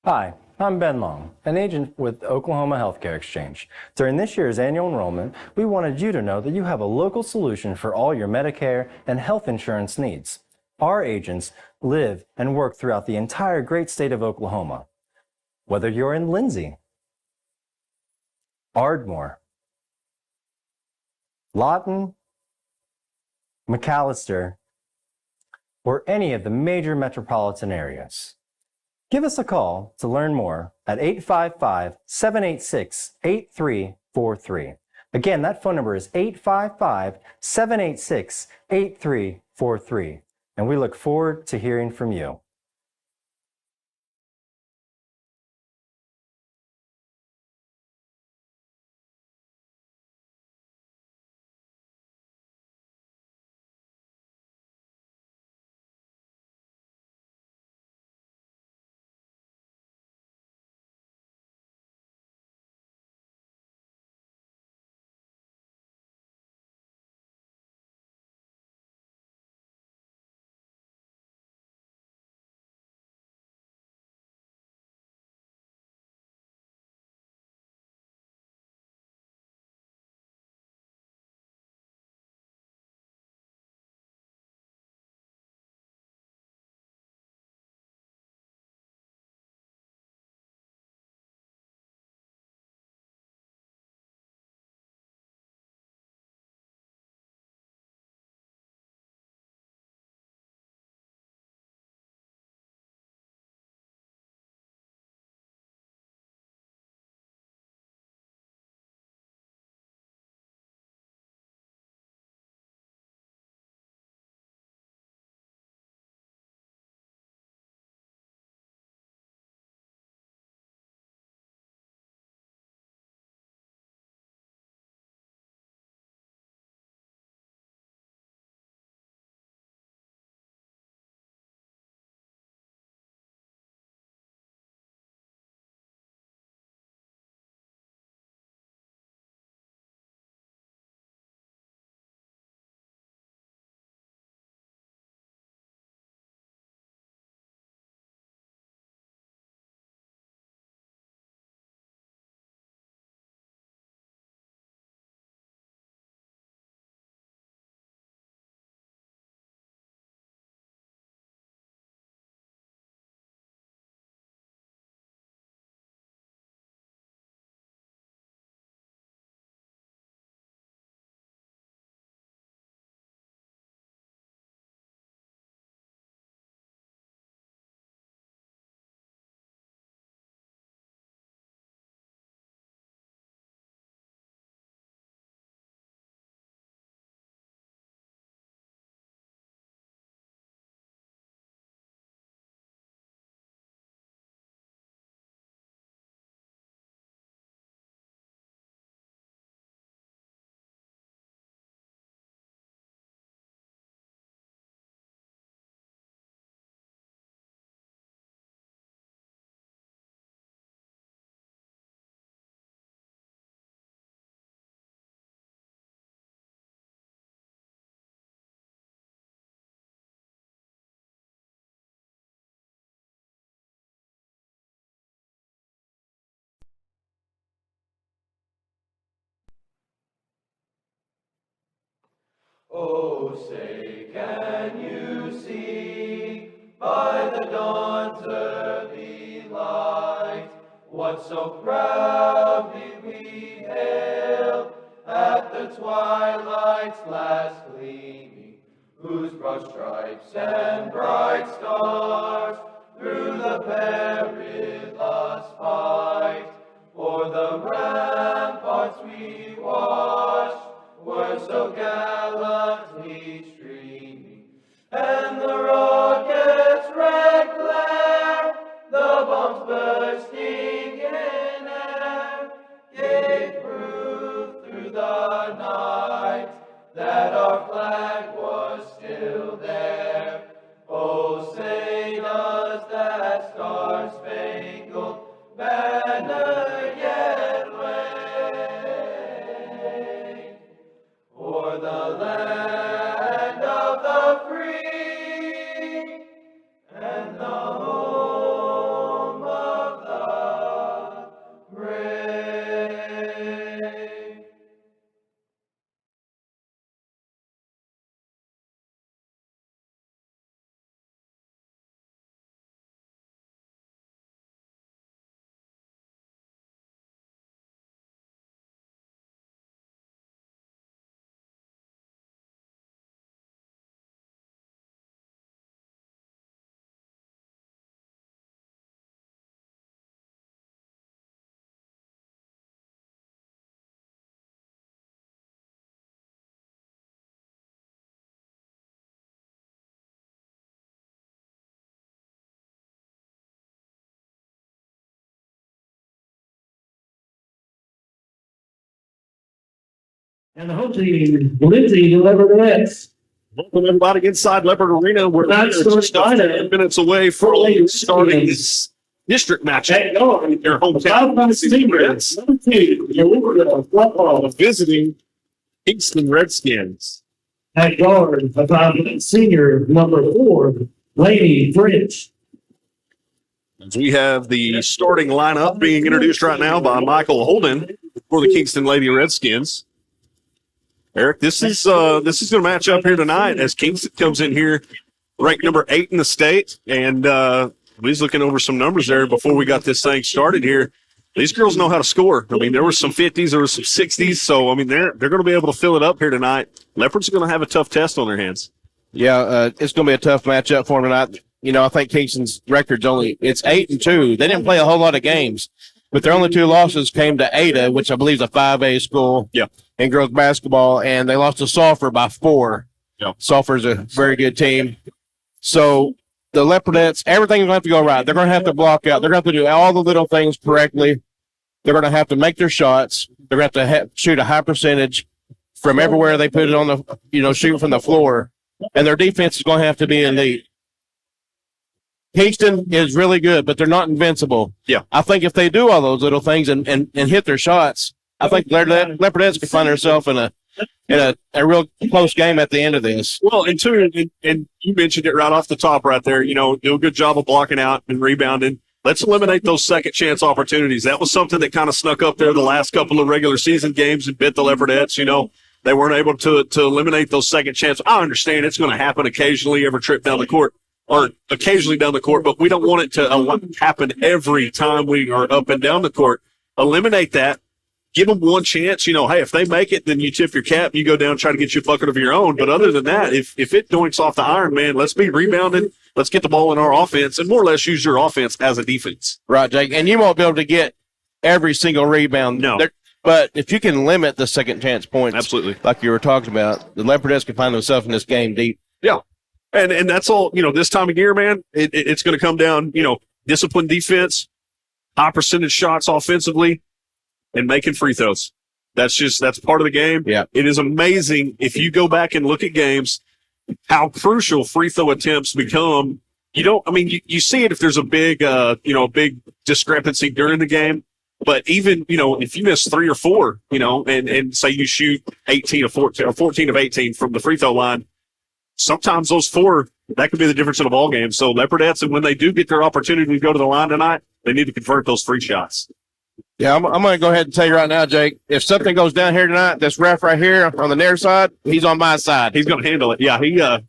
Hi, I'm Ben Long, an agent with Oklahoma Healthcare Exchange. During this year's annual enrollment, we wanted you to know that you have a local solution for all your Medicare and health insurance needs. Our agents live and work throughout the entire great state of Oklahoma. Whether you're in Lindsay, Ardmore, Lawton, McAllister, or any of the major metropolitan areas. Give us a call to learn more at 855-786-8343. Again, that phone number is 855-786-8343. And we look forward to hearing from you. Oh, say, can you see by the dawn's early light what so proudly we hailed at the twilight's last gleaming, whose broad stripes and bright stars through the perilous fight o'er the ramparts we watched were so gallantly streaming, and the rocket's red glare, the bombs And the home team, Lindsay, the Leopardettes. Welcome everybody inside Leopard Arena. We're just 10 minutes away from starting this district matchup. Their hometown seniors visiting Kingston Redskins. At guard, senior number 4, Lady French. As we have the starting lineup being introduced right now by Michael Holden for the Kingston Lady Redskins. Eric, this is going to match up here tonight as Kingston comes in here ranked number 8 in the state, and we was looking over some numbers there before we got this thing started here. These girls know how to score. I mean, there were some 50s, there were some 60s, so I mean they're going to be able to fill it up here tonight. Leopards are going to have a tough test on their hands. Yeah, it's going to be a tough matchup for them tonight. You know, I think Kingston's record's it's 8-2. They didn't play a whole lot of games, but their only 2 losses came to Ada, which I believe is a 5A school. Yeah. In girls basketball, and they lost to Sulphur by 4. Yeah. Sulphur's a very good team. So the Leopardettes, everything's going to have to go right. They're going to have to block out. They're going to have to do all the little things correctly. They're going to have to make their shots. They're going to have to shoot a high percentage from everywhere they put it on the, shoot from the floor. And their defense is going to have to be elite. Kingston is really good, but they're not invincible. Yeah. I think if they do all those little things and hit their shots, I think Leopardettes can find themselves in a real close game at the end of this. Well, and you mentioned it right off the top right there. Do a good job of blocking out and rebounding. Let's eliminate those second chance opportunities. That was something that kind of snuck up there the last couple of regular season games and bit the Leopardettes. They weren't able to eliminate those second chances. I understand it's going to happen occasionally every trip down the court, or occasionally down the court, but we don't want it to happen every time we are up and down the court. Eliminate that. Give them one chance. Hey, if they make it, then you tip your cap. You go down and try to get you a bucket of your own. But other than that, if it doinks off the iron, man, let's be rebounding. Let's get the ball in our offense and more or less use your offense as a defense. Right, Jake. And you won't be able to get every single rebound. No. But if you can limit the second chance points, absolutely, like you were talking about, the Leopardettes can find themselves in this game deep. Yeah. And that's all, this time of year, man, it's going to come down, disciplined defense, high percentage shots offensively, and making free throws. That's part of the game. Yeah. It is amazing if you go back and look at games, how crucial free throw attempts become. You see it if there's a big, big discrepancy during the game. But even, if you miss 3 or 4, and say you shoot 18 or 14 or 14 of 18 from the free throw line, sometimes those 4, that could be the difference in a ball game. So Leopardettes, and when they do get their opportunity to go to the line tonight, they need to convert those free shots. Yeah, I'm going to go ahead and tell you right now, Jake, if something goes down here tonight, this ref right here on the near side, he's on my side. He's going to handle it. Yeah,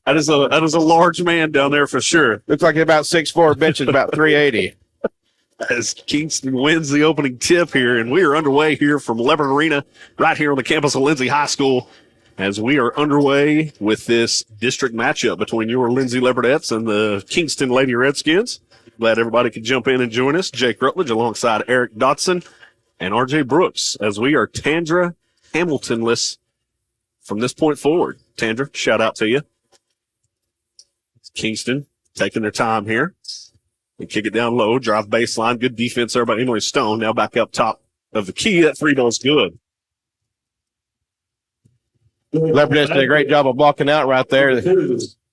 that is a large man down there for sure. Looks like he's about 6'4", bench is about 380. As Kingston wins the opening tip here, and we are underway here from Leopard Arena right here on the campus of Lindsay High School as we are underway with this district matchup between your Lindsay Leopardettes and the Kingston Lady Redskins. Glad everybody could jump in and join us. Jake Rutledge alongside Eric Dotson and RJ Brooks as we are Tandra Hamiltonless from this point forward. Tandra, shout out to you. Kingston taking their time here. They kick it down low, drive baseline. Good defense there by Emily Stone. Now back up top of the key. That 3 ball is good. Leopardettes did a great job of blocking out right there.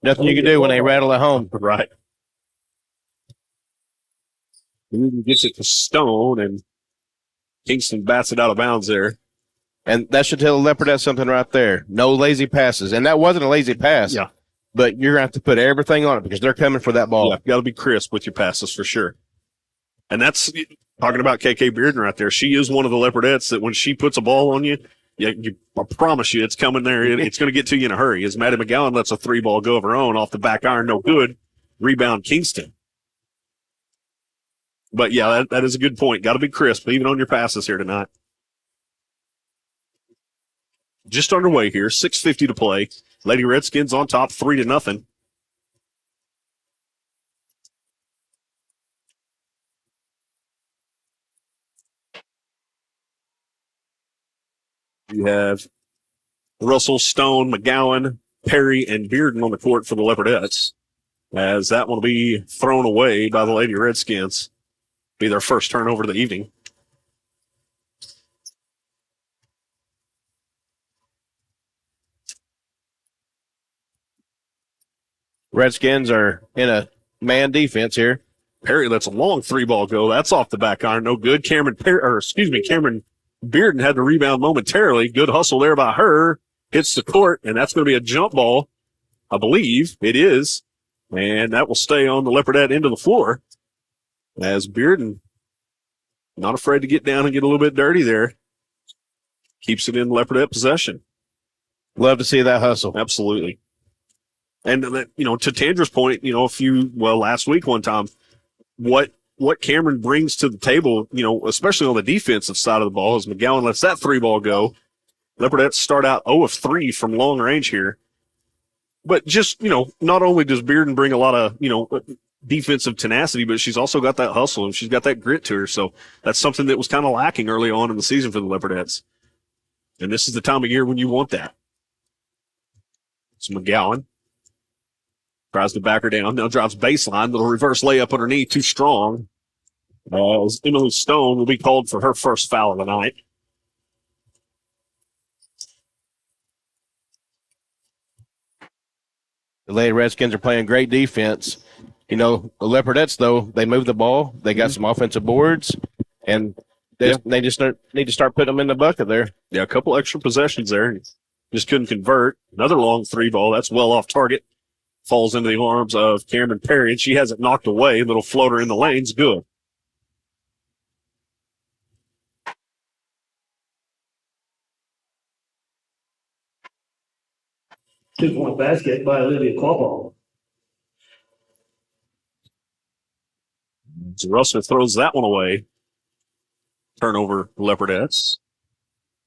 Nothing you can do when they rattle at home. Right. And gets it to Stone, and Kingston bats it out of bounds there. And that should tell the Leopardettes something right there. No lazy passes. And that wasn't a lazy pass. Yeah. But you're going to have to put everything on it because they're coming for that ball. Yeah, got to be crisp with your passes for sure. And that's talking about KK Bearden right there. She is one of the Leopardettes that when she puts a ball on you, I promise you it's coming there. It's going to get to you in a hurry. As Maddie McGowan lets a 3 ball go of her own off the back iron, no good. Rebound Kingston. But, yeah, that is a good point. Got to be crisp, even on your passes here tonight. Just underway here, 6:50 to play. Lady Redskins on top, 3-0. You have Russell, Stone, McGowan, Perry, and Bearden on the court for the Leopardettes. As that one will be thrown away by the Lady Redskins. Be their first turnover of the evening. Redskins are in a man defense here. Perry lets a long 3-ball go. That's off the back iron. No good. Cameron Bearden had the rebound momentarily. Good hustle there by her. Hits the court, and that's going to be a jump ball. I believe it is. And that will stay on the Leopardette end of the floor as Bearden, not afraid to get down and get a little bit dirty there. Keeps it in Leopardette possession. Love to see that hustle. Absolutely. And, to Tandra's point, last week one time, what Cameron brings to the table, especially on the defensive side of the ball, as McGowan lets that 3-ball go. Leopardettes start out 0 of 3 from long range here. But just, not only does Bearden bring a lot of, defensive tenacity, but she's also got that hustle and she's got that grit to her. So that's something that was kind of lacking early on in the season for the Leopardettes. And this is the time of year when you want that. It's McGowan. Tries to back her down. Now drives baseline. Little reverse layup underneath. Too strong. As Emily Stone will be called for her first foul of the night. The Lady Redskins are playing great defense. The Leopardettes, though, they move the ball. They got some offensive boards, and they just need to start putting them in the bucket there. Yeah, a couple extra possessions there. Just couldn't convert. Another long 3-ball. That's well off target. Falls into the arms of Cameron Perry, and she has it knocked away. Little floater in the lane's good. Two-point basket by Olivia Quapaw. So Russell throws that one away. Turnover, Leopardettes.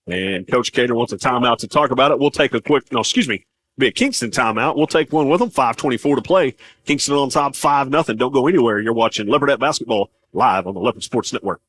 And Coach Cater wants a timeout to talk about it. We'll take be a Kingston timeout. We'll take one with them. 5:24 to play. Kingston on top, 5-0. Don't go anywhere. You're watching Leopardette basketball live on the Leopard Sports Network.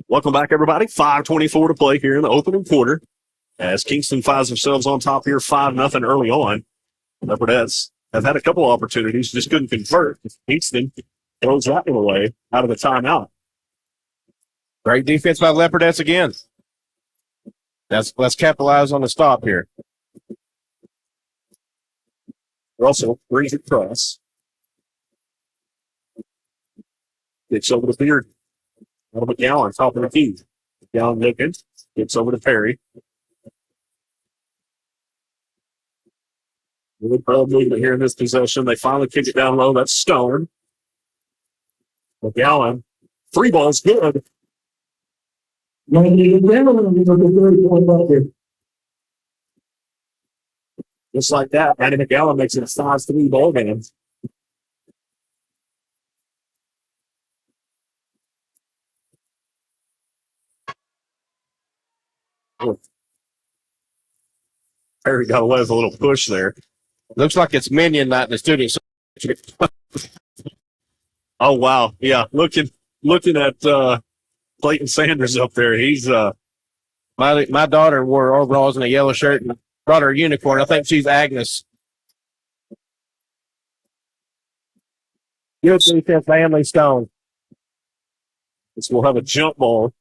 Welcome back, everybody. 5:24 to play here in the opening quarter as Kingston finds themselves on top here 5-0 early on. Leopardettes have had a couple of opportunities, just couldn't convert. Kingston throws that one away out of the timeout. Great defense by Leopardettes again. Let's capitalize on the stop here. Russell brings it across. Gets over to Beard. Out of McGowan, top of the key. McGowan looking. Gets over to Perry. Really proud movement here in this possession. They finally kick it down low. That's Stone. McGowan. 3 balls good. Just like that, Maddie McGowan makes it a 5-3 ball game. Perry got away with a little push there. Looks like it's Minion night in the studio. Oh, wow. Yeah, looking at Clayton Sanders up there. He's My daughter wore overalls and a yellow shirt and brought her a unicorn. I think she's Agnes. Good defense, Family Stone. this will have a jump ball.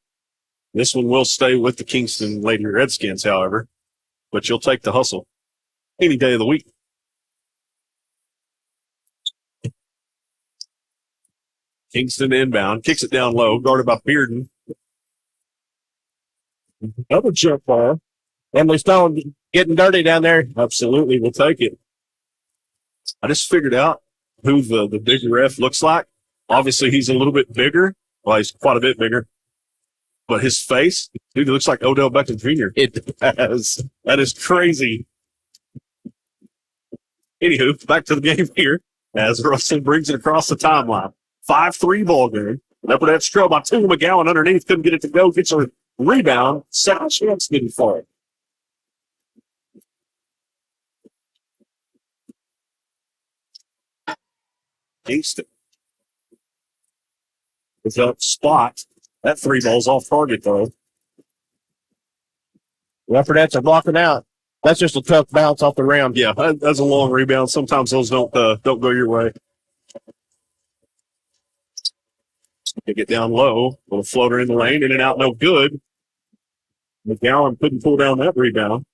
This one will stay with the Kingston Lady Redskins, however, but you'll take the hustle any day of the week. Kingston inbound, kicks it down low, guarded by Bearden. Another jump ball. Emily Stone getting dirty down there. Absolutely, we'll take it. I just figured out who the bigger ref looks like. Obviously, he's a little bit bigger. Well, he's quite a bit bigger. But his face, dude, it looks like Odell Beckham Jr. It does. That is crazy. Anywho, back to the game here as Russell brings it across the timeline. 5-3 ball game. Leopardettes trail by 2. McGowan underneath. Couldn't get it to go. Gets her Rebound, second chance didn't fall. Kingston. Is up spot. That 3 ball's off target, though. Leopardettes are blocking out. That's just a tough bounce off the rim. Yeah, that's a long rebound. Sometimes those don't go your way. They get down low. Little floater in the lane, in and out, no good. McGowan couldn't pull down that rebound.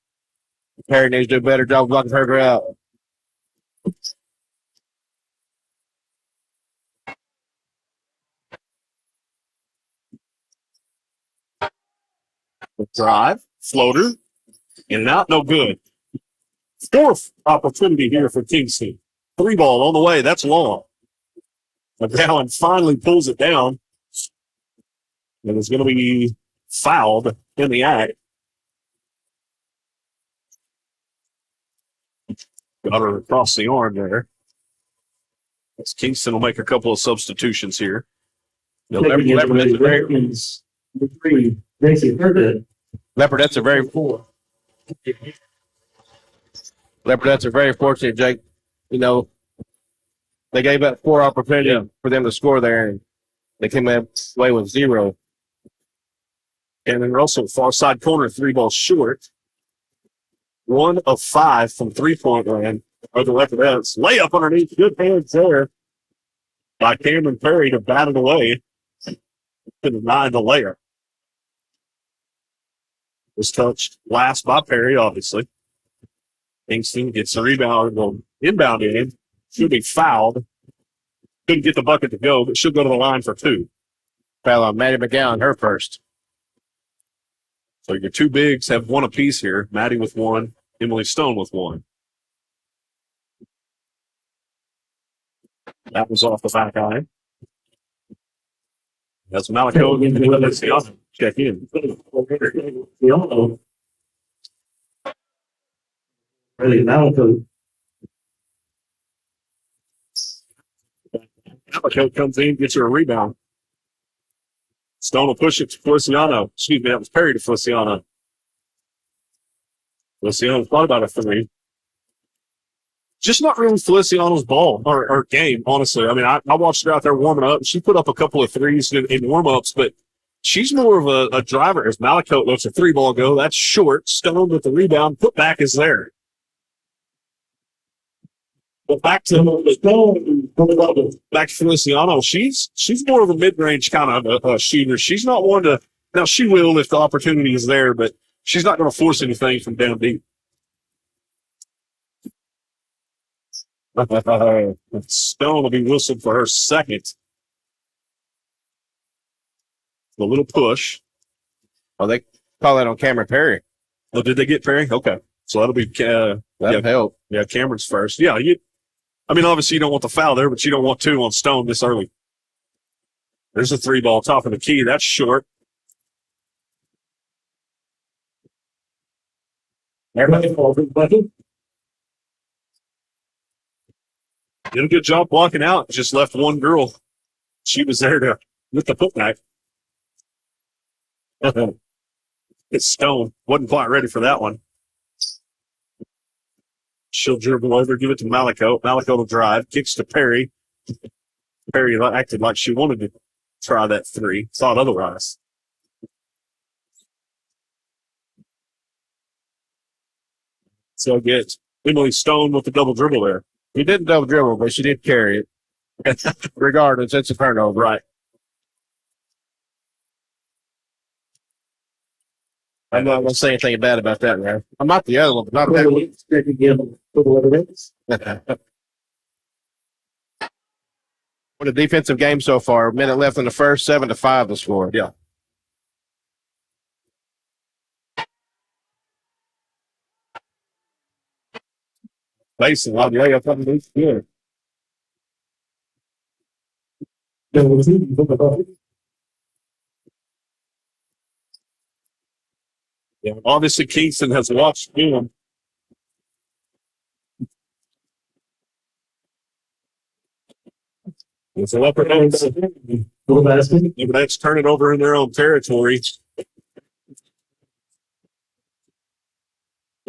Perry needs to do a better job of blocking her out. Drive, floater, in and out, no good. Fourth opportunity here for Kingston. 3 ball on the way. That's long. McGowan finally pulls it down. And it's going to be fouled in the act. Got her across the arm there. As Kingston will make a couple of substitutions here. Leopardettes are very poor. Leopardettes are very fortunate, Jake. You know, they gave up 4 opportunities for them to score there, and they came away with 0. And then also far side corner, 3 balls short. 1 of 5 from 3-point land are the Leopardettes. Layup underneath. Good hands there by Cameron Perry to bat it away. To deny the layup. Was touched last by Perry, obviously. Kingston gets the rebound, will inbound in. Should be fouled. Couldn't get the bucket to go, but should go to the line for 2. Foul on Maddie McGowan, her first. So your 2 bigs have 1 apiece here. Maddie with 1, Emily Stone with 1. That was off the back eye. That's Malaco. Check in. Really, Malaco. Malaco comes in, gets her a rebound. Stone will push it to Feliciano. Excuse me, that was Perry to Feliciano. Feliciano thought about a 3. Just not really Feliciano's ball or game, honestly. I mean, I watched her out there warming up. She put up a couple of 3s in warm-ups, but she's more of a driver. As Malaco lets a 3-ball go, that's short. Stone with the rebound. Put back is there. But back to Feliciano. She's more of a mid-range kind of a shooter. She's not one to – now, she will if the opportunity is there, but she's not going to force anything from down deep. Stone will be whistled for her second. A little push. Oh, they call that on Cameron Perry. Oh, did they get Perry? Okay. So that'll be That'll help. Yeah, Cameron's first. Yeah, obviously you don't want the foul there, but you don't want 2 on Stone this early. There's a 3-ball top of the key. That's short. Did a good job blocking out. Just left 1 girl. She was there to with the putback. It's Stone. Wasn't quite ready for that one. She'll dribble over, give it to Malaco. Malaco will drive, kicks to Perry. Perry acted like she wanted to try that 3. Thought otherwise. So get Emily Stone with the double dribble there. She didn't double dribble, but she did carry it. Regardless, it's a turnover. Right. I'm not going to say anything bad about that, man. I'm not the other one, but not that one. What a defensive game so far. A minute left in the first, 7-5 the score. Yeah. Mason on the layup underneath. Good. Yeah, obviously Kingston has watched him. It's a Leopardettes. Leopardettes turn it over in their own territory.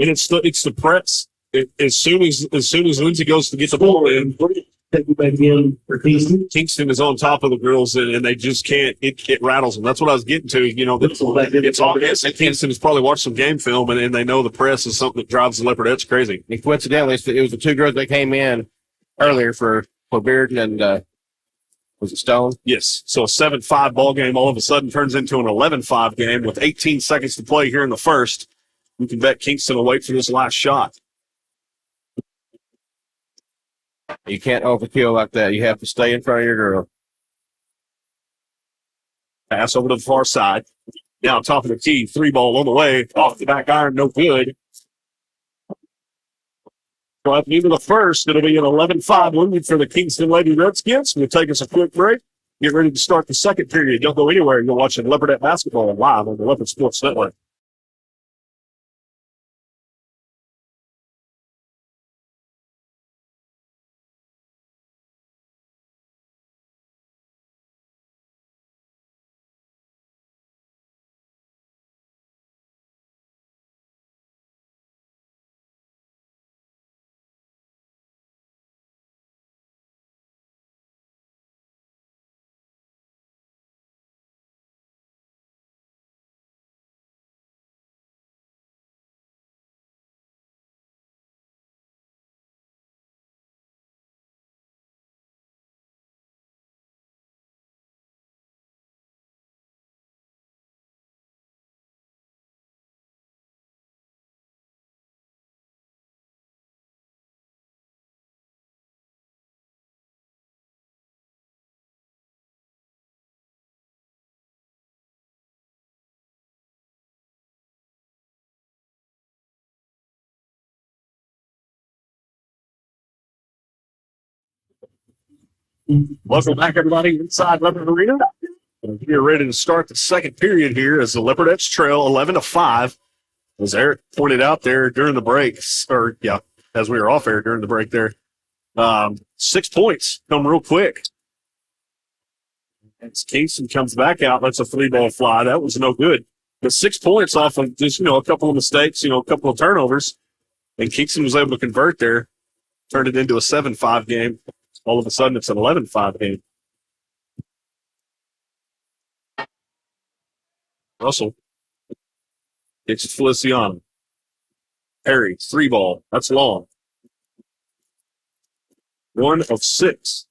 And it's the press. As soon as Lindsay goes to get the ball in, Take it back in for Kingston. Kingston is on top of the girls, and they just can't. It rattles them. That's what I was getting to. You know, it's obvious. And Kingston has probably watched some game film, and they know the press is something that drives the Leopardettes crazy. And coincidentally, it was the two girls that came in earlier for Bearden and was it Stone? Yes. So a 7-5 ball game all of a sudden turns into an 11-5 game with 18 seconds to play here in the first. You can bet Kingston will wait for this last shot. You can't overkill like that. You have to stay in front of your girl. Pass over to the far side. Now top of the key, 3-ball on the way. Off the back iron, no good. So at the end of the first, it'll be an 11-5 lead for the Kingston Lady Redskins. We'll take us a quick break. Get ready to start the second period. Don't go anywhere. You're watching Leopardette basketball live on the Leopard Sports Network. Welcome back, everybody, inside Leopard Arena. We're ready to start the second period here as the Leopardettes trail 11-5. As Eric pointed out there during the breaks, as we were off air during the break there, 6 points come real quick. As Kingston comes back out, lets a 3-ball fly. That was no good. But 6 points off of just, a couple of mistakes, a couple of turnovers. And Kingston was able to convert there, turned it into a 7-5 game. All of a sudden, it's an 11-5 game. Russell kicks it to Feliciano. Perry, 3-ball. That's long. 1 of 6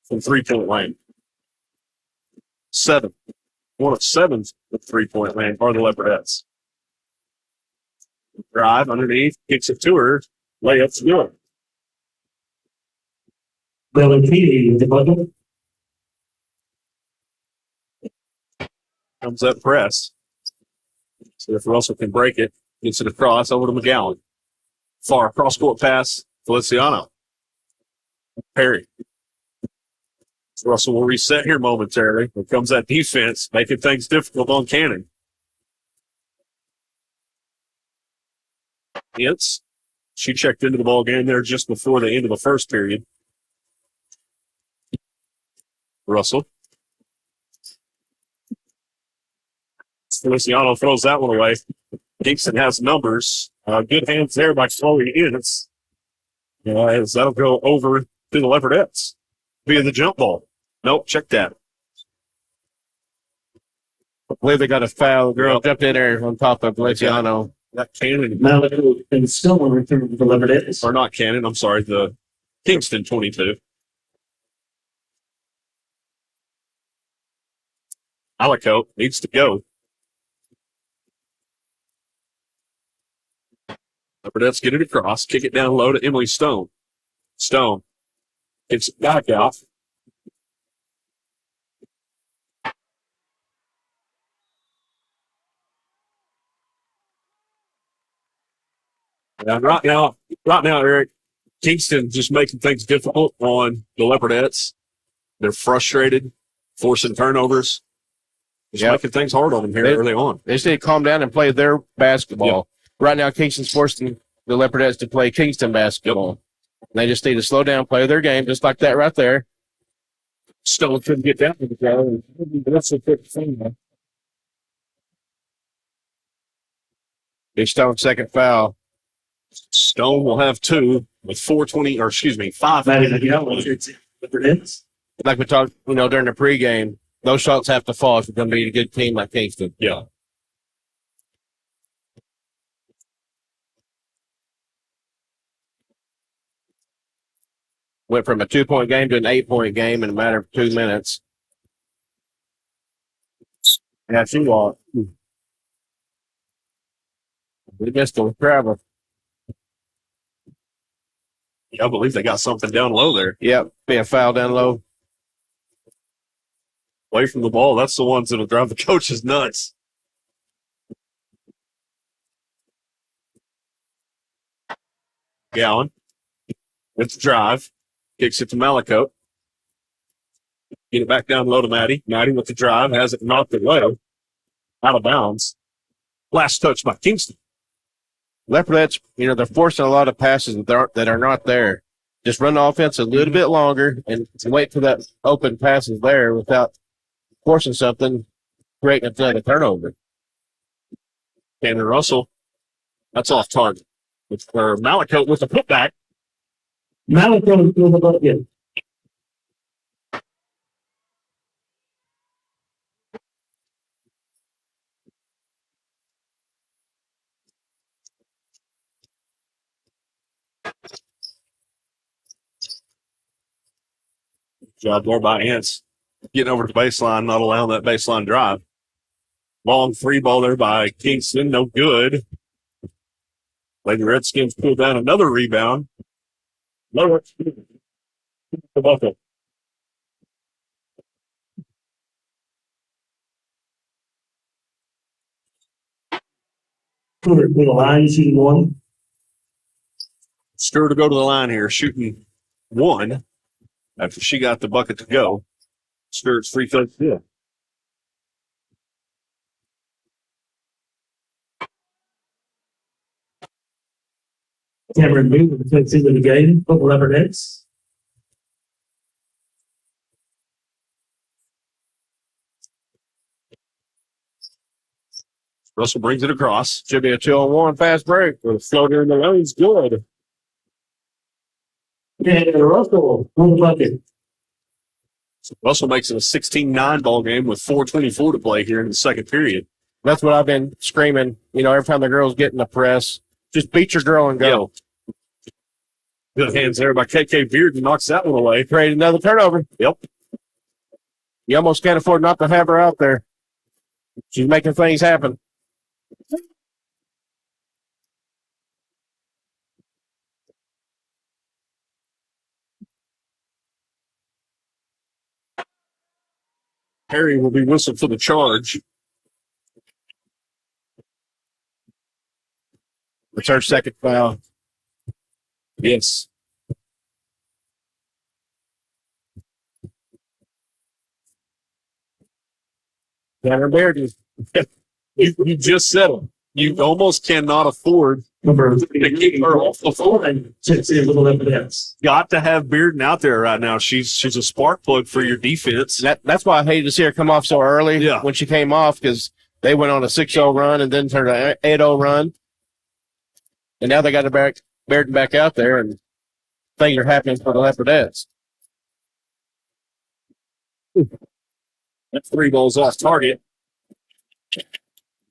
from 3-point lane. 7. 1 of 7 from 3-point lane are the Leopardettes. Drive underneath, kicks it to her. Layup's good. Valentini, the button. Comes up press. So if Russell can break it, gets it across over to McGowan. Far cross-court pass, Feliciano. Perry. So Russell will reset here momentarily. Here comes that defense, making things difficult on Cannon. Hits. She checked into the ball game there just before the end of the first period. Russell. Feliciano throws that one away. Kingston has numbers. Good hands there by Chloe Innes. As that'll go over to the Leopardettes via the jump ball. Nope, check that. I believe they got a foul. The girl jumped in there on top of Feliciano. That Cannon. Malibu and still on return to the Leopardettes. Or not Cannon, I'm sorry, the Kingston 22. Alico needs to go. Leopardettes get it across, kick it down low to Emily Stone. Stone gets it back out. And right now, Eric, Kingston just making things difficult on the Leopardettes. They're frustrated, forcing turnovers. Just making things hard on them here early on. They just need to calm down and play their basketball. Yep. Right now, Kingston's forcing the Leopardettes to play Kingston basketball. Yep. And they just need to slow down, play their game, just like that right there. Stone couldn't get down to the ground. That's a quick thing, man. Big Stone's second foul. Stone will have 2 with 5. Maddie McGowan, it's Leopardettes. Like we talked, during the pregame, those shots have to fall if you're going to be a good team like Kingston. Yeah. Went from a 2-point game to an 8-point game in a matter of 2 minutes. Yeah, she walked. We missed the travel. I believe they got something down low there. Yep, being fouled down low. Away from the ball. That's the ones that'll drive the coaches nuts. Gowan with the drive. Kicks it to Malakote. Get it back down low to Maddie. Maddie with the drive. Has it knocked away. Out of bounds. Last touch by Kingston. Leopardettes, they're forcing a lot of passes that are not there. Just run the offense a little bit longer and wait for that open passes there without forcing something, creating a turnover. Tanner Russell, that's off target. Or Malakote with the putback. Malakote threw the bucket. Job there by Ants. Getting over to the baseline, not allowing that baseline drive. Long free ball there by Kingston, no good. Lady Redskins pulled down another rebound. Lower. The bucket. Cooler to the line, shooting 1. Stir to go to the line here, shooting 1 after she got the bucket to go. Stir's free throw good. Cameron Booth with the 5th season of the game for the Leopardettes. Russell brings it across. Should be a 2-on-1 fast break. With a floater in the lane's good. And Russell on the bucket. Russell makes it a 16-9 ball game with 4:24 to play here in the second period. That's what I've been screaming. Every time the girls get in the press, just beat your girl and go. Good hands there by KK Beard, and knocks that one away. Create another turnover. Yep. You almost can't afford not to have her out there. She's making things happen. Harry will be whistled for the charge. It's her second foul. Yes. Tanner Bearden. You just said it. You almost cannot afford Number to keep her off the floor. Checks in with the Leopardettes. Got to have Bearden out there right now. She's a spark plug for your defense. That's why I hated to see her come off so early when she came off, because they went on a 6-0 run and then turned an 8-0 run. And now they got Bearden back out there, and things are happening for the Leopardettes. That 3 balls off target.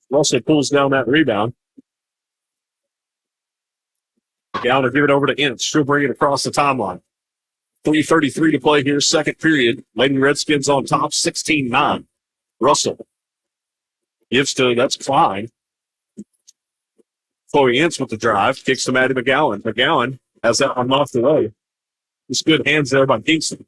Russell pulls down that rebound. Down to give it over to Ince. She'll bring it across the timeline. 3:33 to play here, second period. Lady Redskins on top, 16-9. Russell gives to, that's Klein. Chloe Ince with the drive, kicks to Maddie McGowan. McGowan has that one off the way. Just good hands there by Kingston.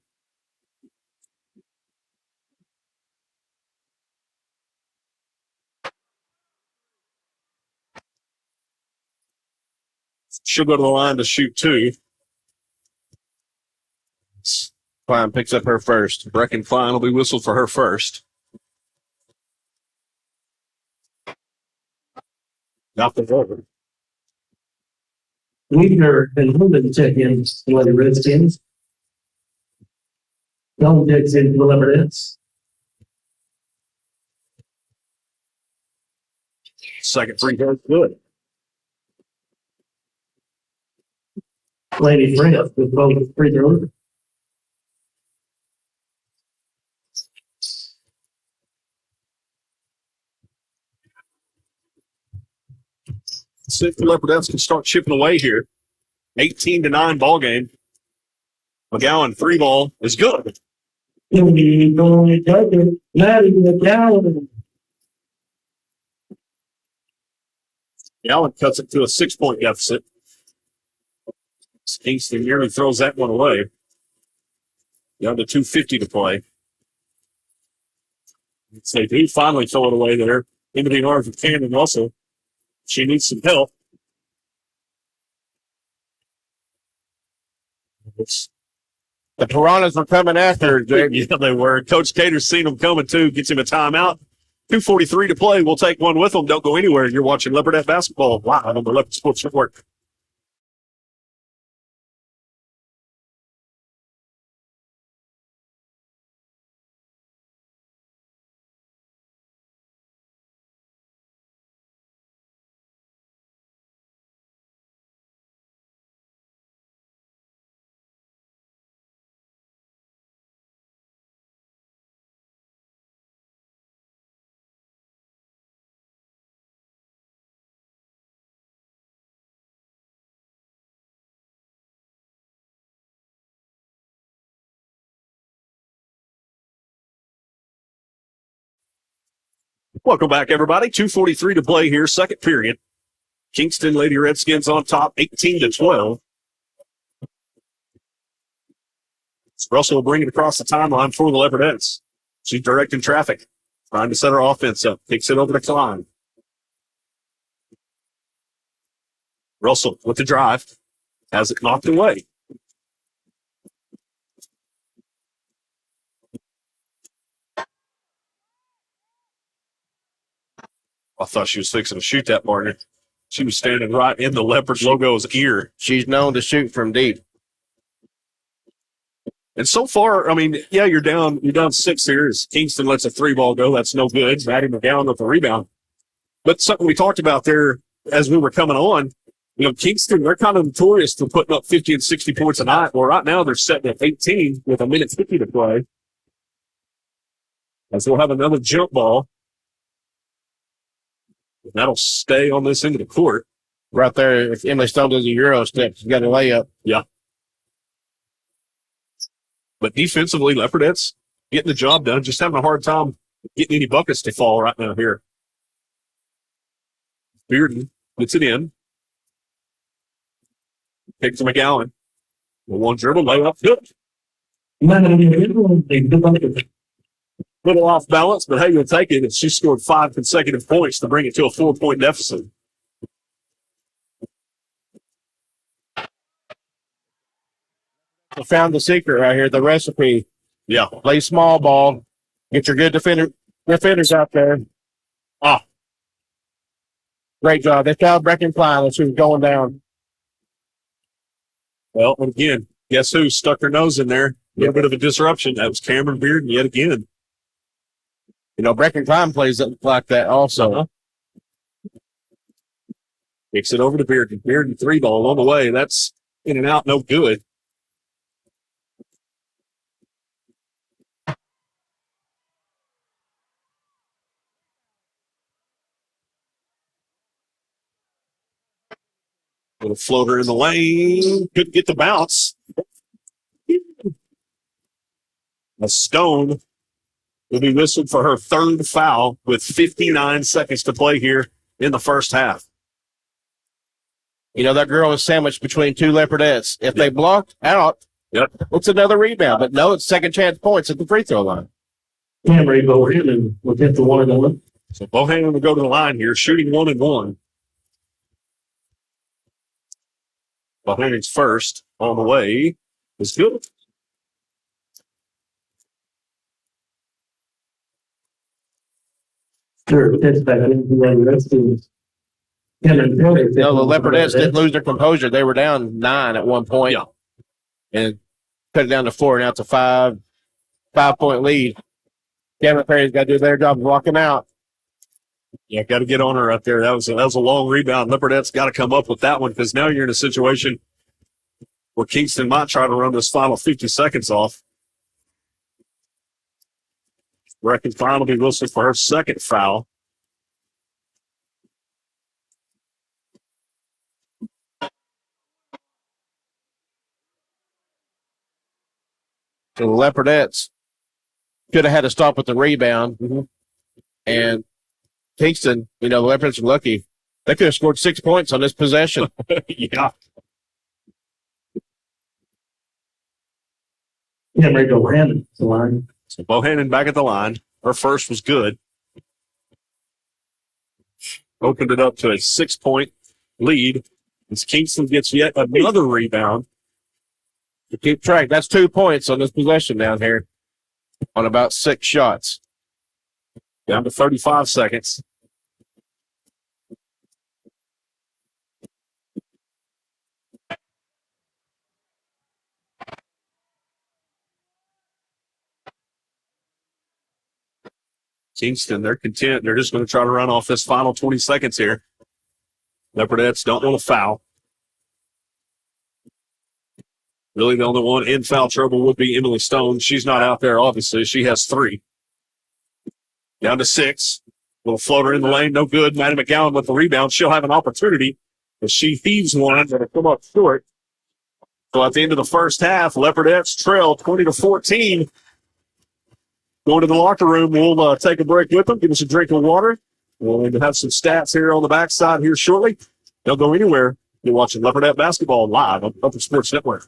She'll go to the line to shoot 2. Klein picks up her first. Brecken Klein will be whistled for her first. Got the over. Weaver and Holden check in for the Redskins. Dalton checks in for the Leopardettes. Second free throw, good. Lady France with both free throws. See if the Leopardettes can start chipping away here. 18-9 ball game. McGowan 3-ball is good. Allen cuts it to a 6-point deficit. Kingston nearly throws that one away. Down to 2:50 to play. So they do finally throw it away there. In between arms with Cannon Russell. She needs some help. The Piranhas were coming after her, Jake. Yeah, they were. Coach Cater's seen them coming, too. Gets him a timeout. 2:43 to play. We'll take one with them. Don't go anywhere. You're watching Leopardette basketball live on the Leopard Sports Network. Welcome back, everybody. 2:43 to play here, second period. Kingston Lady Redskins on top, 18-12. Russell will bring it across the timeline for the Leopardettes. She's directing traffic, trying to set her offense up. Kicks it over to Klein. Russell with the drive. Has it knocked away. I thought she was fixing to shoot that, partner. She was standing right in the Leopard logo's ear. She's known to shoot from deep. And so far, I mean, yeah, you're down 6 here. As Kingston lets a 3-ball go. That's no good. Maddie McGowan with the rebound. But something we talked about there as we were coming on, you know, Kingston, they're kind of notorious for putting up 50 and 60 points a night. Well, right now they're setting at 18 with 1:50 to play. As we'll have another jump ball. That'll stay on this end of the court. Right there, if Emily Stone does a Euro step, she's got a layup. Yeah. But defensively, Leopardettes getting the job done, just having a hard time getting any buckets to fall right now here. Bearden gets it in. Picks McGowan. One dribble, layup, good. Little off balance, but hey, you'll take it. She scored 5 consecutive points to bring it to a 4-point deficit. I found the secret right here, the recipe. Yeah. Play small ball. Get your good defenders out there. Great job. They fouled Brecken Klein as she was going down. Well, and again, guess who stuck her nose in there? A little bit of a disruption. That was Cameron Bearden yet again. You know, Brecken Klein plays like that also. Kicks it over to Bearden. Bearden 3-ball on the way. That's in and out, no good. Little floater in the lane. Couldn't get the bounce. A Stone will be whistled for her third foul with 59 seconds to play here in the first half. You know, that girl is sandwiched between two Leopardettes. If they blocked out, it's another rebound. But no, it's second chance points at the free throw line. Camry Bohannon will get the 1-1. So Bohannon will go to the line here, shooting 1-1. Bohannon's first on the way is good. Sure, that's back into the Redskins. No, the Leopardettes didn't lose their composure. They were down 9 at one point. Yeah. And cut it down to 4. Now it's a 5-point lead. Cameron Perry's got to do their job of blocking out. Yeah, got to get on her up there. That was a long rebound. Leopardettes got to come up with that one because now you're in a situation where Kingston might try to run this final 50 seconds off. Reckons final be Wilson for her second foul. So the Leopardettes could have had to stop with the rebound. And Kingston, the Leopards are lucky. They could have scored 6 points on this possession. Yeah. Yeah, Rachel Bohannon, the line. So Bohannon back at the line. Her first was good. Opened it up to a 6-point lead as Kingston gets yet another rebound. To keep track, that's 2 points on this possession down here on about 6 shots. Down to 35 seconds. Kingston, they're content. They're just going to try to run off this final 20 seconds here. Leopardettes don't want to foul. Really, the only one in foul trouble would be Emily Stone. She's not out there, obviously. She has 3. Down to 6. Little floater in the lane, no good. Maddie McGowan with the rebound. She'll have an opportunity, but she heaves one that'll come up short. So at the end of the first half, Leopardettes trail 20-14. Going to the locker room, we'll take a break with them, give us a drink of water. We'll have some stats here on the backside here shortly. Don't go anywhere. You're watching Leopardette basketball live on Upper Sports Network.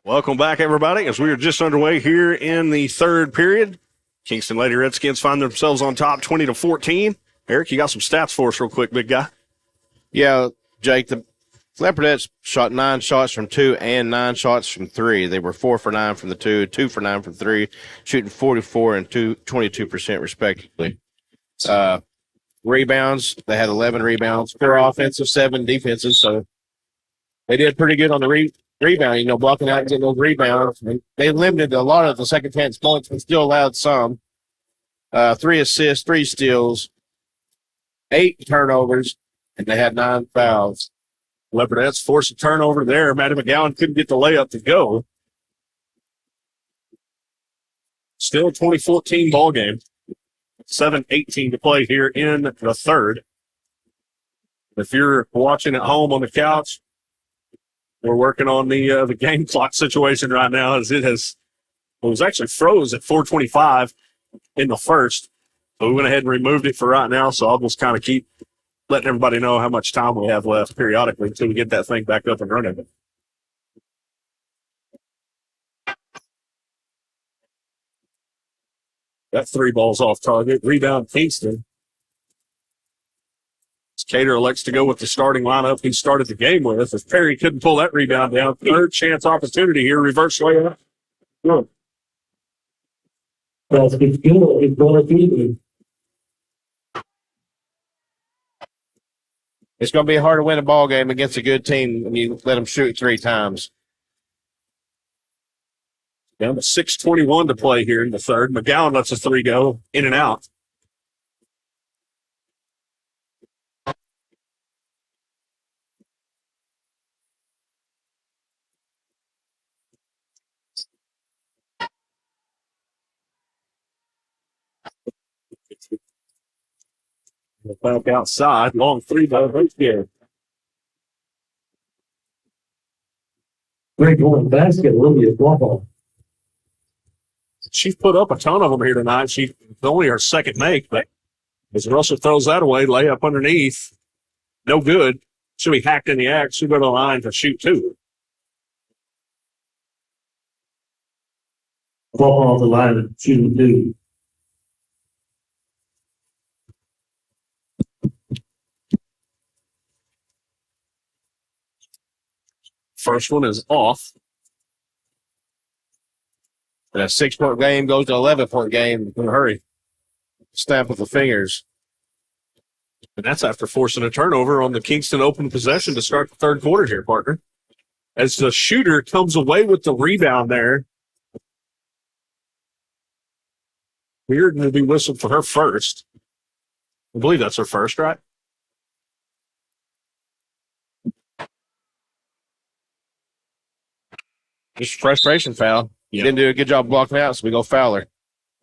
Welcome back, everybody, as we are just underway here in the third period. Kingston Lady Redskins find themselves on top 20-14. Eric, you got some stats for us real quick, big guy. Yeah, Jake, the Leopardettes shot 9 shots from 2 and 9 shots from 3. They were 4 for 9 from the 2, 2 for 9 from 3, shooting 44 and 22% respectively. Rebounds, they had 11 rebounds, 4 offensive, 7 defensive, so they did pretty good on the rebound, blocking out and getting those rebounds. And they limited a lot of the second chance points, but still allowed some. 3 assists, 3 steals, 8 turnovers, and they had 9 fouls. Leopardettes forced a turnover there. Maddie McGowan couldn't get the layup to go. Still a 2014 ball game. 7:18 to play here in the third. If you're watching at home on the couch, we're working on the game clock situation right now, as it was actually froze at 4:25 in the first. So we went ahead and removed it for right now. So I'll just kind of keep letting everybody know how much time we have left periodically until we get that thing back up and running. Got 3 balls off target. Rebound Kingston. Cater elects to go with the starting lineup he started the game with. If Perry couldn't pull that rebound down, third chance opportunity here. Reverse layup. Good. That's good. It's going to be. It's going to be hard to win a ball game against a good team when you let them shoot 3 times. Down to 6:21 to play here in the third. McGowan lets a 3 go in and out. Back outside. Long 3 by Lindsay. Great going basket. Olivia Flopple. She's put up a ton of them here tonight. She's only her second make, but as Russell throws that away, layup underneath. No good. She'll be hacked in the act. She'll go to the line to shoot 2. Flopple off the line, shooting 2. First one is off. And a 6-point game goes to 11-point game in a hurry. Snap with the fingers. And that's after forcing a turnover on the Kingston open possession to start the third quarter here, partner. As the shooter comes away with the rebound there. Weird will be whistled for her first. I believe that's her first, right? Just a frustration foul. Yeah. Didn't do a good job blocking out, so we go fouler.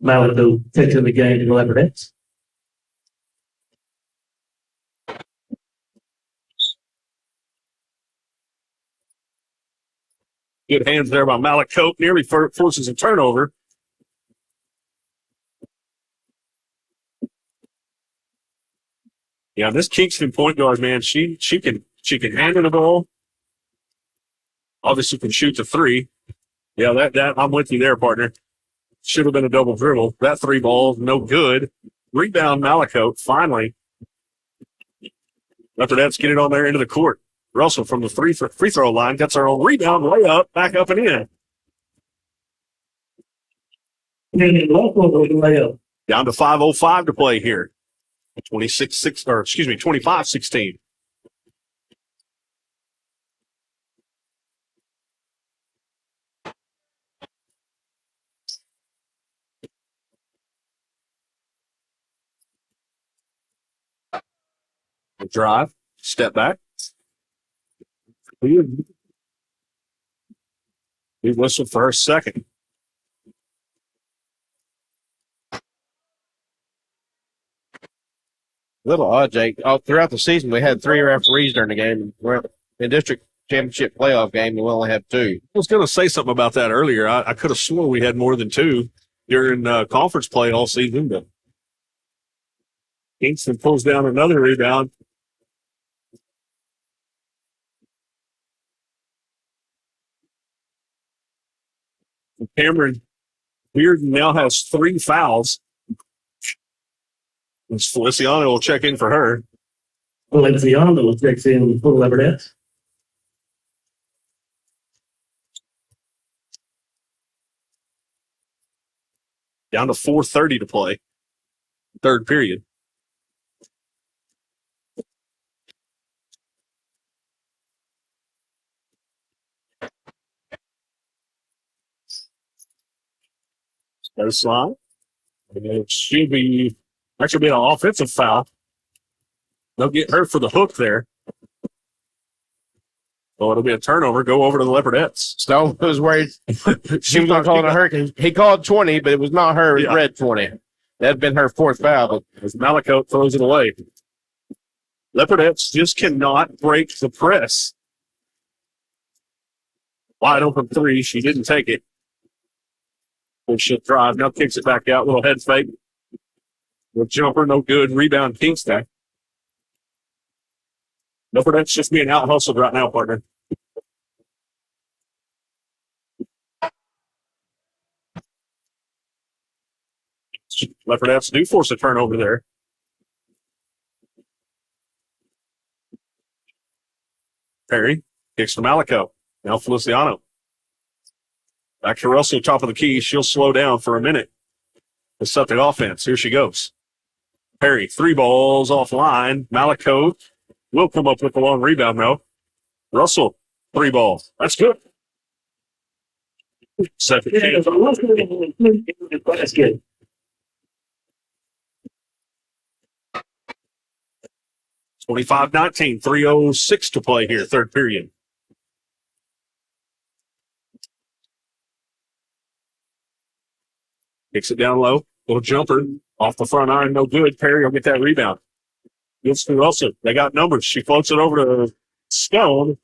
Malibu takes in the game to the Leopardettes. Good hands there by Malik Cope. Nearly forces a turnover. Yeah, this Kingston point guard, man, she can handle the ball. Obviously can shoot the 3. Yeah, that I'm with you there, partner. Should have been a double dribble. That 3 ball, no good. Rebound Malakote, finally. Leopardettes get it on there into the court. Russell from the free throw line gets her own rebound, layup, back up and in. Down to 5:05 to play here. 25-16. Drive, step back. He whistled for her second. A little odd, Jake. Throughout the season, we had 3 referees during the game. We're in district championship playoff game, and we only have 2. I was going to say something about that earlier. I could have sworn we had more than 2 during conference play all season, but Kingston pulls down another rebound. Cameron Bearden now has 3 fouls. And Feliciano will check in for her. Lindsay checks in for the Leopardettes. Down to 4:30 to play. Third period. No slide. It should be actually an offensive foul. They'll get her for the hook there. Well, it'll be a turnover. Go over to the Leopardettes. Stone was worried she was going to call it a hurricane. He called 20, but it was not her. It was red 20. That'd been her 4th foul. But as Malakote throws it away. Leopardettes just cannot break the press. Wide open 3. She didn't take it. Well, she'll drive. Now kicks it back out. Little head fake. With jumper, no good. Rebound, Kingston. Leopardettes just being out hustled right now, partner. Leopardettes do force a turnover there. Perry kicks to Malakote. Now Feliciano. Back to Russell, top of the key. She'll slow down for a minute to set the offense. Here she goes. Perry, 3 balls offline. Malakote will come up with the long rebound, though. Russell, 3 balls. That's good. Second chance. 25-19, 3:06 to play here, third period. Kicks it down low. Little jumper off the front iron, no good. Perry will get that rebound. Gets to Russell. They got numbers. She floats it over to Stone.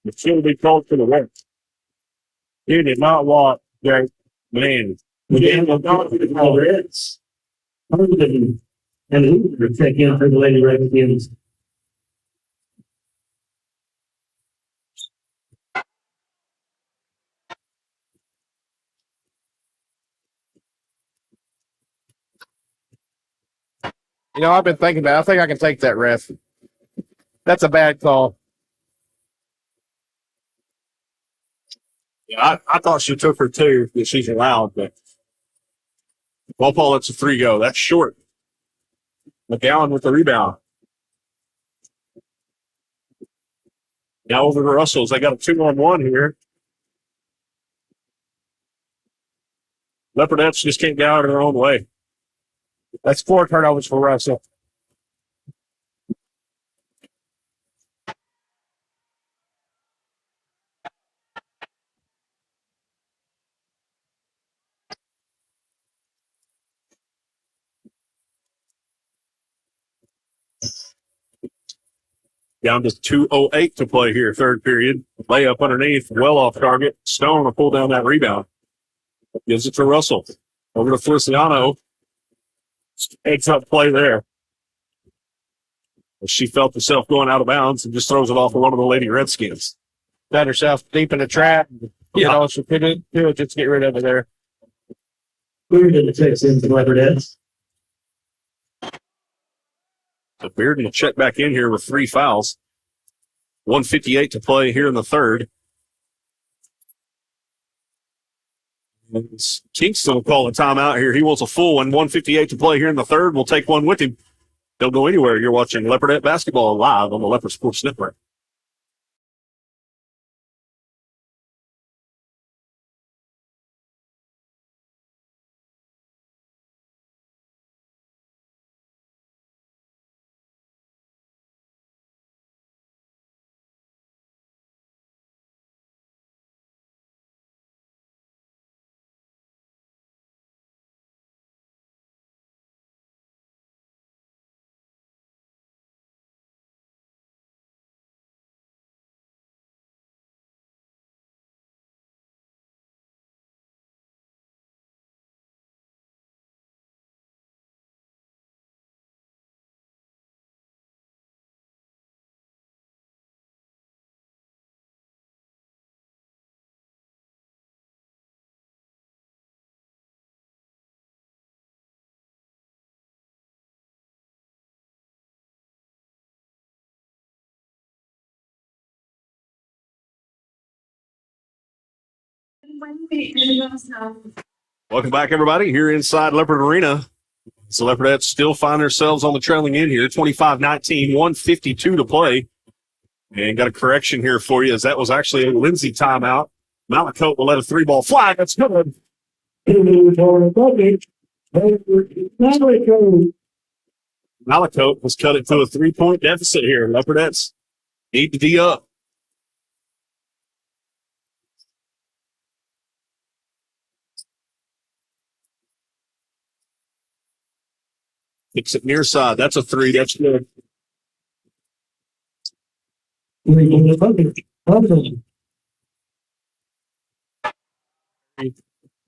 But she'll be called to the left. He did not want that man. Leopardettes. And Hoover check in for the Lady Redskins. you know, I've been thinking about it. I think I can take that, ref. That's a bad call. Yeah, I thought she took her 2 that she's allowed, but Paul lets a 3 go. That's short. McGowan with the rebound. Now over to Russell's. They got a 2-on-1 here. Leopardettes just can't get out of their own way. That's 4 turnovers for Russell. Down to 2:08 to play here, third period. Layup underneath, well off target. Stone will pull down that rebound. Gives it to Russell. Over to Feliciano. Takes up play there. She felt herself going out of bounds and just throws it off of one of the Lady Redskins. Got herself deep in the trap. You know, she couldn't do it. Just get rid of it there. Bearden checks in for the Leopardettes. So Bearden will check back in here with 3 fouls. 1:58 to play here in the third. And Kingston will call a timeout here. He wants a full one. 1:58 to play here in the third. We'll take one with him. Don't go anywhere. You're watching Leopardette basketball live on the Leopard Sports Network. Welcome back, everybody, here inside Leopard Arena. The Leopardettes still find themselves on the trailing end here, 25-19, 1:52 to play. And got a correction here for you, as that was actually a Lindsay timeout. Malakote will let a 3-ball fly. That's good. Malakote has cut it to a 3-point deficit here. Leopardettes need to D up. Kicks it near side. That's a 3. That's good.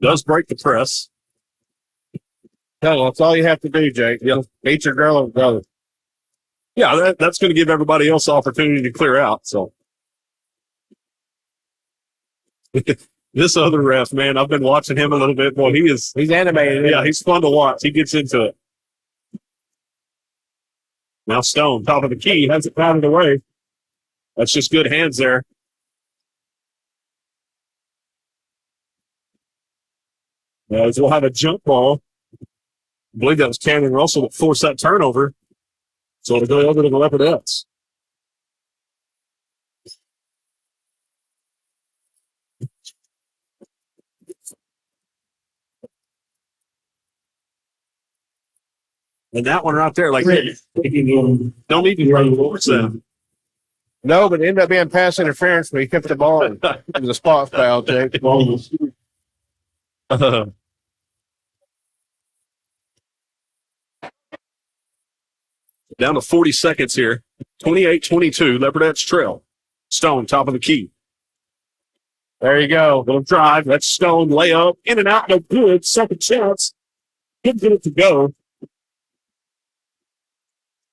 Does break the press. No, that's all you have to do, Jake. Yeah. Beat your girl or brother. Yeah, that's going to give everybody else opportunity to clear out. So this other ref, man, I've been watching him a little bit. Boy, he's animated. Yeah, he's fun to watch. He gets into it. Now Stone, top of the key, has it pounded away. That's just good hands there. As we'll have a jump ball. I believe that was Cameron Russell that forced that turnover. So it'll go over to the Leopardettes. And that one right there, like, don't need to run towards them. No, but it ended up being pass interference when he kept the ball. It was a spot foul, Jake. Down to 40 seconds here. 28-22, Leopardettes trail. Stone, top of the key. There you go. Little drive. That's Stone, layup. In and out, no good. Second chance. Good get it to go.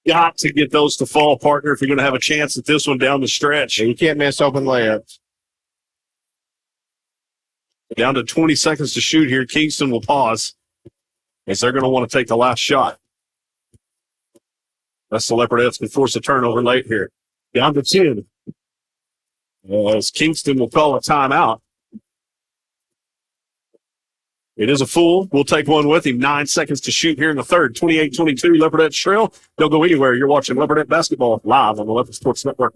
Got to get those to fall, partner, if you're going to have a chance at this one down the stretch. And you can't miss open layups. Down to 20 seconds to shoot here. Kingston will pause as they're going to want to take the last shot. That's the Leopardettes can force a turnover late here. Down to 10. As Kingston will call a timeout. It is a full. We'll take one with him. 9 seconds to shoot here in the third. 28-22, Leopardettes trail. Don't go anywhere. You're watching Leopardette basketball live on the Leopard Sports Network.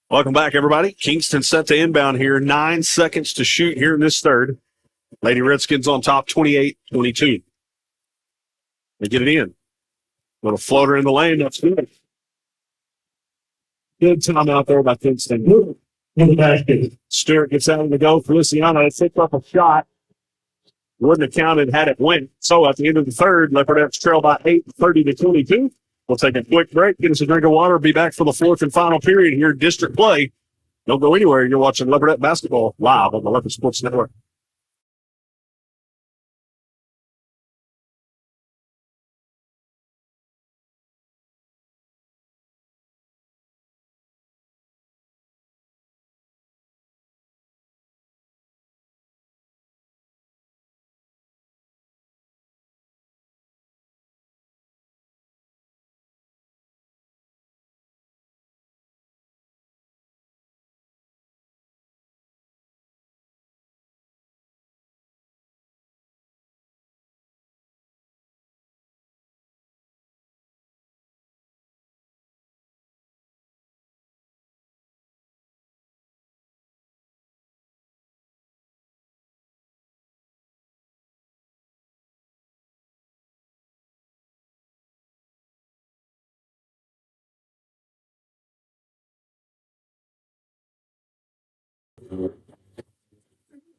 Welcome back, everybody. Kingston set to inbound here. 9 seconds to shoot here in this third. Lady Redskins on top, 28-22. They get it in. Little floater in the lane. That's good. Good time out there by Kingston. Stewart gets out on the go. Feliciano picks up a shot. Wouldn't have counted had it went. So at the end of the third, Leopardettes trail by 8, 30-22. We'll take a quick break, get us a drink of water, be back for the fourth and final period here, district play. Don't go anywhere. You're watching Leopardette basketball live on the Leopard Sports Network.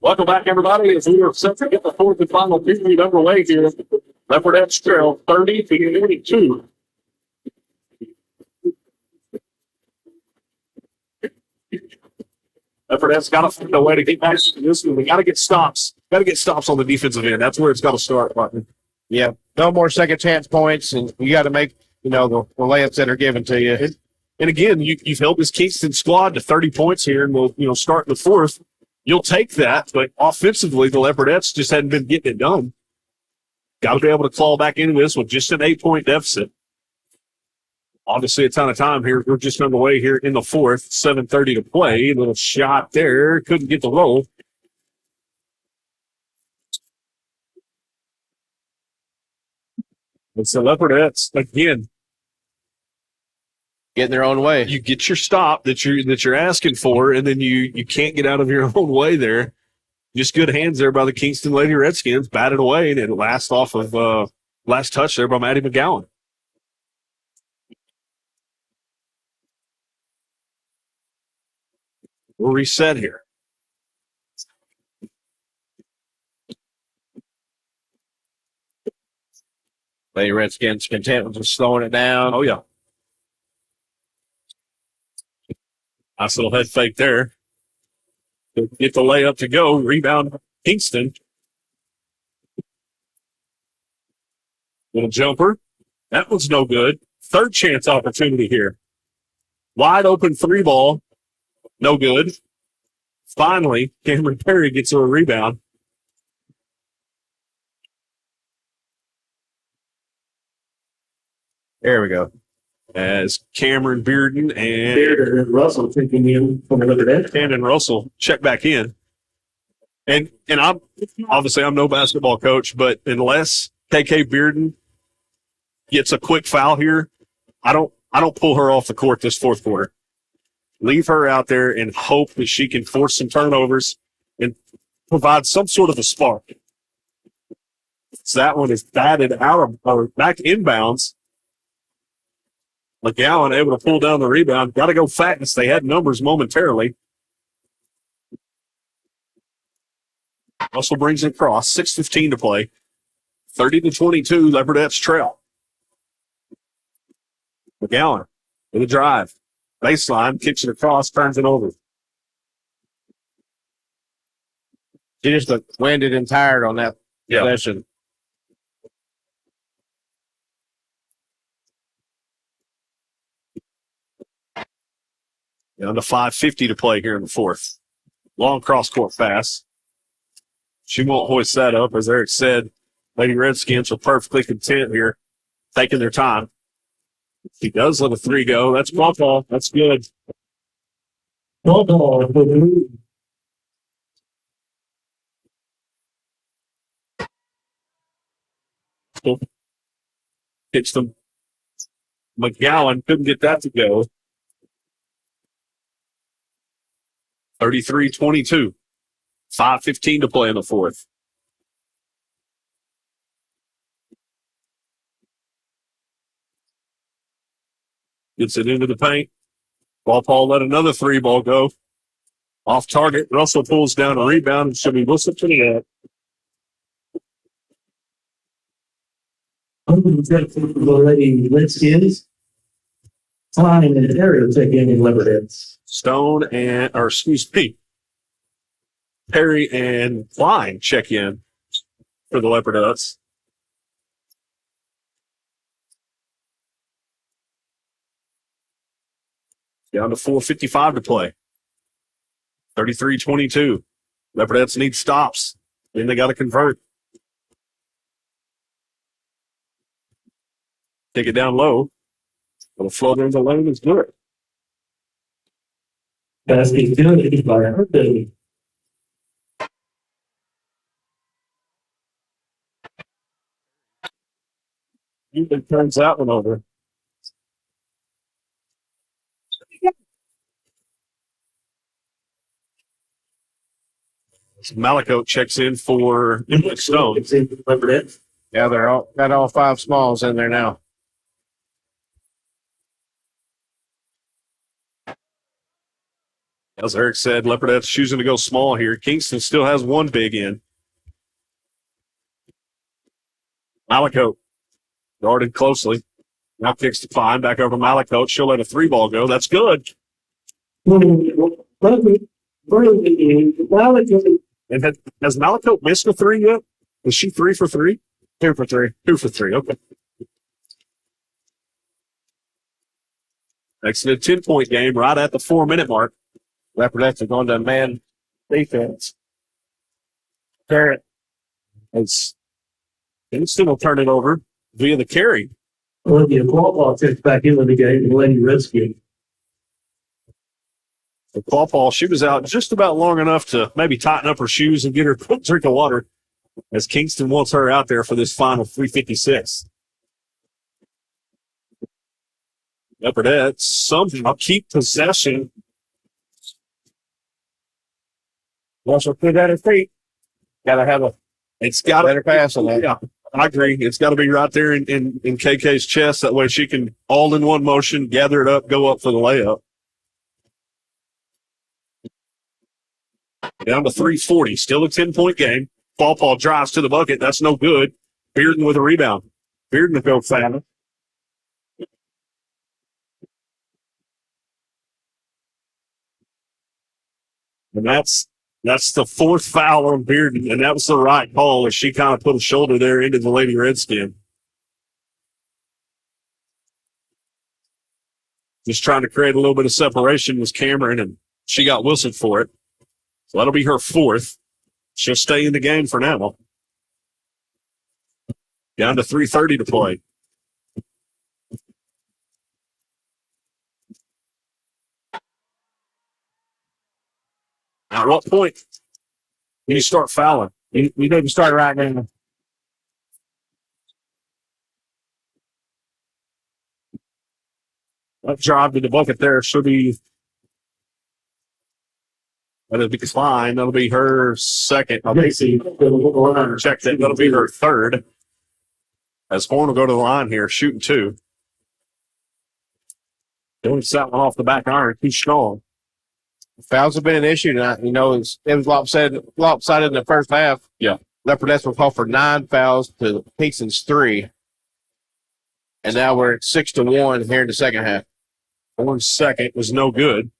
Welcome back, everybody, as we are set to get the fourth and final period underway here. Leopardettes trail 30-22. Leopardettes got to find a way to get back to this one. We got to get stops. got to get stops on the defensive end. That's where it's got to start, partner. Yeah, no more second chance points, and you got to make the layups that are given to you. And again, you've held this Kingston squad to 30 points here, and we'll start in the fourth. You'll take that, but offensively, the Leopardettes just hadn't been getting it done. Got to be able to claw back into this with just an 8-point deficit. Obviously, a ton of time here. We're just underway here in the fourth. 7:30 to play. A little shot there. Couldn't get the roll. It's the Leopardettes again. Getting their own way. You get your stop that you're asking for, and then you can't get out of your own way there. Just good hands there by the Kingston Lady Redskins. Batted away, and it last off of last touch there by Maddie McGowan. We'll reset here. Lady Redskins content with just slowing it down. Oh, yeah. Nice little head fake there. Get the layup to go. Rebound, Kingston. Little jumper. That one's no good. Third chance opportunity here. Wide open 3-ball. No good. Finally, Cameron Perry gets a rebound. There we go. As Cameron Bearden and Russell taking in from the Leopardettes. Camden Russell check back in. And I'm no basketball coach, but unless KK Bearden gets a quick foul here, I don't pull her off the court this fourth quarter. Leave her out there and hope that she can force some turnovers and provide some sort of a spark. So that one is batted out of or back inbounds. McGowan able to pull down the rebound. Got to go fast. They had numbers momentarily. Russell brings it across. 6:15 to play. 30-22. Leopardettes trail. McGowan with a drive. Baseline. Kicks it across. Turns it over. She just looked winded and tired on that possession. Down to 5:50 to play here in the fourth. Long cross-court pass. She won't hoist that up. As Eric said, Lady Redskins are perfectly content here, taking their time. She does let a 3 go. That's ball. That's good. Ball. Hits them. McGowan couldn't get that to go. 33-22. 5:15 to play in the fourth. Gets it into the paint. Paul let another 3-ball go. Off target. Russell pulls down a rebound and should be whistled to the net. The Lady Redskins. Klein and Perry taking in Leopardettes. Perry and Klein check in for the Leopardettes. Down to 4:55 to play. 33-22. Leopardettes need stops. Then they got to convert. Take it down low. Little float in the lane is good. Basket good by Herndon. Usually turns that one over. Malico checks in for Stone. Yeah, they're got all 5 smalls in there now. As Eric said, Leopardettes choosing to go small here. Kingston still has 1 big in. Malico guarded closely. Now kicks to Klein. Back over Malico. She'll let a 3-ball go. That's good. And has Malakote missed a three yet? Was she 3 for 3? 2 for 3. 2 for 3. Okay. Excellent 10-point game right at the 4-minute mark. Leopardettes are going to man defense. Carrot. As Kingston will turn it over via the carry. Olivia Qualpaw checks back into the game, the Lady Redskins. The Qualpaw, she was out just about long enough to maybe tighten up her shoes and get her a quick drink of water as Kingston wants her out there for this final 3:56. Leopardettes somehow keep possession. Russell put at his feet. Got to have a It's got better pass on that. Yeah, I agree. It's got to be right there in KK's chest. That way she can all in one motion, gather it up, go up for the layup. Down to 3:40. Still a 10-point game. Qualpaw drives to the bucket. That's no good. Bearden with a rebound. Bearden to go fast. And that's the fourth foul on Bearden, and that was the right call as she kind of put a shoulder there into the Lady Redskin. Just trying to create a little bit of separation was Cameron, and she got whistled for it. So that'll be her fourth. She'll stay in the game for now. Down to 3:30 to play. Now, at what point do you start fouling? You need to start right now. That drive to the bucket there should be. That'll be fine. That'll be her second. Dixie, Check that. That'll be her third. As Horn will go to the line here, shooting 2. Doing that one off the back iron. Too strong. Fouls have been an issue tonight. You know, it was lopsided in the first half. Yeah. Leopardettes will call for 9 fouls to Kingston's 3. And now we're at 6-1 here in the second half. Horn's second was no good.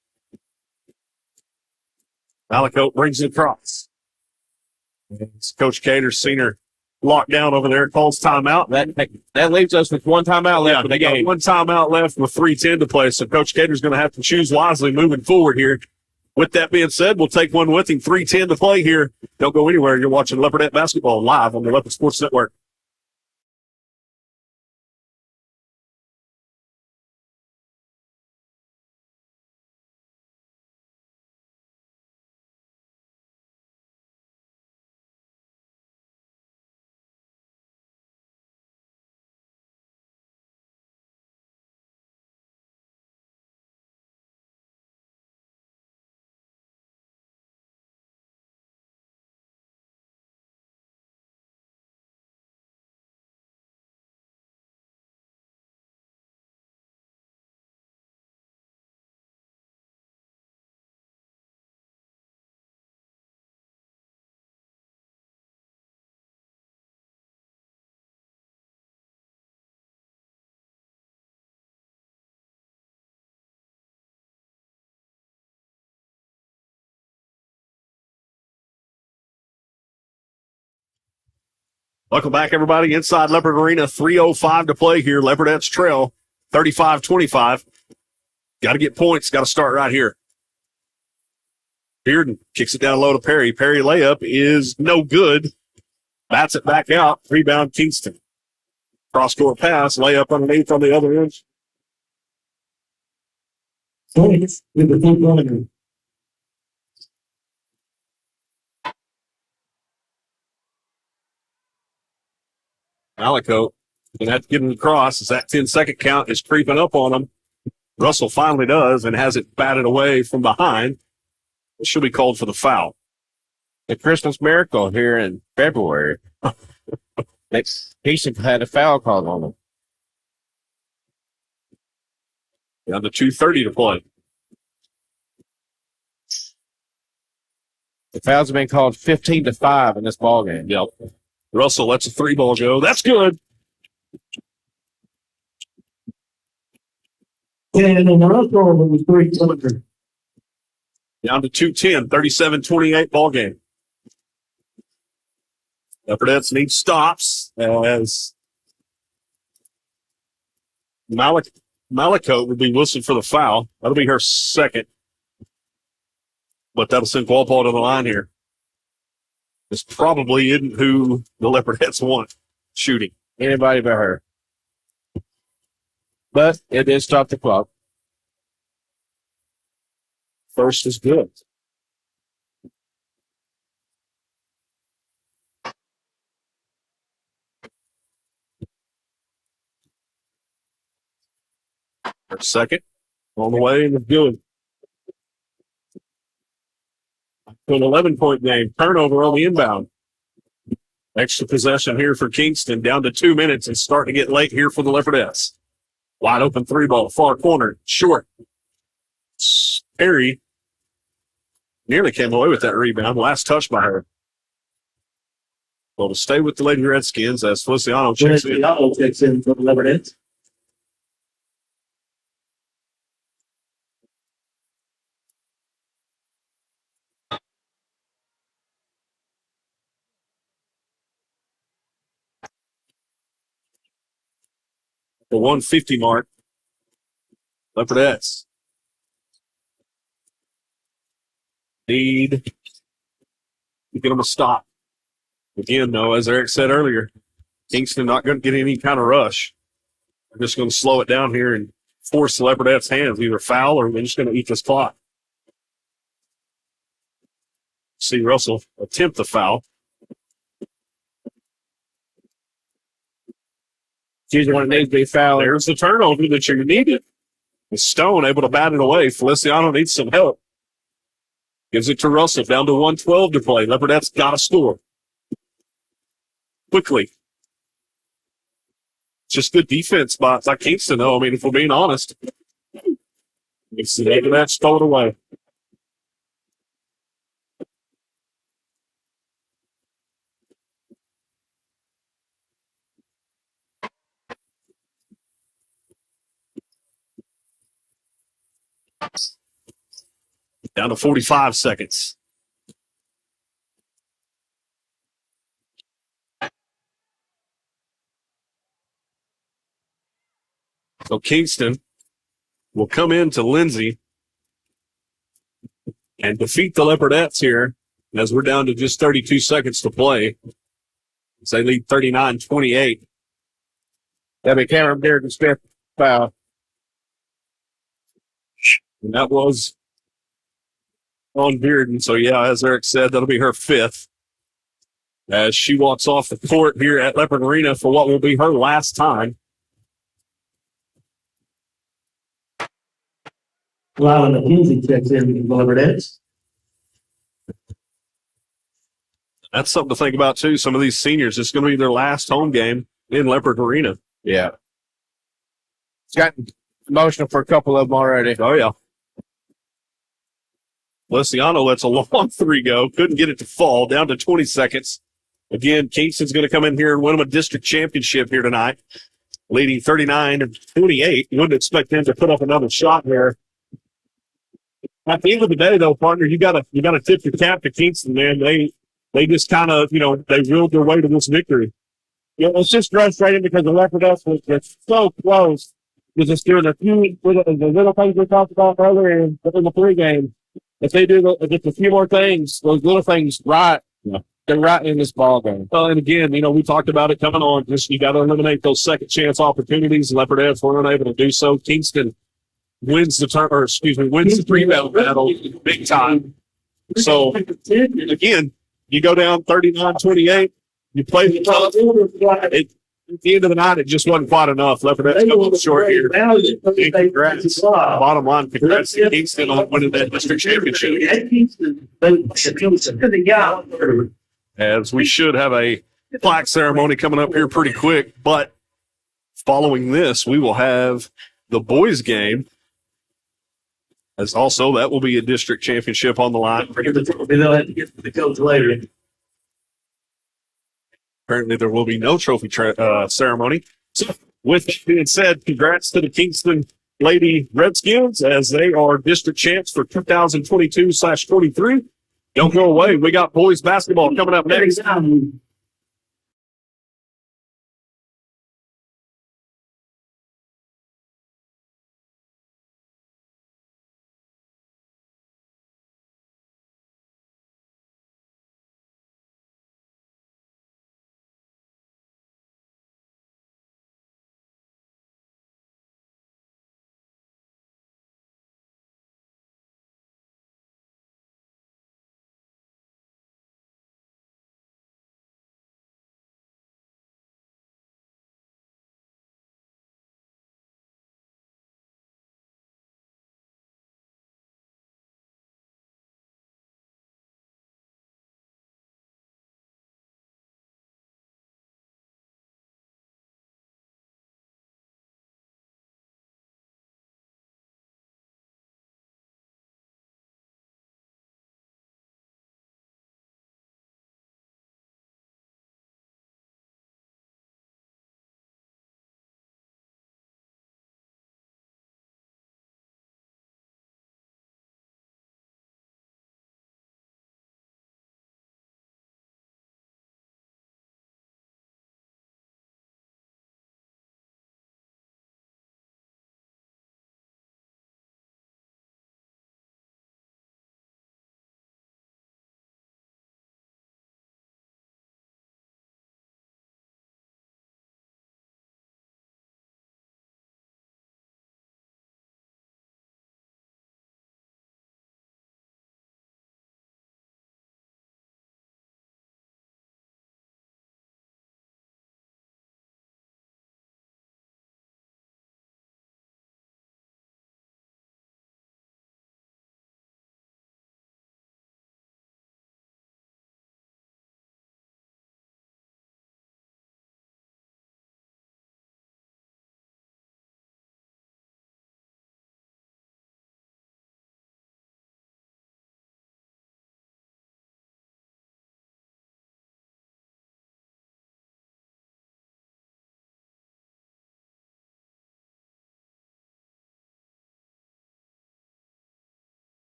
Malakote brings it across. Coach Cater's seen her locked down over there, calls timeout. That leaves us with 1 timeout left in the game. 1 timeout left with 3:10 to play. So Coach Cater's going to have to choose wisely moving forward here. With that being said, we'll take one with him. 3:10 to play here. Don't go anywhere. You're watching Leopardette basketball live on the Leopard Sports Network. Welcome back, everybody. Inside Leopard Arena, 3:05 to play here. Leopardettes trail 35-25. Got to get points. Got to start right here. Bearden kicks it down low to Perry. Perry layup is no good. Bats it back out. Rebound Kingston. Cross-court pass. Layup underneath on the other end. Points with the front runner. Malakote going to have to get him across as that 10-second count is creeping up on him. Russell finally does and has it batted away from behind. It should be called for the foul. The Christmas miracle here in February. Kingston had a foul called on him. Down to 2:30 to play. The fouls have been called 15-5 in this ballgame. Yep. Russell lets a 3-ball go. That's good. And on the Russell, it was 3-2. Down to 2:10, 37-28 ball game. Leopardettes need stops as Malicote would be whistled for the foul. That'll be her second. But that'll send Walpole to the line here. This probably isn't who the Leopardettes want shooting. Anybody but her. But it did stop the clock. First is good. Her second on the way and it's good. To an 11-point game. Turnover on the inbound. Extra possession here for Kingston. Down to 2 minutes and starting to get late here for the Leopardettes. Wide open three ball. Far corner. Short. Perry nearly came away with that rebound. Last touch by her. Well, to stay with the Lady Redskins as Feliciano checks in. Feliciano checks in for the Leopardettes. The 150 mark. Leopardettes need to get them a stop. Again, though, as Eric said earlier, Kingston not going to get any kind of rush. They're just going to slow it down here and force the Leopardettes' hands, either foul or they're just going to eat this clock. See Russell attempt the foul. She's the one that needs to be fouled. There's the turnover that you needed. And Stone able to bat it away. Feliciano needs some help. Gives it to Russell. Down to 112 to play. Leopardettes got to score. Quickly. Just good defense by Kingston, though. I mean, if we're being honest. It's the end of that, throw it away. Down to 45 seconds. So Kingston will come into Lindsay and defeat the Leopardettes here as we're down to just 32 seconds to play. As they lead 39-28. That'll be Cameron Bearden's fifth foul. And that was on Bearden. So, yeah, as Eric said, that'll be her fifth. As she walks off the court here at Leopard Arena for what will be her last time. Lyle McKenzie checks in for the Leopardettes. That's something to think about, too. Some of these seniors, it's going to be their last home game in Leopard Arena. Yeah. It's gotten emotional for a couple of them already. Oh, yeah. Feliciano lets a long three go. Couldn't get it to fall. Down to 20 seconds. Again, Kingston's going to come in here and win them a district championship here tonight, leading 39-28. You wouldn't expect them to put up another shot there. At the end of the day, though, partner, you gotta tip your cap to Kingston, man. They just kind of, they reeled their way to this victory. It's just frustrating because the Leopardettes was so close to just doing a few the little things we talked about earlier in the pregame. If they do just a few more things, those little things right, they're right in this ball game. Well, and again, we talked about it coming on. Just you got to eliminate those second chance opportunities. The Leopardettes were unable to do so. Kingston wins the rebound battle big time. So again, you go down 39-28. You play the top. At the end of the night, it just wasn't quite enough. Leopardettes come up short here. Congrats. Bottom line, congrats to Kingston on winning that district championship. As we should have a plaque ceremony coming up here pretty quick, but following this, we will have the boys' game. As also, that will be a district championship on the line. They'll have to get the coach later. Apparently, there will be no trophy ceremony. So, with that being said, congrats to the Kingston Lady Redskins as they are district champs for 2022/23. Don't go away. We got boys basketball coming up next.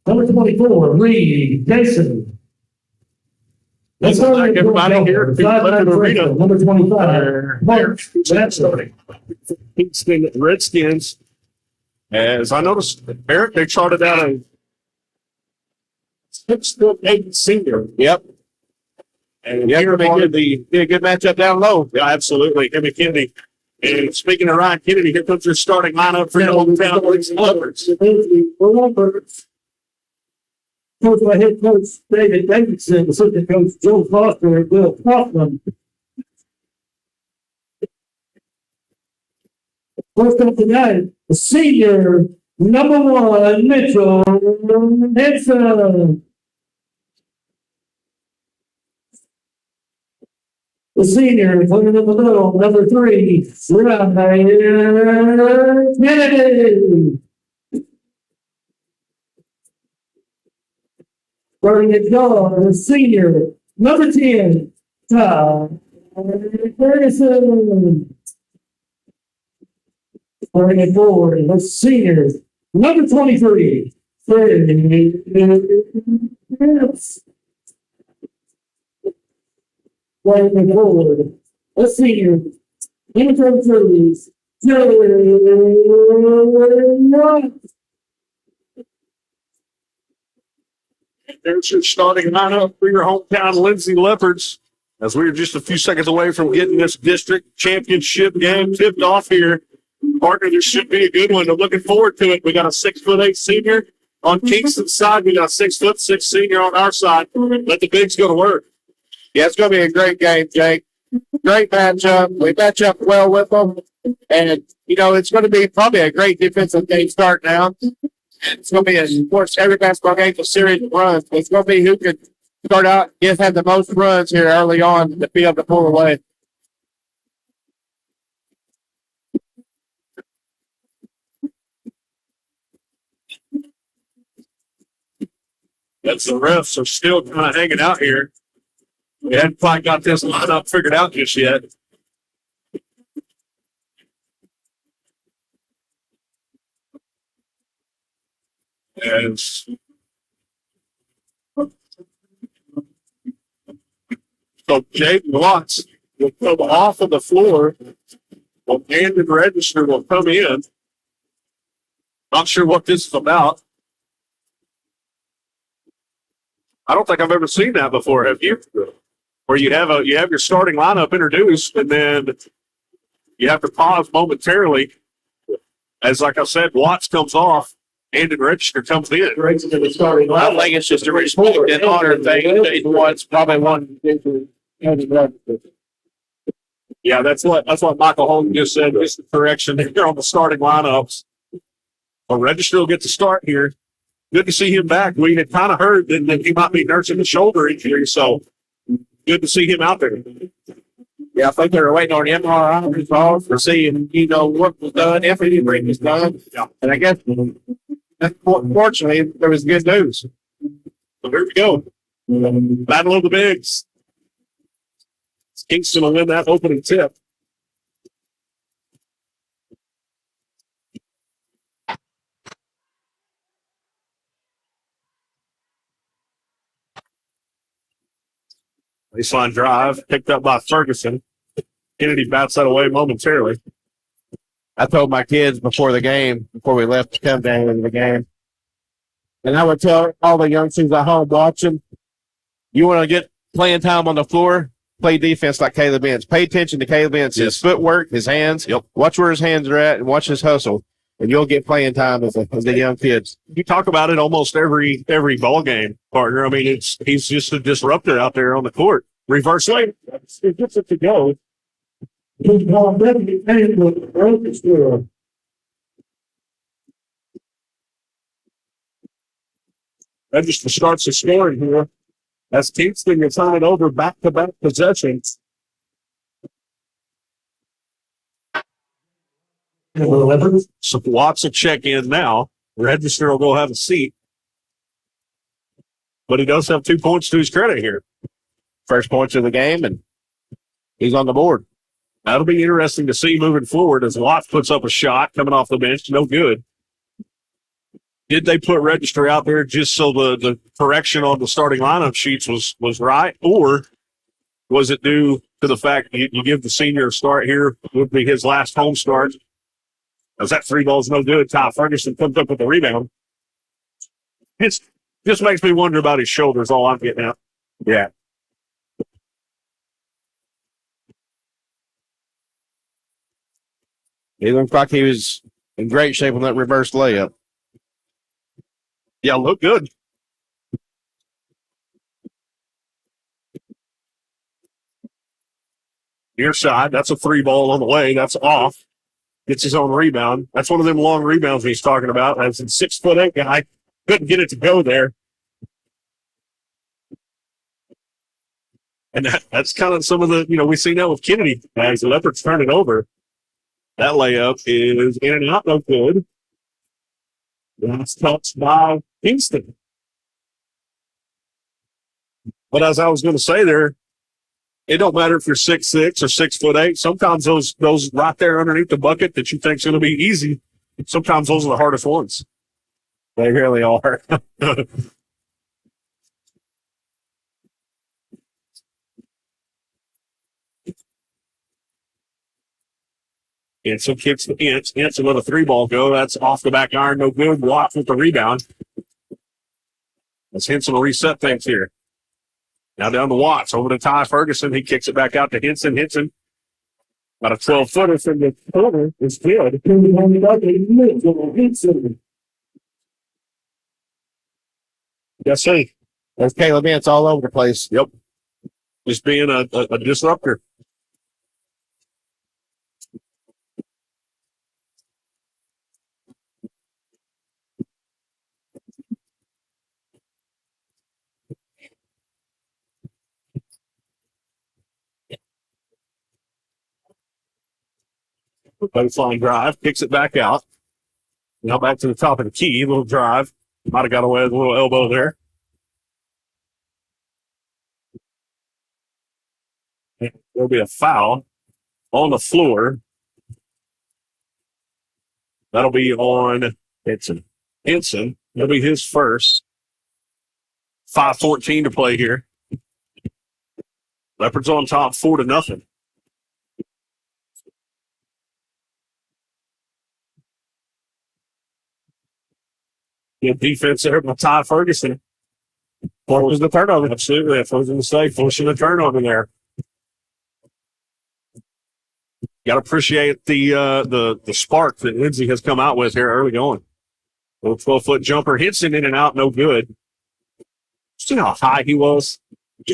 Number 24, Lee Jason. Welcome back, everybody, here at the Leopard Arena. Number 25, Mark. That's starting. Kingston Redskins. As I noticed, Eric, they charted out a 6'8" senior. Yep. And Yeah, here be a good matchup down low. Yeah, absolutely. Him and Kennedy. And speaking of Ryan Kennedy, here comes your starting lineup for your hometown Leopards. Coached by head coach David Davidson, assistant coach Joe Foster, and Will Kaufman. First up tonight, the senior, number 1, Mitchell Henson. The senior, playing in the middle, number 3, Ryan Kennedy. Starting at guard, the senior, number 10, Todd Ferguson. Starting at forward, the senior, number 23, Freddie Phillips. Starting at forward, the senior, number 23, Joe White. There's your starting lineup for your hometown Lindsay Leopards. As we are just a few seconds away from getting this district championship game tipped off here. Partner, this should be a good one. I'm looking forward to it. We got a 6'8" senior on Kingston's side. We got a 6'6" senior on our side. Let the bigs go to work. Yeah, it's going to be a great game, Jake. Great matchup. We match up well with them. And, it's going to be probably a great defensive game start now. It's going to be, of course, every basketball game is a series of runs. It's going to be who can start out and have the most runs here early on to be able to pull away. That's the refs are still kind of hanging out here. We hadn't quite got this lineup figured out just yet. As so Jake Watts will come off of the floor. Well, Brandon Register will come in. Not sure what this is about. I don't think I've ever seen that before, have you? Where you have your starting lineup introduced, and then you have to pause momentarily. As like I said, Watts comes off, and Register comes in. I think it's just a respect and honor thing. It was probably one. Yeah, that's what Michael Holden just said. Just the correction here on the starting lineups. Well, Register will get to start here. Good to see him back. We had kind of heard that he might be nursing the shoulder injury, so good to see him out there. Yeah, I think they were waiting on MRI results to see, what was done, if anything was done. Yeah. And I guess, fortunately, there was good news. So here we go. Battle of the bigs. Kingston will win that opening tip. Baseline drive picked up by Ferguson. Kennedy bats that away momentarily. I told my kids before we left to come down into the game, and I would tell all the youngsters at home watching, you want to get playing time on the floor, play defense like Caleb Ince. Pay attention to Caleb Ince, his footwork, his hands. Yep. Watch where his hands are at and watch his hustle, and you'll get playing time as the young kids. You talk about it almost every ball game, partner. I mean, he's just a disruptor out there on the court. Reverse lane. It gets it to go. Register starts the scoring here as Kingston is turning over back-to-back possessions. The Leopards. So Watts will check in now. Register will go have a seat. But he does have 2 points to his credit here. First points of the game, and he's on the board. That'll be interesting to see moving forward as Watts puts up a shot coming off the bench. No good. Did they put Register out there just so the correction on the starting lineup sheets was right? Or was it due to the fact you give the senior a start here, would be his last home start? As that 3 ball's no good. Ty Ferguson comes up with the rebound. It just makes me wonder about his shoulders, all I'm getting at. Yeah. He looked like he was in great shape on that reverse layup. Yeah, look good. Near side, that's a 3 ball on the way. That's off. Gets his own rebound. That's one of them long rebounds he's talking about. That's a 6'8" guy. Couldn't get it to go there. And that's kind of some of the, we see now with Kennedy as the Leopards turn it over. That layup is in and out, no good. Last touch by Kingston. But as I was going to say there, it don't matter if you're 6'6" or 6'8". Sometimes those right there underneath the bucket that you think is going to be easy, sometimes those are the hardest ones. They really are. Henson kicks the Ince. Henson let a 3 ball go. That's off the back iron, no good. Watts with the rebound. As Henson will reset things here. Now down to Watts. Over to Ty Ferguson. He kicks it back out to Henson. Henson, about a 12-footer from the corner, is good. Yes, sir. That's Caleb Ince all over the place. Yep. Just being a disruptor. Baseline drive, kicks it back out. Now back to the top of the key, little drive. Might have got away with a little elbow there. There'll be a foul on the floor. That'll be on Henson. Henson, that'll be his first. 5:14 to play here. Leopards on top, 4-0. Good defense there by Ty Ferguson. Forces the turnover. Absolutely. That's what I was going to say. Forcing the turnover there. Got to appreciate the spark that Lindsay has come out with here early on. Little 12-foot jumper. Henson in and out, no good. See how high he was?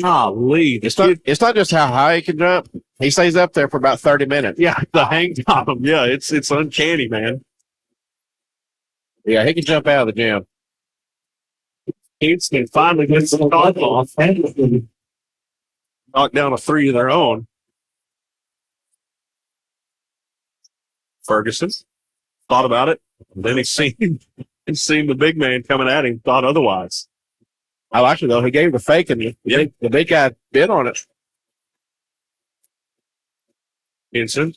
Golly. It's not just how high he can jump. He stays up there for about 30 minutes. Yeah, the hang time. Yeah, it's uncanny, man. Yeah, he can jump out of the gym. Kingston finally gets the knock off. Knock down a 3 of their own. Ferguson thought about it. And then he seen the big man coming at him, thought otherwise. I like it, though. He gave the fake, and the big guy bit on it. Henson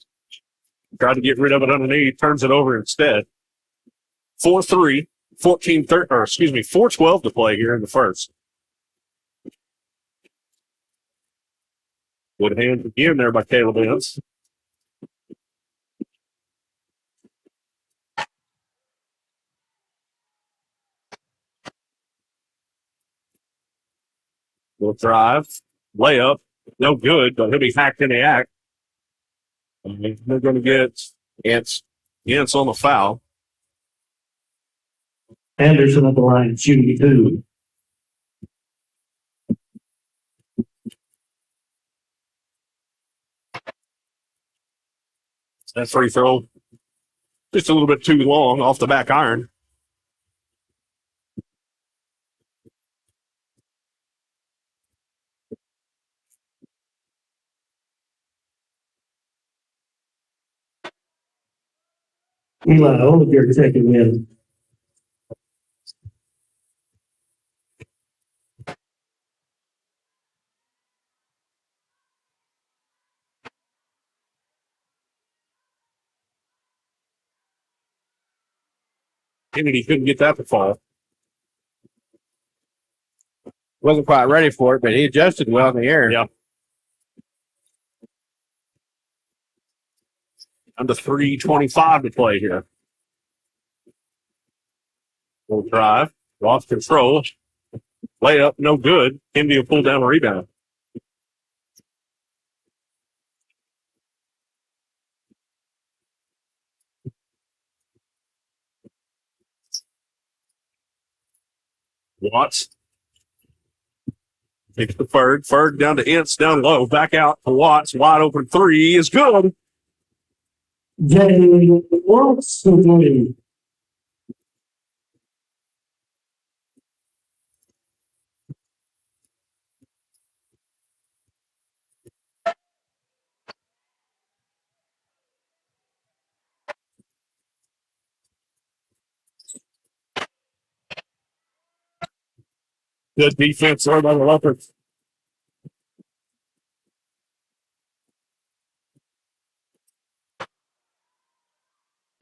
tried to get rid of it underneath, turns it over instead. 4-3, 4-12 to play here in the first. Good hand again there by Caleb Ince. Little drive, layup, no good, but he'll be hacked in the act. And they're going to get Ince on the foul. Anderson at the line, shooting 2. That free throw, just a little bit too long off the back iron. Eli Oliver checking in. Kennedy couldn't get that to fall. Wasn't quite ready for it, but he adjusted well in the air. Yeah. Under 3:25 to play here. Full drive. Lost control. Layup, no good. Kennedy will pull down a rebound. Watts. Takes the Ferg. Ferg down to Ince, down low. Back out to Watts. Wide open three is good. Jay Watts for three. Good defense there by the Leopards.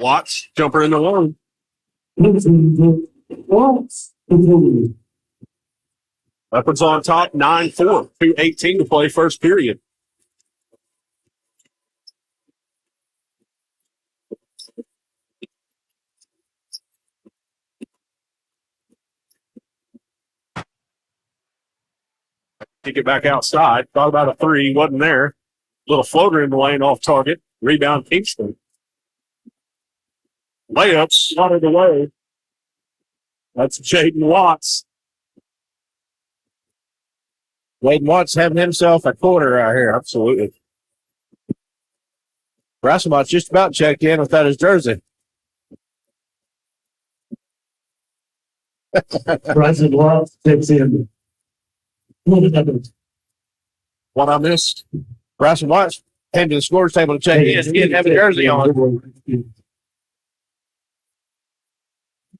Watts, jumper in the one. Watts for three. Leopards on top, 9-4. 2:18 to play first period. Kick it back outside. Thought about a three, wasn't there. Little floater in the lane off target. Rebound Kingston. Layup slotted away. That's Jaden Watts. Wade Watts having himself a quarter out here. Absolutely. Rasselmont's just about checked in without his jersey. Bryson Watts checks in. What I missed? Bryson Watts came to the scores table to check in. He didn't have a jersey on.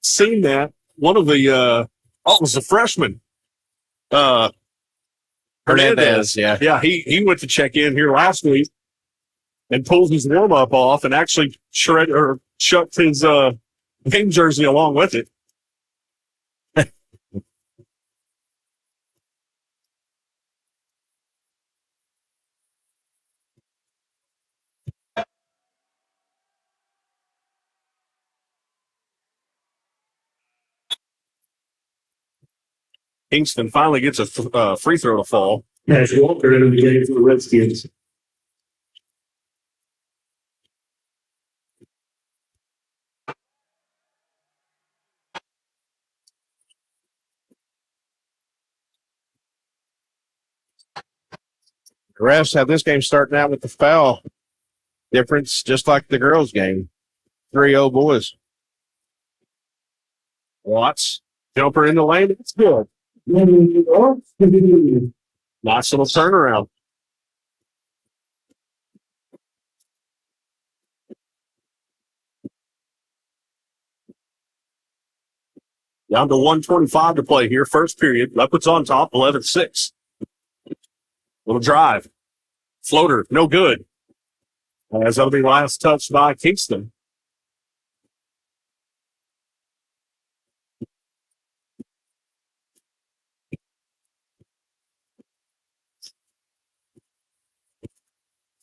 Seen that. One of the it was a freshman. Hernandez, yeah. Yeah, he went to check in here last week and pulled his warm up off and actually shucked his game jersey along with it. Kingston finally gets a free throw to fall. As Walker into the game for the Redskins. The refs have this game starting out with the foul difference, just like the girls' game. 3-0 boys. Watts, jumper in the lane. It's good. Nice little turnaround. Down to 1:25 to play here. First period. Leopards on top, 11-6. Little drive. Floater, no good. As that'll be last touched by Kingston.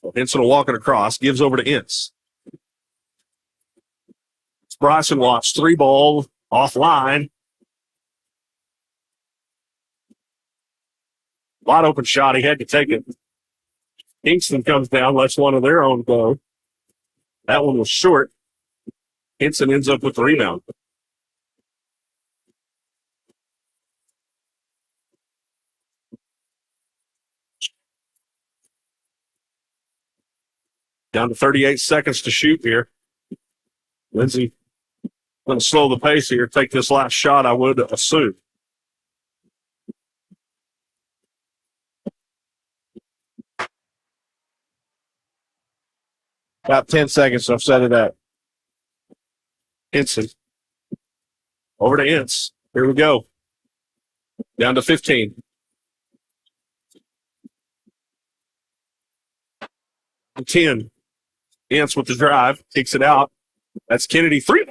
So Henson will walk it across, gives over to Ince. It's Bryson Watts, three ball, offline. Wide open shot, he had to take it. Kingston comes down, lets one of their own go. That one was short. Henson ends up with the rebound. Down to 38 seconds to shoot here. Lindsay going to slow the pace here, take this last shot, I would assume. About 10 seconds, so I've set it up. Henson. Over to Ince. Here we go. Down to 15. 10. Ince with the drive. Kicks it out. That's Kennedy. 3.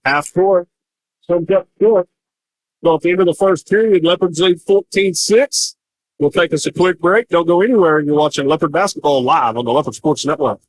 Half court. So up short. So at the end of the first period, Leopards lead 14-6. We'll take us a quick break. Don't go anywhere. You're watching Leopard basketball live on the Leopard Sports Network.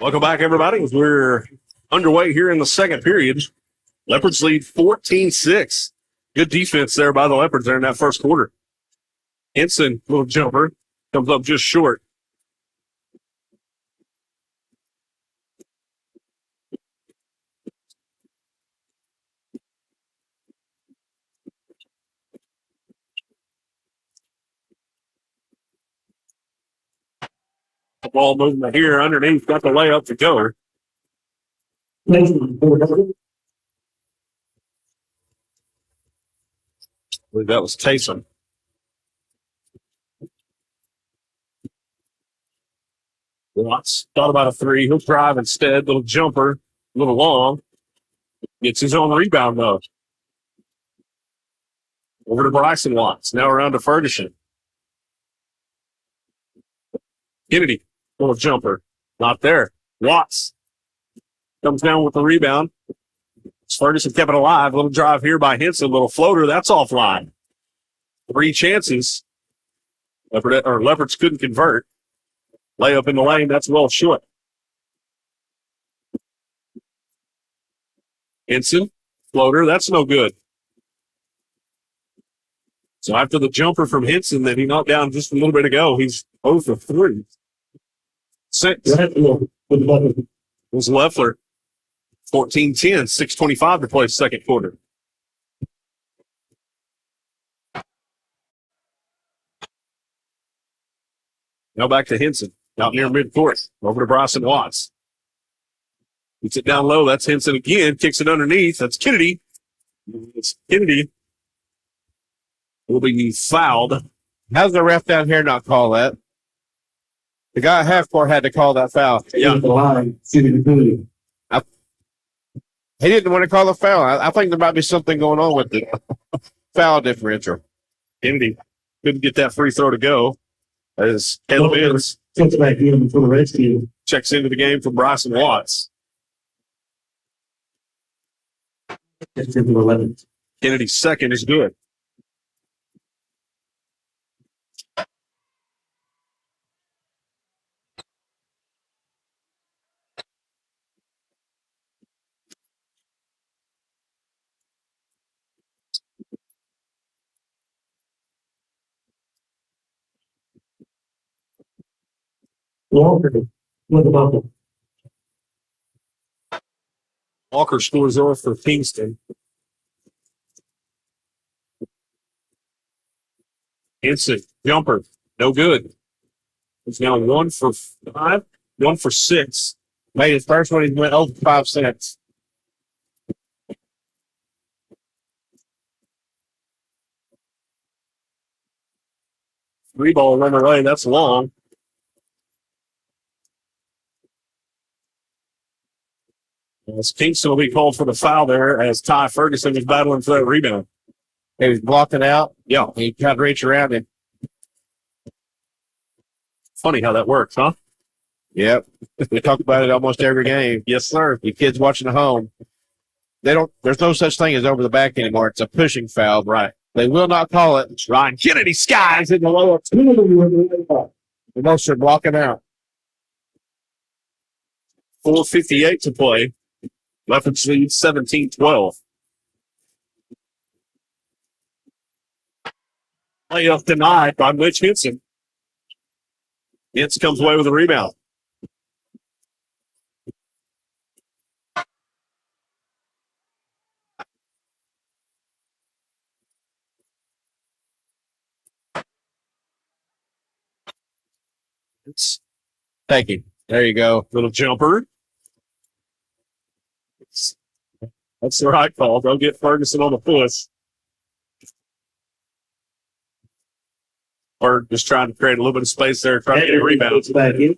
Welcome back, everybody. We're underway here in the second period. Leopards lead 14-6. Good defense there by the Leopards there in that first quarter. Henson, little jumper, comes up just short. The ball moving here underneath, got the layup to go. I believe that was Taysom. Watts thought about a three. He'll drive instead. Little jumper, a little long. Gets his own rebound, though. Over to Bryson Watts. Now around to Ferguson. Kennedy, little jumper. Not there. Watts comes down with the rebound. Ferguson kept it alive. Little drive here by Henson. Little floater. That's offline. 3 chances. Leopards couldn't convert. Layup in the lane. That's well short. Henson, floater. That's no good. So after the jumper from Henson that he knocked down just a little bit ago, he's 0 for 3. 6. It was Leffler. 14-10, 6:25 to play second quarter. Now back to Henson, out near midcourt. Over to Bryson Watts. Gets it down low. That's Henson again. Kicks it underneath. That's Kennedy. It's Kennedy. Will be fouled. How's the ref down here not call that? The guy at half court had to call that foul. Yeah. He didn't want to call a foul. I think there might be something going on with the foul differential. Kennedy couldn't get that free throw to go as Caleb Ince back in for the Redskins. checks into the game for Bryson Watts. Kennedy's second is good. Walker with the bubble. Walker scores off for Kingston. Instant jumper, no good. He's now 1 for 5, 1 for 6. Made his first one, he went 0 for 5 cents. Three ball run away. That's long. As Kingston will be called for the foul there as Ty Ferguson was battling for that rebound. He was blocking out. Yeah. He tried to reach around him. Funny how that works, huh? Yep. We talk about it almost every game. Yes, sir. You kids watching at home, there's no such thing as over the back anymore. It's a pushing foul. Right. They will not call it. Ryan Kennedy skies in the lower. Unless they're blocking out. 4:58 to play. Leopards lead 17-12. Layup denied by Mitch Henson. Hintz comes away with a rebound. Thank you. There you go. Little jumper. That's the right call. Go get Ferguson on the push. Or just trying to create a little bit of space there, trying to get a rebound. Back in.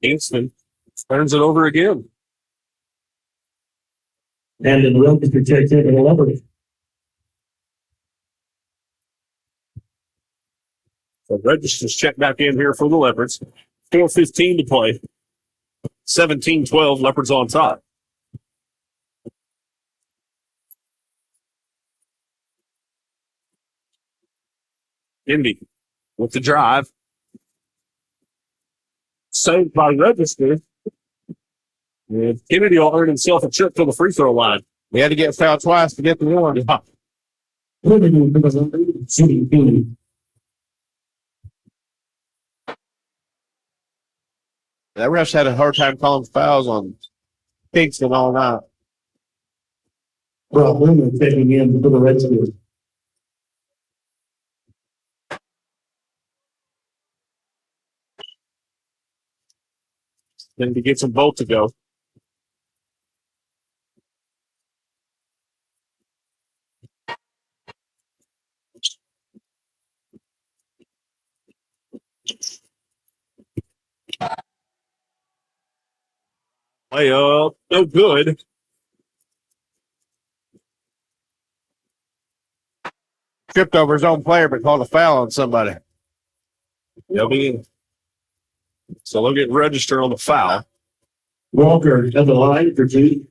Kingston turns it over again. And then Wilkins protects it in the Leopards. So registers check back in here for the Leopards. 4:15 to play. 17-12, Leopards on top. Indy with the drive. Saved by Register. And Kennedy will earn himself a trip to the free throw line. We had to get fouled twice to get the one. Yeah. That ref's had a hard time calling fouls on Kingston all night. Well, Wilkins taking in for the Redskins. Then he gets them both to go. Layup, no good. Tripped over his own player, but called a foul on somebody. So they'll get Register on the foul. Walker at the line for two.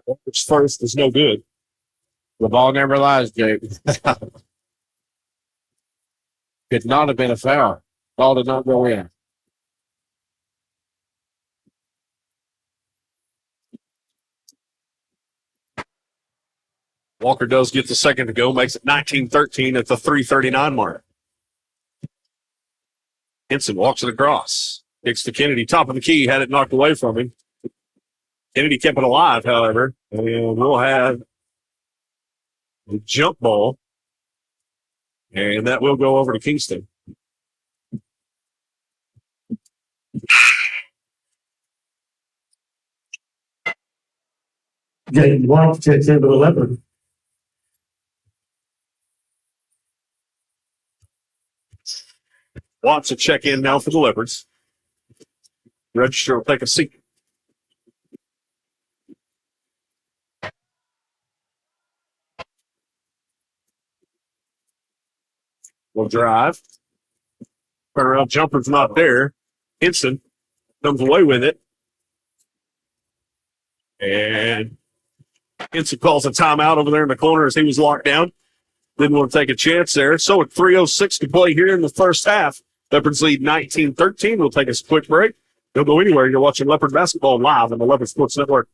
Walker's first is no good. The ball never lies, Jake. Could not have been a foul. Ball did not go in. Walker does get the second to go, makes it 19-13 at the 3:39 mark. Henson walks it across. Kicks to Kennedy, top of the key, had it knocked away from him. Kennedy kept it alive, however, and we'll have a jump ball, and that will go over to Kingston. Jake Watts checks in for the Leopards. Watts a check in now for the Leopards. Register will take a seat. Will drive. Turnaround jumper's not there. Henson comes away with it. And Henson calls a timeout over there in the corner as he was locked down. Didn't want to take a chance there. So at 3:06 to play here in the first half, Leopards lead 19-13. We'll take a quick break. Don't go anywhere. You're watching Leopard basketball live on the Leopard Sports Network.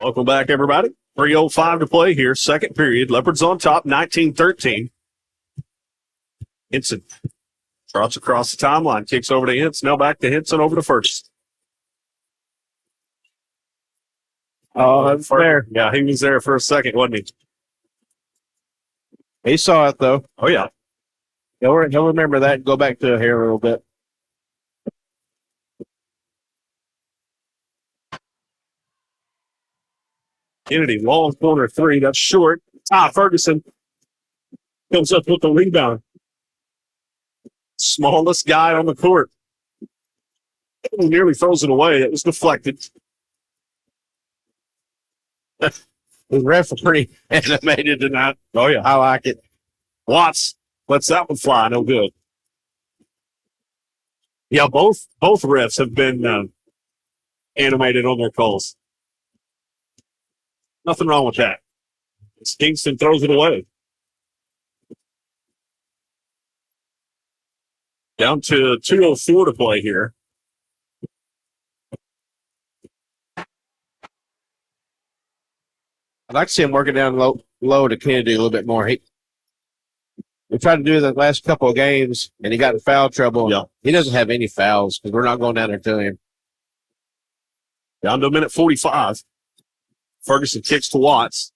Welcome back, everybody. 3:05 to play here. Second period. Leopards on top, 19-13. Henson trots across the timeline, kicks over to Ince. Now back to Henson, over to Ferguson. Oh, that's fair. Yeah, he was there for a second, wasn't he? He saw it, though. Oh, yeah. He'll remember that and go back to here a little bit. Kennedy, long corner three. That's short. Ferguson comes up with the rebound. Smallest guy on the court. He nearly throws it away. It was deflected. The refs are pretty animated tonight. Oh, yeah. I like it. Watts lets that one fly. No good. Yeah, both refs have been animated on their calls. Nothing wrong with that. Kingston throws it away. Down to 2:04 to play here. I'd like to see him working down low to Kennedy a little bit more. We tried to do that last couple of games, and he got in foul trouble. Yeah. He doesn't have any fouls because we're not going down there to him. Down to a minute 45. Ferguson kicks to Watts.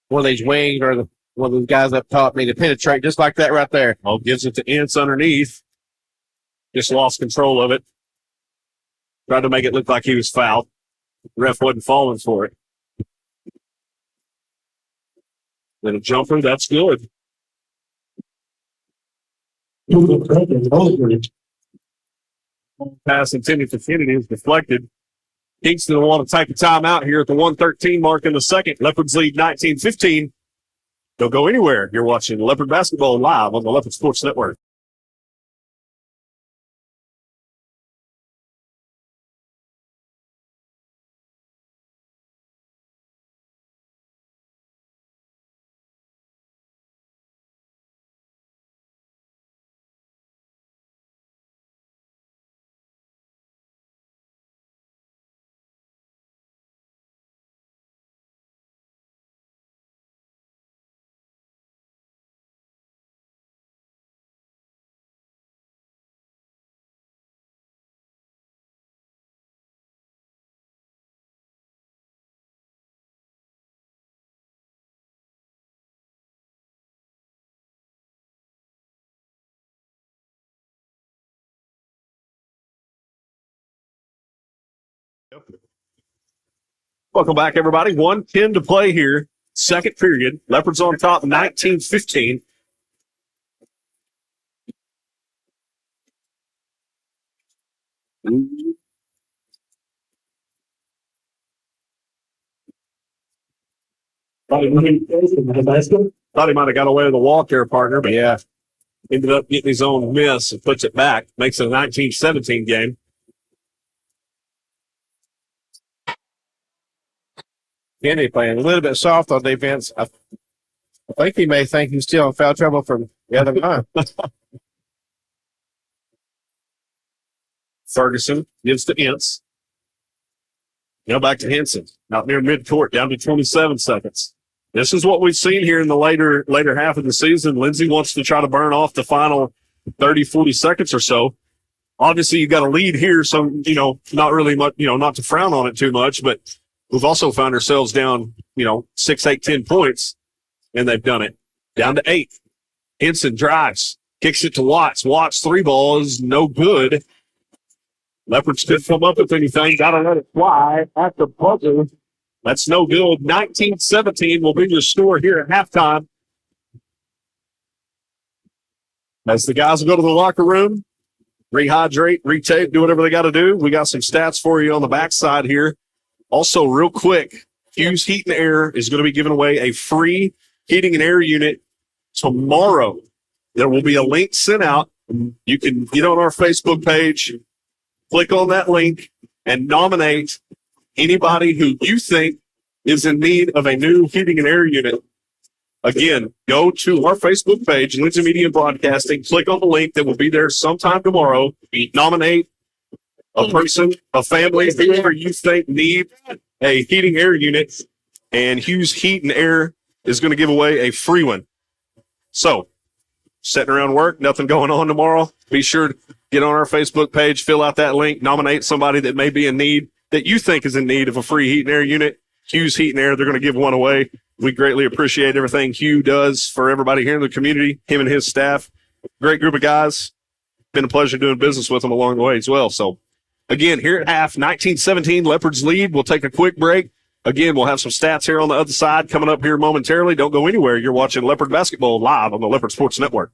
One of these wings or one of those guys up top need to penetrate just like that right there. Oh, gives it to Ince underneath. Just lost control of it. Tried to make it look like he was fouled. Ref wasn't falling for it. Then a jumper, that's good. Pass intended for Kennedy is deflected. Kingston will want to take a timeout here at the 1:13 mark in the second. Leopards lead 19-15. Don't go anywhere. You're watching Leopard Basketball live on the Leopard Sports Network. Welcome back, everybody. 1:10 to play here. Second period. Leopards on top, 19-15. Thought he might have got away with a walk there, partner, but yeah, ended up getting his own miss and puts it back. Makes it a 19-17 game. Kennedy playing a little bit soft on defense. I think he may think he's still in foul trouble from the other night. Ferguson gives to Ince. Now back to Henson. Out near midcourt, down to 27 seconds. This is what we've seen here in the later half of the season. Lindsay wants to try to burn off the final 30, 40 seconds or so. Obviously, you got a lead here, so, not really much, not to frown on it too much, but we've also found ourselves down, 6, 8, 10 points, and they've done it. Down to 8. Henson drives, kicks it to Watts. Watts, 3 ball is no good. Leopards didn't come up with anything. Got to let it fly at the buzzer. That's no good. 19-17 will be your score here at halftime. As the guys will go to the locker room, rehydrate, retape, do whatever they got to do. We got some stats for you on the backside here. Also, real quick, Hughes Heat and Air is going to be giving away a free heating and air unit tomorrow. There will be a link sent out. You can get on our Facebook page, click on that link, and nominate anybody who you think is in need of a new heating and air unit. Again, go to our Facebook page, Lindsay Media Broadcasting, click on the link that will be there sometime tomorrow. Nominate a person, a family, whoever you think need a heating air unit, and Hughes Heat and Air is going to give away a free one. So, sitting around work, nothing going on tomorrow, be sure to get on our Facebook page, fill out that link, nominate somebody that may be in need, that you think is in need of a free heat and air unit. Hughes Heat and Air, they're going to give one away. We greatly appreciate everything Hugh does for everybody here in the community, him and his staff. Great group of guys. Been a pleasure doing business with them along the way as well. So, again, here at half, 19-17, Leopards lead. We'll take a quick break. Again, we'll have some stats here on the other side coming up here momentarily. Don't go anywhere. You're watching Leopard Basketball live on the Leopard Sports Network.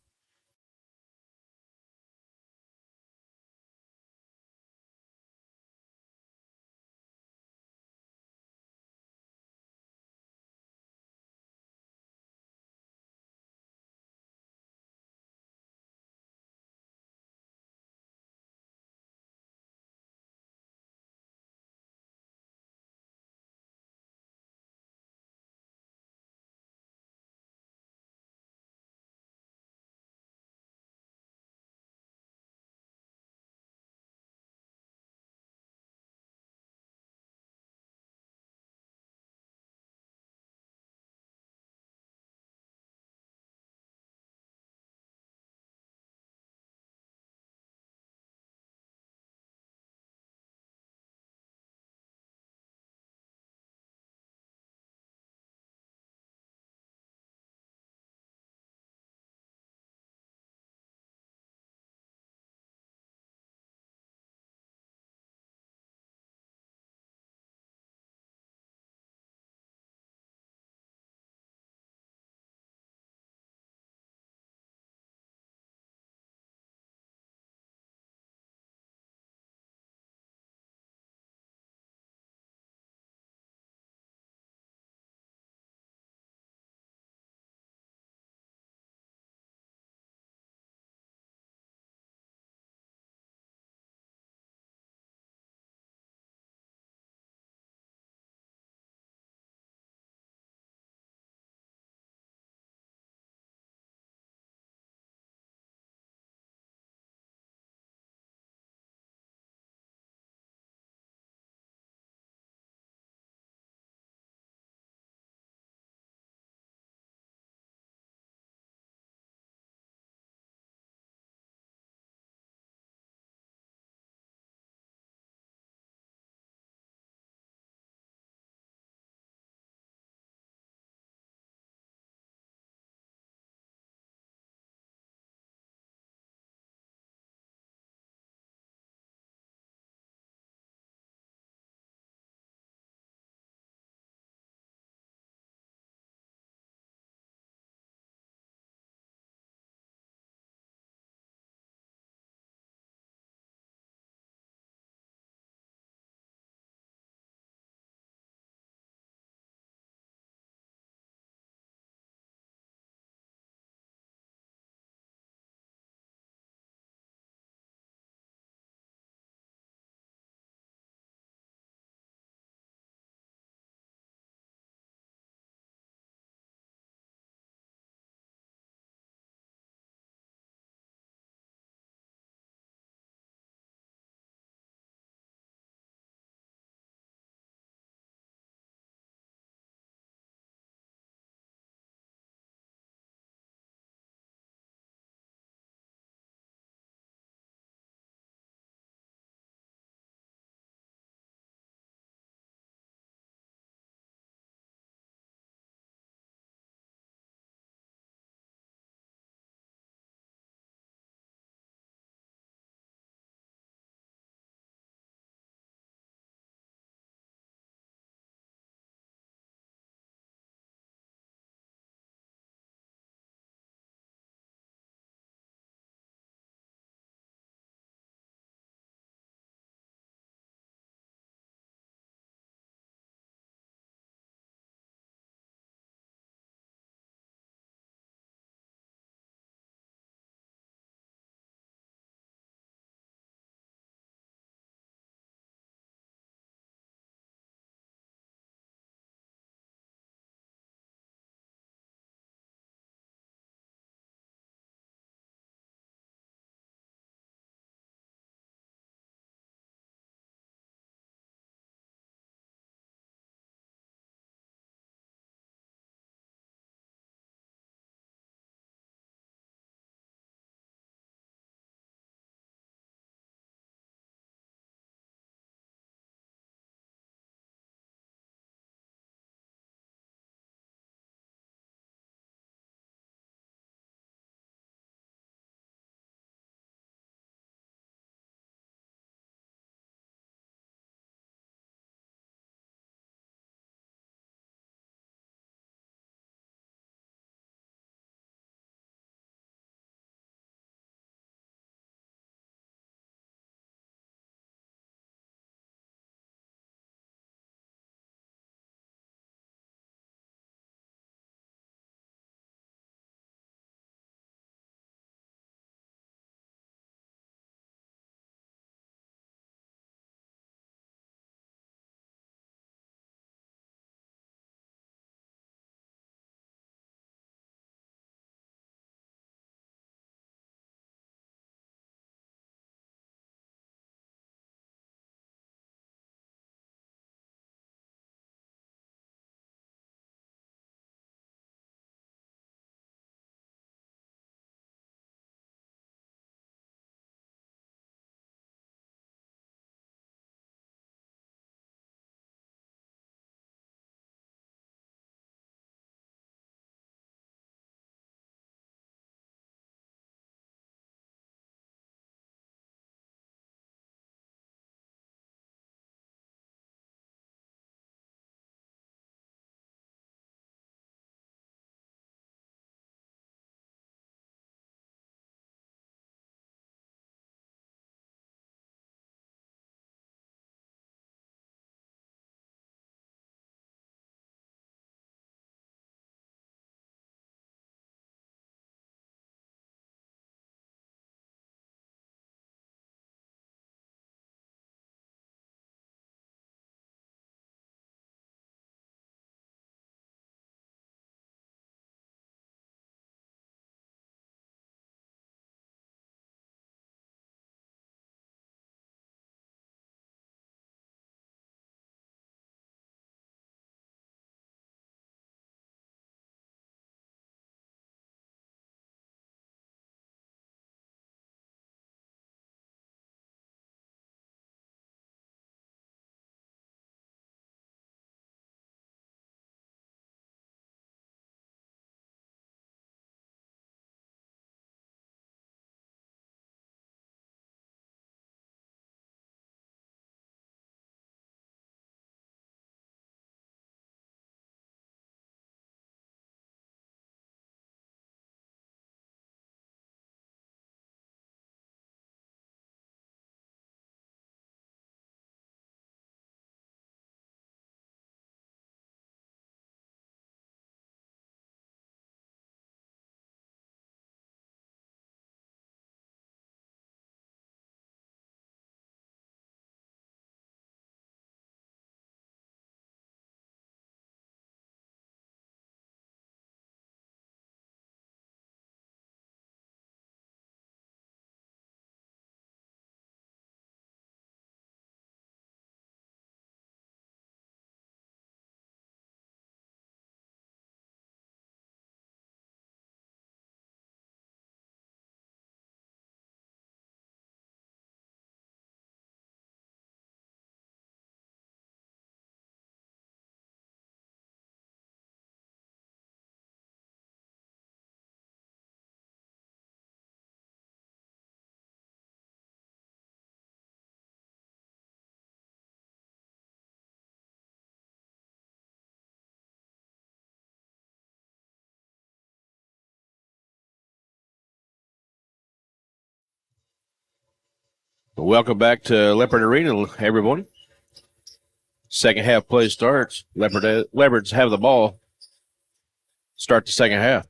Welcome back to Leopard Arena, everyone. Second half play starts. Leopards have the ball. Start the second half.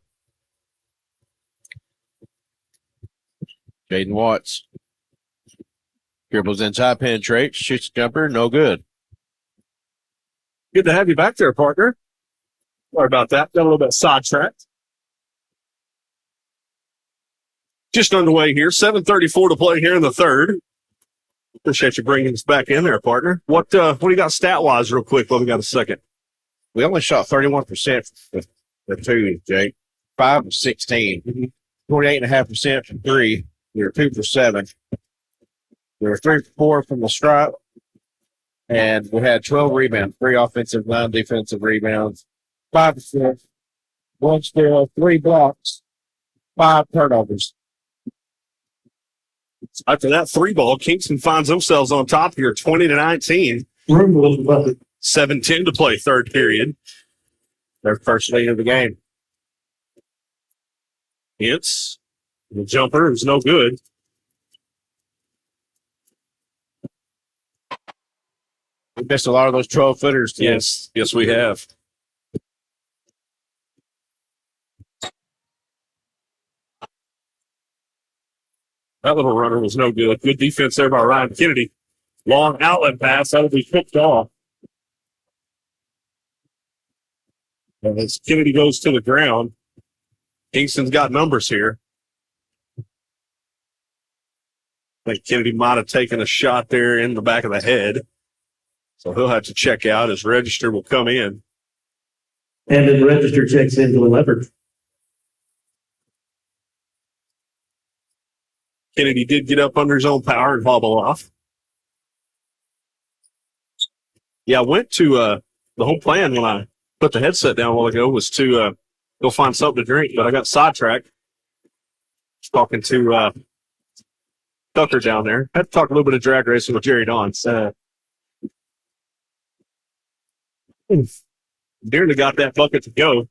Jaden Watts dribbles inside, penetrates, shoots a jumper, no good. Good to have you back there, partner. Sorry about that. Got a little bit sidetracked. Just underway here. 7:34 to play here in the third. Appreciate you bringing us back in there, partner. What do you got stat-wise real quick while we got a second? We only shot 31% for the two, Jake. 5 of 16. 28.5% from three. We were 2 for 7. We were 3 for 4 from the stripe. And we had 12 rebounds, 3 offensive, 9 defensive rebounds, 5 assists, 1 steal, 3 blocks, 5 turnovers. After that 3-ball, Kingston finds themselves on top here, 20-19. 7:10 to play, third period. Their first lead of the game. Hits. The jumper is no good. We missed a lot of those 12-footers today. Yes, we have. That little runner was no good. Good defense there by Ryan Kennedy. Long outlet pass. That'll be picked off. And as Kennedy goes to the ground, Kingston's got numbers here. I think Kennedy might have taken a shot there in the back of the head. So he'll have to check out. His register will come in. And then the register checks into the Leopard. Kennedy did get up under his own power and hobble off. Yeah, I went to the whole plan when I put the headset down a while ago was to go find something to drink, but I got sidetracked. Talking to Tucker down there. I had to talk a little bit of drag racing with Jerry Dons. Nearly got that bucket to go.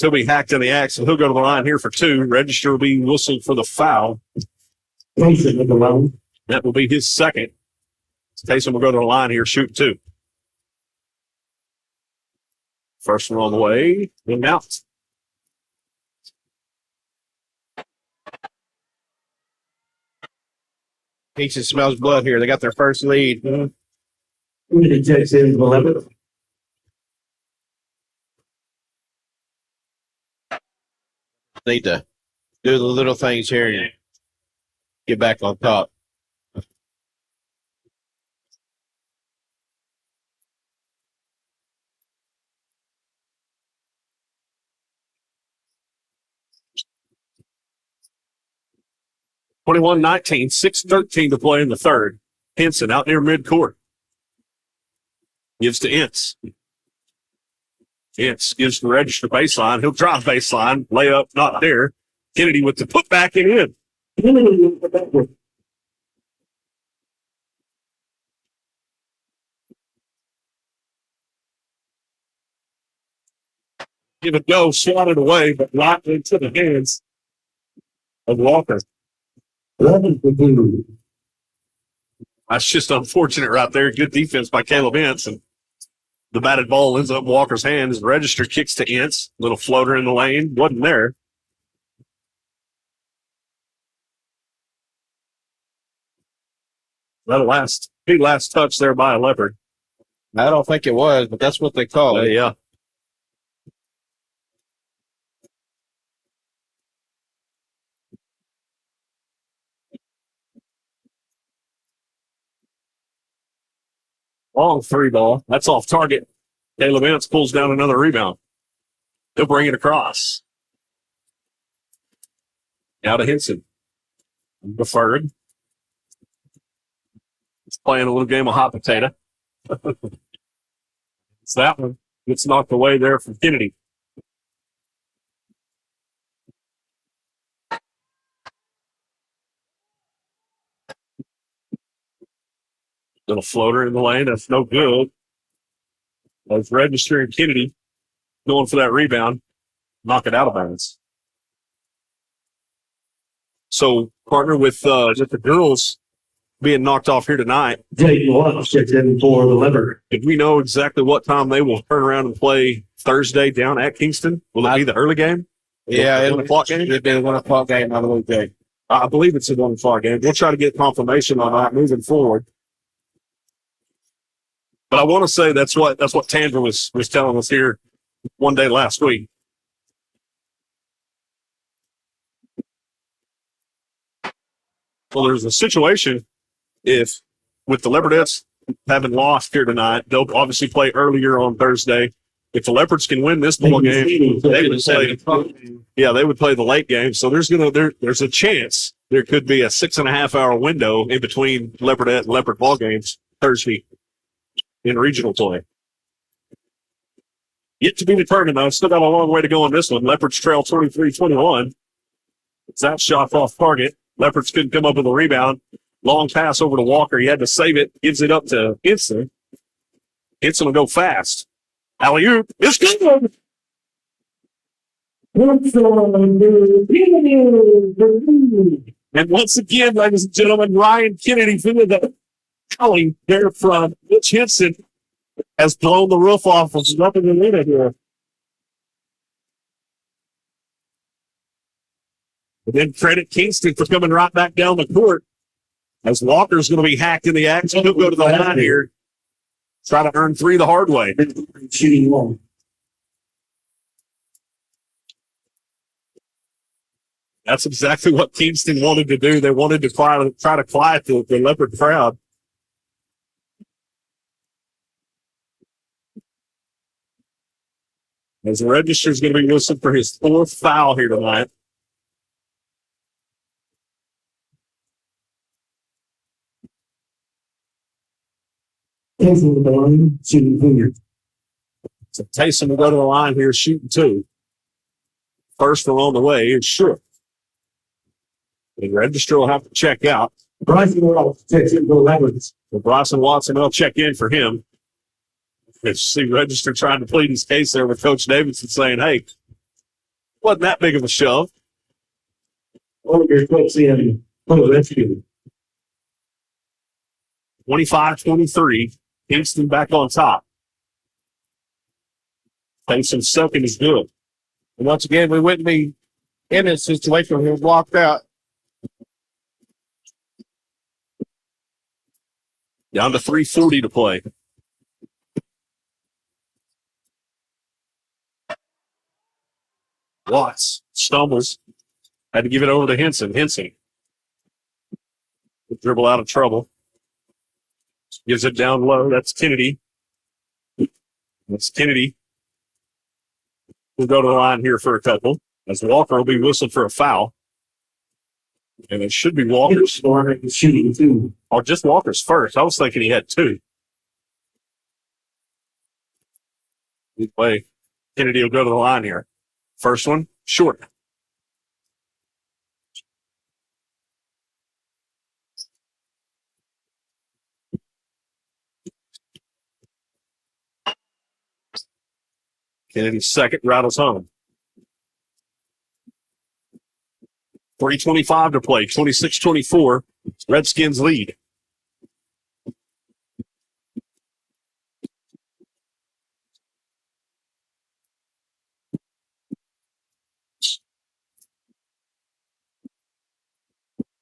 He'll be hacked in the act, so he'll go to the line here for 2. Register will be whistled for the foul. That will be his second. Taysom will go to the line here, shoot 2. First one on the way, and out. Kingston smells blood here. They got their first lead. Kennedy checks into the Leopard. Need to do the little things here and get back on top. (21-19), 6:13 to play in the third. Henson out near midcourt. Gives to Ince. Ince gives the register baseline. He'll drive baseline. Layup not there. Kennedy with the putback and in. Give it go, swatted away, but locked into the hands of Walker. That's just unfortunate right there. Good defense by Caleb Ince. And the batted ball ends up in Walker's hand. His register kicks to Ince. Little floater in the lane. Wasn't there. That'll be last touch there by a Leopard. I don't think it was, but that's what they call it. Yeah. Long 3-ball. That's off target. Caleb Ince pulls down another rebound. He'll bring it across. Now to Henson. Deferred. He's playing a little game of hot potato. It's that one. Gets knocked away there from Kennedy. Little floater in the lane. That's no good. As Register and Kennedy going for that rebound. Knock it out of bounds. So, partner with just the girls being knocked off here tonight, Jake Watts checks in for the Leopard. did we know exactly what time they will turn around and play Thursday down at Kingston? Will it be the early game? Yeah, The 1 o'clock game? it'd be a 1 o'clock game on the weekday. I believe it's a 1 o'clock game. We'll try to get confirmation on that moving forward. But I want to say that's what Tandra was telling us here one day last week. Well, there's a situation if with the Leopardettes having lost here tonight, they'll obviously play earlier on Thursday. If the Leopards can win this ball game, they would play. Yeah, they would play the late game. So there's a chance there could be a 6.5 hour window in between Leopardette and Leopard ball games Thursday in regional play. Yet to be determined, though. Still got a long way to go on this one. Leopards trail 23-21. That shot off target. Leopards couldn't come up with a rebound. Long pass over to Walker. He had to save it. Gives it up to Kingston. Kingston will go fast. Alley-oop. It's good. And once again, ladies and gentlemen, Ryan Kennedy through the alley there from Mitch Henson has blown the roof off of Leopard Arena here. And then credit Kingston for coming right back down the court as Walker's going to be hacked in the action. He'll go to the line here. Try to earn 3 the hard way. Shooting long. That's exactly what Kingston wanted to do. They wanted to try to quiet the Leopard crowd. As the register is going to be listening for his 4th foul here tonight. Kingston with the line, shooting finger. So Taysom will go to the line here, shooting 2. First one on the way is Sure. And register will have to check out. Bryson Wells checks in for the Leopards. So Bryson Watson will check in for him. You see register trying to plead his case there with Coach Davidson saying, hey, wasn't that big of a shove. Over here, folks, in for the Rescue. 25-23. Kingston back on top. Taysom second is good. And once again, we wouldn't be in this situation when he was blocked out. Down to 3:40 to play. Watts stumbles. Had to give it over to Henson. Henson. Dribble out of trouble. Gives it down low. That's Kennedy. That's Kennedy. We'll go to the line here for a couple. As Walker will be whistled for a foul. And it should be Walker's. Shooting 2. Or just Walker's first. I was thinking he had 2. Either way, Kennedy will go to the line here. First one, short. Kennedy's second rattles home. 3:25 to play, 26-24. Redskins lead.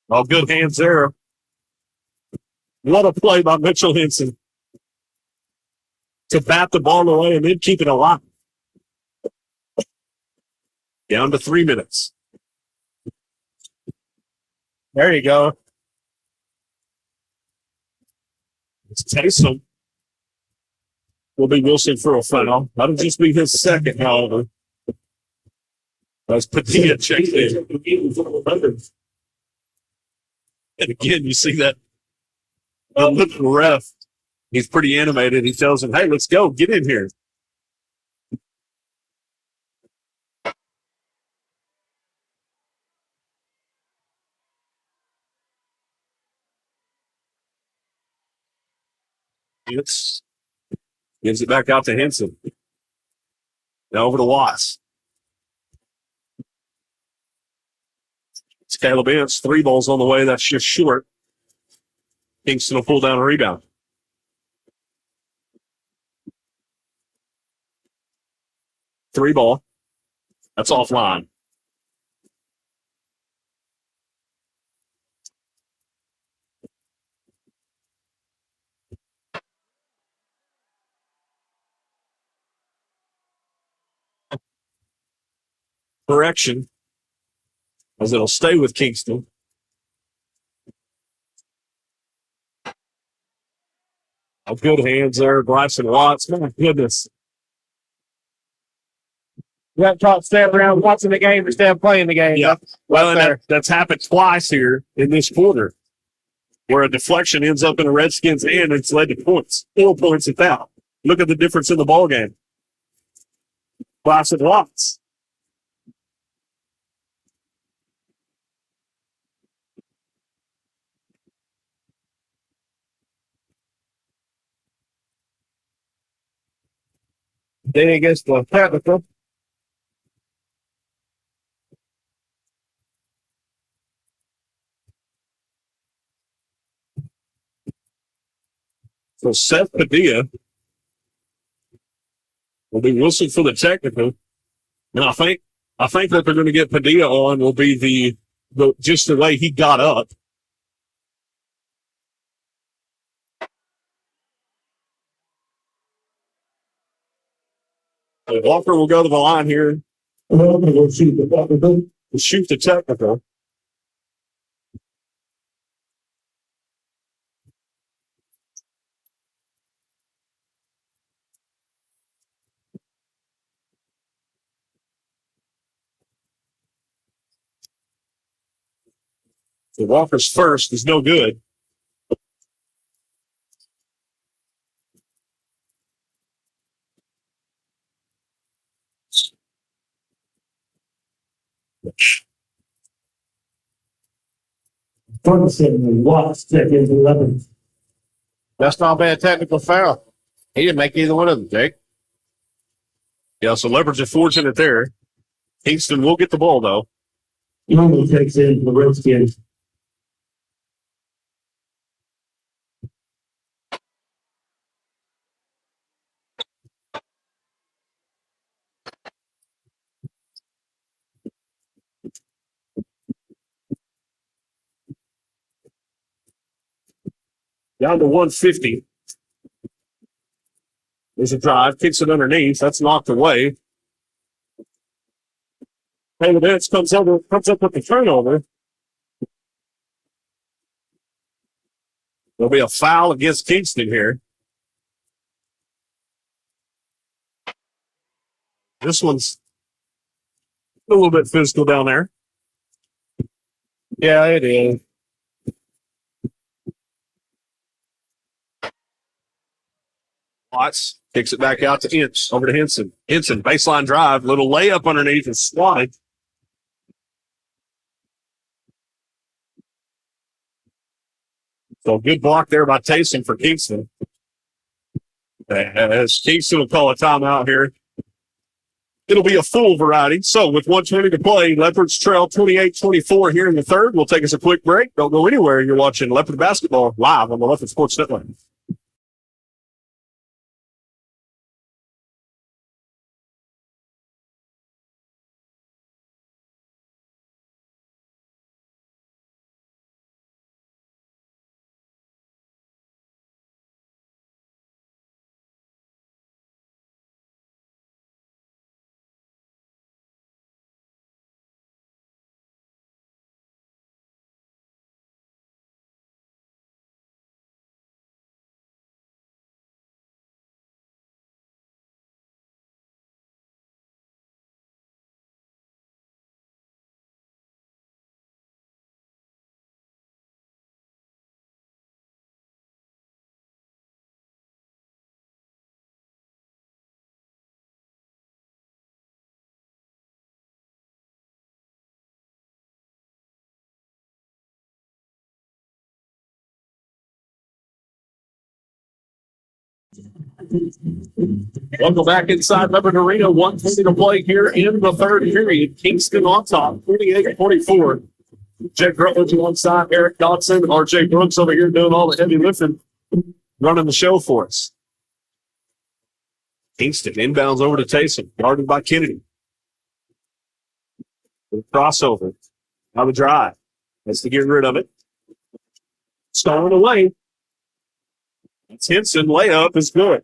All good hands there. What a play by Mitchell Henson to bat the ball away and then keep it alive. Down to 3 minutes. There you go. It's Taysom. Will be Wilson for a foul. That'll just be his second, however. As Padilla checks in. And again, you see that little ref. He's pretty animated. He tells him, hey, let's go. Get in here. Gives it back out to Henson. Now over to Watts. Caleb Ince. 3 balls on the way. That's just short. Kingston will pull down a rebound. Three ball. That's offline. Correction, as it'll stay with Kingston. Oh, good hands there, Bryson Watts. My goodness. You got to stand around watching the game instead of playing the game. Yeah. Well, Right and that's happened twice here in this quarter, where a deflection ends up in a Redskins' hand and it's led to points. 4 points at that. Look at the difference in the ball game. Bryson Watts. Then he gets the technical. So Seth Padilla will be whistled for the technical. And I think what they're going to get Padilla on will be the just the way he got up. So Walker will go to the line here We'll shoot the technical. to shoot the technical. So Walker's first is no good. Ferguson and Watts check into 11. That's not a bad technical foul. He didn't make either one of them, Jake. Yeah, so Leopards are fortunate there. Kingston will get the ball, though. Young takes in the Redskins. Down to 150. There's a drive, kicks it underneath. That's knocked away. Caleb Ince comes up with the turnover. There'll be a foul against Kingston here. This one's a little bit physical down there. Yeah, it is. Watts kicks it back out to Ince, over to Henson. Henson, baseline drive, little layup underneath and swatted. So good block there by Taysom for Kingston. As Kingston will call a timeout here. It'll be a full variety. So with 1:20 to play, Leopards trail 28-24 here in the third. We'll take us a quick break. Don't go anywhere. You're watching Leopard basketball live on the Leopard Sports Network. Welcome back inside Leopard Arena. 1:20 to play here in the third period. Kingston on top, 28-24. Jake Rutledge alongside Eric Dodson, RJ Brooks over here doing all the heavy lifting, running the show for us. Kingston inbounds over to Taysom, guarded by Kennedy. Crossover. Now the drive. Has to get rid of it. Stolen away. It's Henson. Layup is good.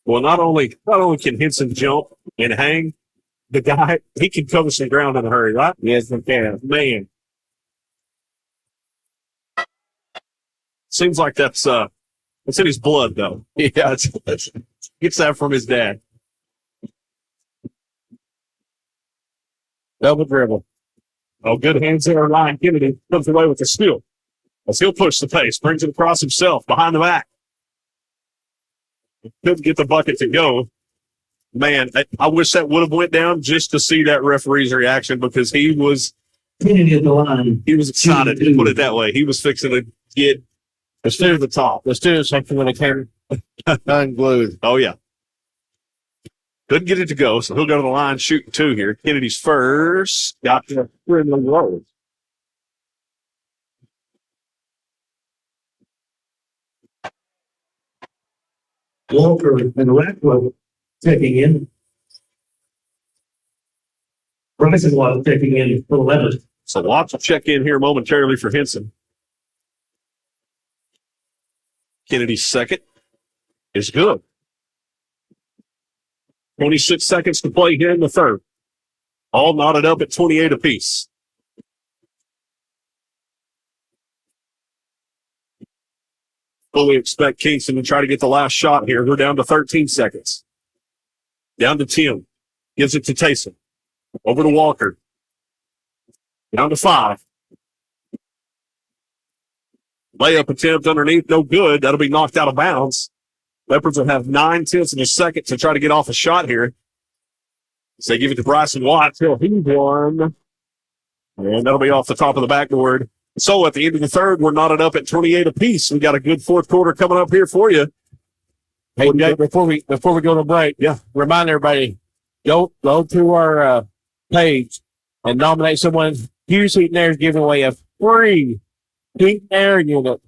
Well, not only can Henson jump and hang, the guy, he can cover some ground in a hurry, right? Yes, we can. Man. Seems like that's in his blood, though. Yeah. That's gets that from his dad. Double dribble. Oh, good hands there. Ryan Kennedy comes away with the steal. As he'll push the pace, brings it across himself, behind the back. Couldn't get the bucket to go. Man, I wish that would have went down just to see that referee's reaction because he was Kennedy at the line. he was excited, to put it that way. He was fixing to get to the top. The students something when it came unglued. Oh, yeah. Couldn't get it to go, so he'll go to the line shooting two here. Kennedy's first. Got the friendly roll. Walker and Ratcliffe checking in. Bryson was checking in for the Leopards. So Watts will check in here momentarily for Henson. Kennedy's second is good. 26 seconds to play here in the third. All knotted up at 28 apiece. Fully expect Kingston to try to get the last shot here. We're down to 13 seconds. Down to 10. Gives it to Taysom. Over to Walker. Down to 5. Layup attempt underneath, no good. That'll be knocked out of bounds. Leopards will have 9/10 of a second to try to get off a shot here. So they give it to Bryson Watts. He's one. And that'll be off the top of the backboard. So at the end of the third, we're knotted up at 28 apiece. We got a good fourth quarter coming up here for you. Hey, Jake, before we go to break, remind everybody, go to our page and nominate someone. Hughes Heat and Air is giving away a free heat and air unit,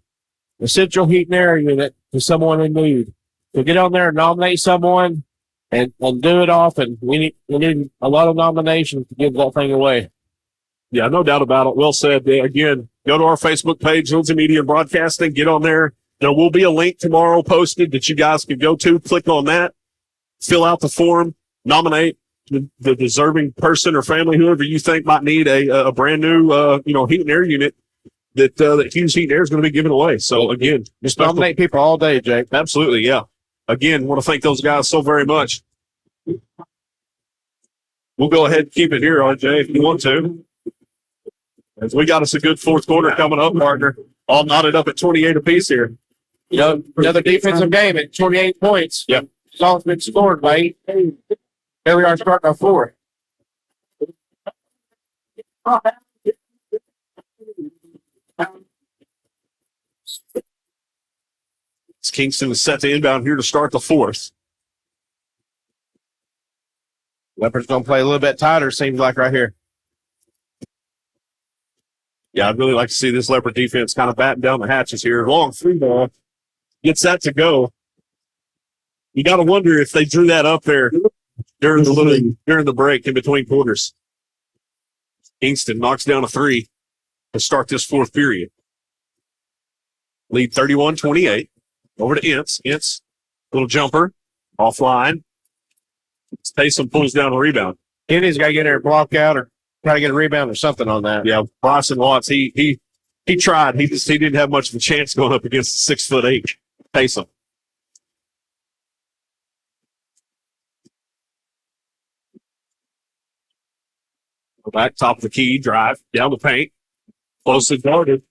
essential heat and air unit to someone in need. So get on there and nominate someone and do it often. We need a lot of nominations to give that thing away. Yeah, no doubt about it. Well said. Again, go to our Facebook page, Lindsay Media Broadcasting. Get on there. There will be a link tomorrow posted that you guys can go to. Click on that. Fill out the form. Nominate the deserving person or family, whoever you think might need a brand new, heat and air unit that Hughes Heat and Air is going to be giving away. So again, just nominate people all day, Jake. Absolutely, yeah. Again, want to thank those guys so very much. We'll go ahead and keep it here, RJ, if you want to. As we got us a good fourth quarter coming up, partner. All knotted up at 28 apiece here. Another defensive game at 28 points. Yep. It's all been scored by 8. Here we are starting our fourth. Kingston is set to inbound here to start the fourth. Leopards going to play a little bit tighter, seems like right here. Yeah, I'd really like to see this Leopard defense kind of batten down the hatches here. Long free ball. Gets that to go. You got to wonder if they drew that up there during the break in between quarters. Kingston knocks down a 3 to start this fourth period. Lead 31-28. Over to Ince. Ince, little jumper, offline. Taysom pulls down a rebound. Kennedy's got to get in there and block out or try to get a rebound or something on that. Yeah, Bryson Watts, he tried. He didn't have much of a chance going up against 6'8" Taysom. Go back, top of the key, drive, down the paint. Closely guarded.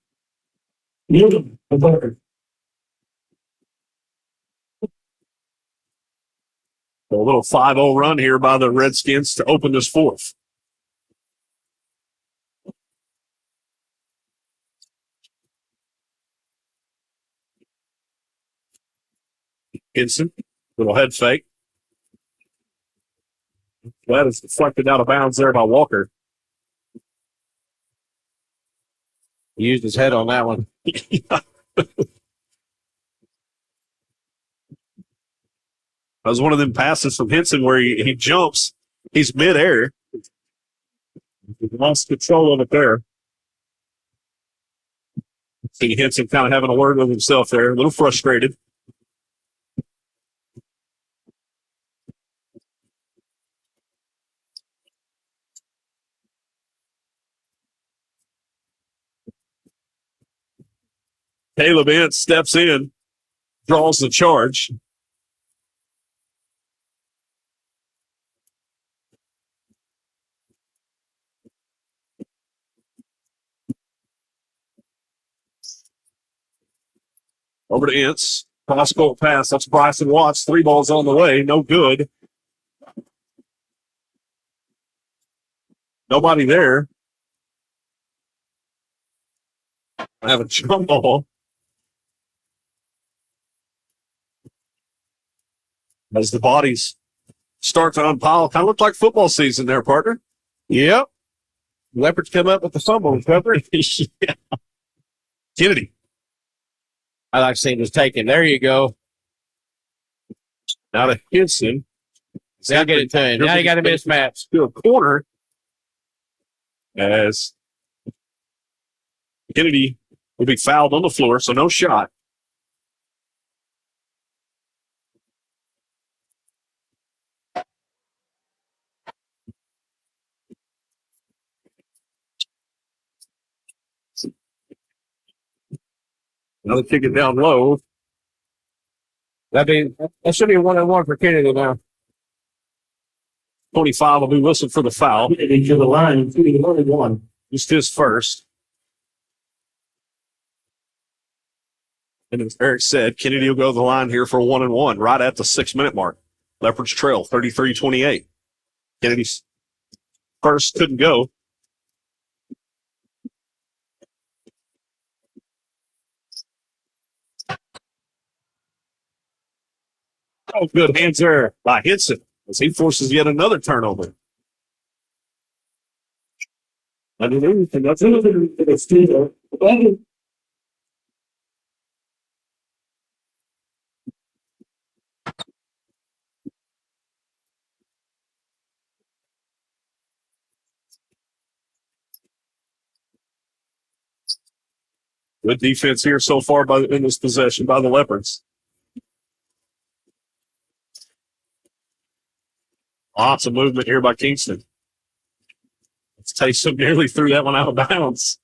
A little 5-0 run here by the Redskins to open this fourth. Kingston, little head fake. That is deflected out of bounds there by Walker. He used his head on that one. That was one of them passes from Henson where he jumps. He's midair. He lost control of it there. See Henson kind of having a word with himself there, a little frustrated. Caleb Ince steps in, draws the charge. Over to Ince. Cross-court pass. That's Bryson Watts. 3 balls on the way. No good. Nobody there. I have a jump ball. As the bodies start to unpile. Kind of looked like football season there, partner. Yep. Leopards come up with the fumble recovery. Yeah. Kennedy. I like seeing this taken. There you go. Now to Henson. Now get it to him. Now you got a mismatch. To a corner. As Kennedy will be fouled on the floor, so no shot. Another kick it down low. That should be a 1-on-1 for Kennedy now. 25 will be whistled for the foul. Kennedy to the line, 3-1. Just his first. And as Eric said, Kennedy will go to the line here for 1-1 right at the 6-minute mark. Leopards trail 33-28. Kennedy's first couldn't go. Oh, good hands there by Henson as he forces yet another turnover. Underneath, and that's it. Steal. Good defense here so far in this possession by the Leopards. Lots of movement here by Kingston. Taysom nearly threw that one out of bounds.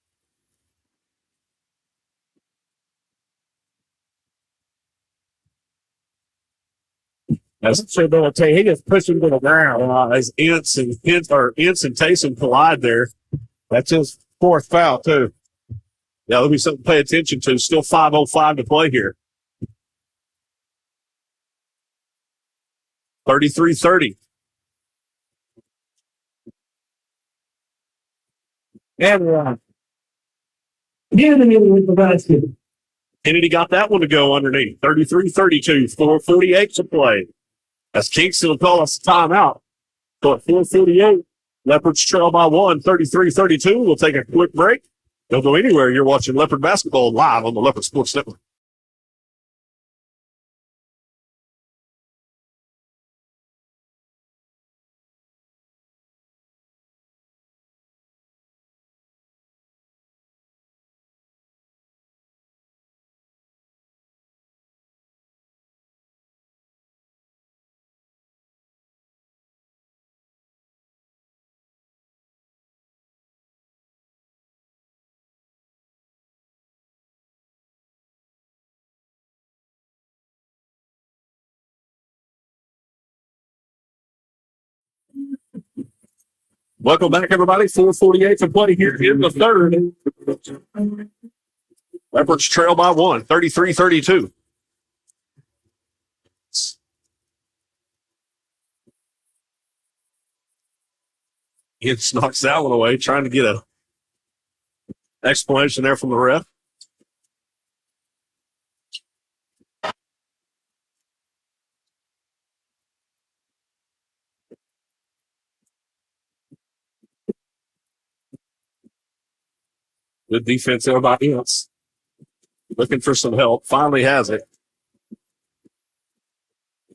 As he just pushed him to the ground. As Ince and Taysom collide there. That's his 4th foul, too. Yeah, there'll be something to pay attention to. Still 5:05 to play here. 33-30. And Kennedy with the basket. Kennedy got that one to go underneath. 33-32. 4:48 to play. As Kingston will call us a timeout. So at 4:48, Leopards trail by 1, 33-32. We'll take a quick break. Don't go anywhere. You're watching Leopard basketball live on the Leopard Sports Network. Welcome back, everybody. 4:48 to play here in the third. Leopards trail by 1, 33-32. Ince knocks that one away, trying to get a explanation there from the ref. Good defense there by Ince. Looking for some help. Finally has it.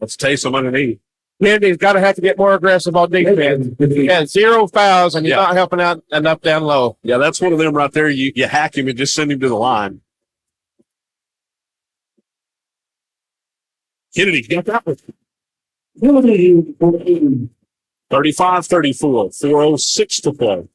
Let's taste him underneath. Kennedy's got to have to get more aggressive on defense. He had 0 fouls, and he's not helping out enough down low. Yeah, that's one of them right there. You hack him and just send him to the line. Kennedy got that one. 35-34. 4:06 to play.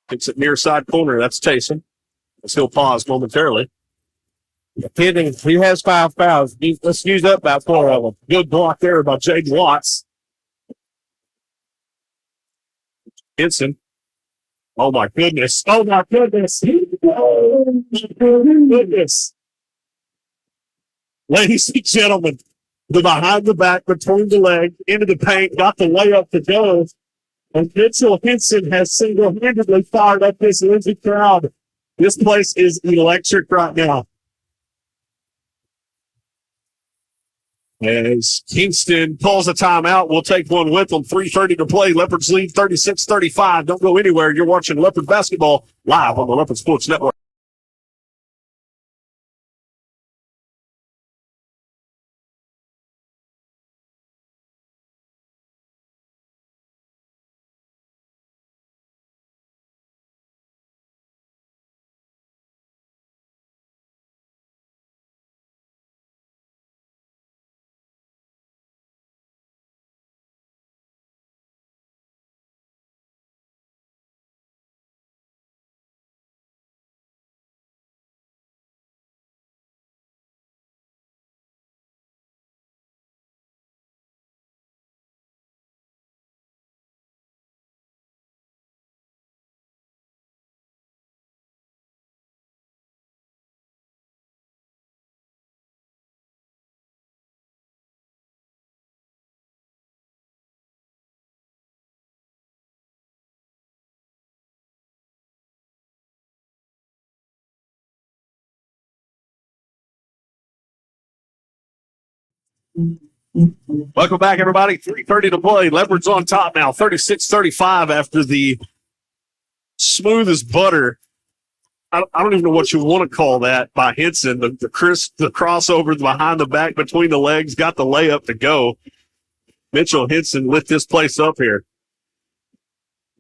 It's at near side corner. That's Taysom. He'll pause momentarily. Kennedy, he has 5 fouls. Let's use up about 4 of them. Good block there by Jaden Watts. Henson. Oh, my goodness. Oh, my goodness. Oh, my goodness. Ladies and gentlemen, the behind the back, between the legs, into the paint, got the layup to go. And Mitchell Henson has single-handedly fired up this Lindsay crowd. This place is electric right now. As Kingston pulls a timeout, we'll take one with them. 3:30 to play. Leopards lead 36-35. Don't go anywhere. You're watching Leopard basketball live on the Leopard Sports Network. Welcome back, everybody. 3:30 to play. Leopards on top now, 36-35 after the smooth as butter. I don't even know what you want to call that by Henson. The crossover behind the back, between the legs, got the layup to go. Mitchell Henson lit this place up here.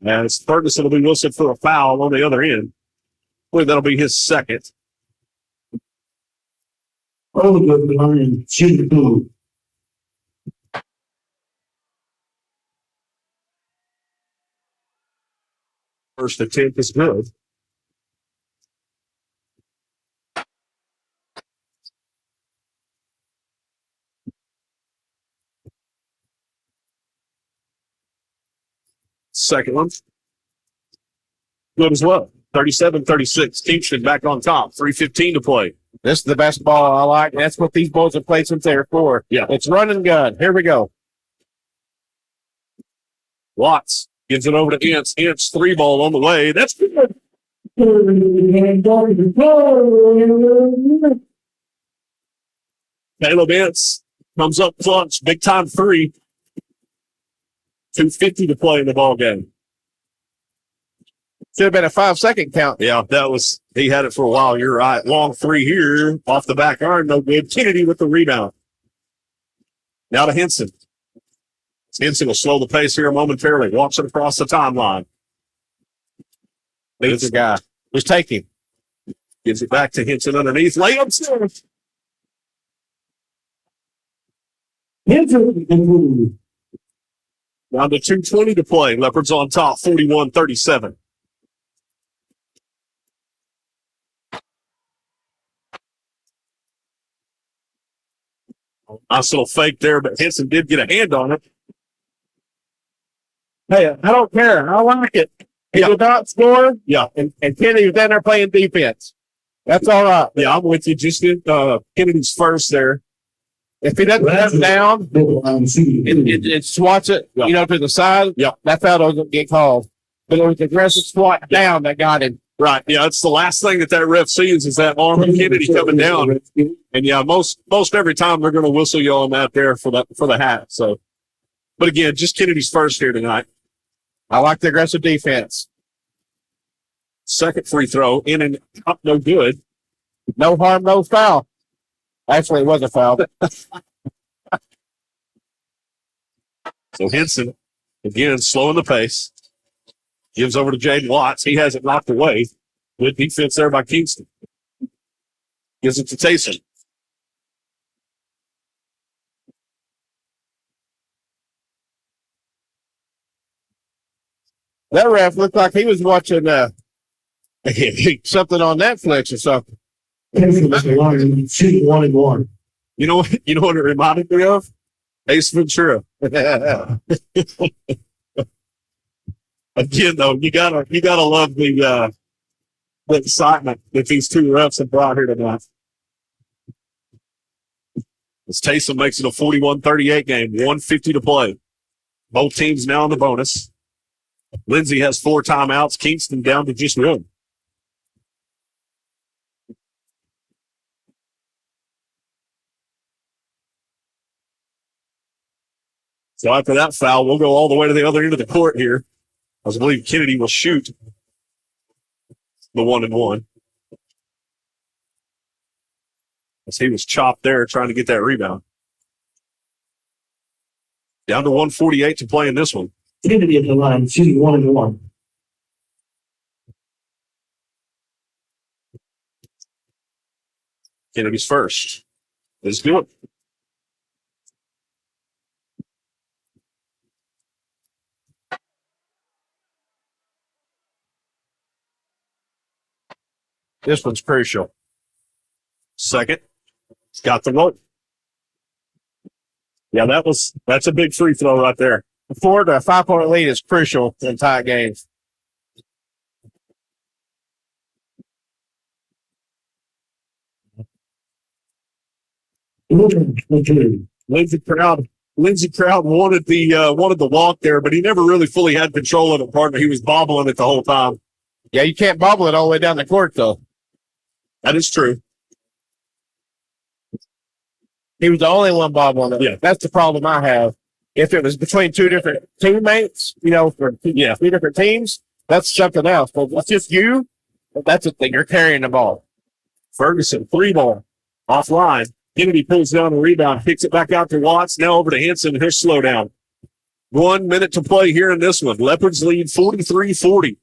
As Ferguson will be whistled for a foul on the other end. I believe that'll be his second. Oh, good line. Shoot the move. First attempt is good. Second one. Good as well. 37-36. Kingston back on top. 3:15 to play. This is the basketball I like. That's what these boys have played since they were 4. Yeah. It's run and gun. Here we go. Watts gives it over to Ince. Ince 3-ball on the way. That's good. Caleb Ince comes up clutch. Big time 3. 2:50 to play in the ball game. Should have been a 5-second count. Yeah, he had it for a while. You're right. Long 3 here. Off the back iron, no good. Kennedy with the rebound. Now to Henson. Henson will slow the pace here momentarily. Walks it across the timeline. Leads the guy. Just take him. Gives it back to Henson underneath. Layup still. Henson. Down to 2:20 to play. Leopards on top, 41-37. Nice little fake there, but Henson did get a hand on it. Hey, I don't care. I like it. He did not score. Yeah. And Kennedy was down there playing defense. That's all right. Yeah, I'm with you. Just did Kennedy's first there. If he doesn't have down, it swats it, to the side. Yeah. That foul doesn't get called. But it was aggressive swat down that got him. Right. Yeah, it's the last thing that ref sees is that arm of Kennedy coming down. And yeah, most every time they're going to whistle you on that there for the hat. So, but again, just Kennedy's first here tonight. I like the aggressive defense. Second free throw in and up, no good. No harm, no foul. Actually, it was a foul. So Henson, again, slowing the pace. Gives over to Jaden Watts. He has it knocked away. Good defense there by Kingston. Gives it to Taysom. That ref looked like he was watching something on Netflix or something. Shooting 1 and 1. You know what it reminded me of? Ace Ventura. Again, though, you gotta love the excitement that these two refs have brought here tonight. As Taysom makes it a 41-38 game, 1:50 to play. Both teams now in the bonus. Lindsay has 4 timeouts. Kingston down to just 1. So after that foul, we'll go all the way to the other end of the court here. I believe Kennedy will shoot the 1 and 1. As he was chopped there trying to get that rebound. Down to 1:48 to play in this one. Kennedy at the line, shooting 1 and 1. Kennedy's first. Is good. This one's crucial. Second. Got the vote. Yeah, that's a big free throw right there. A 4 to a 5-point lead is crucial in tight games. Lindsay Crowd wanted the walk there, but he never really fully had control of it, partner. He was bobbling it the whole time. Yeah, you can't bobble it all the way down the court, though. That is true. He was the only one bobbling it. Yeah. That's the problem I have. If it was between 2 different teammates, for 3 different teams, that's something else. But if it's just you, that's the thing. You're carrying the ball. Ferguson, 3 ball, offline. Kennedy pulls down the rebound, kicks it back out to Watts. Now over to Henson. Here's slow down. 1 minute to play here in this one. Leopards lead 43-40.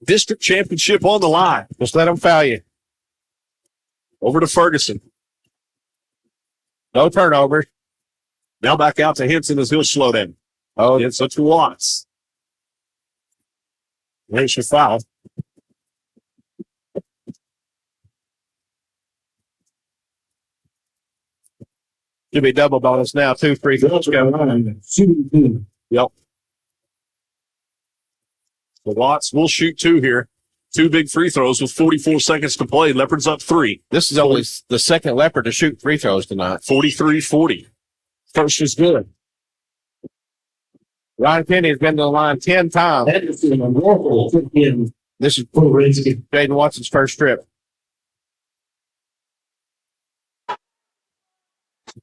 District championship on the line. Just let them foul you. Over to Ferguson. No turnovers. Now back out to Henson as he'll slow down. Oh, It's to Watts. There's your foul. should be double bonus now. 2 free throws go. Shooting 2. Yep. So Watts will shoot 2 here. 2 big free throws with 44 seconds to play. Leopards up 3. This is only the second Leopard to shoot free throws tonight. 43-40. First is good. Ryan Penny has been to the line 10 times. That is an unlawful in This is for Redskins. Jaden Watson's first trip.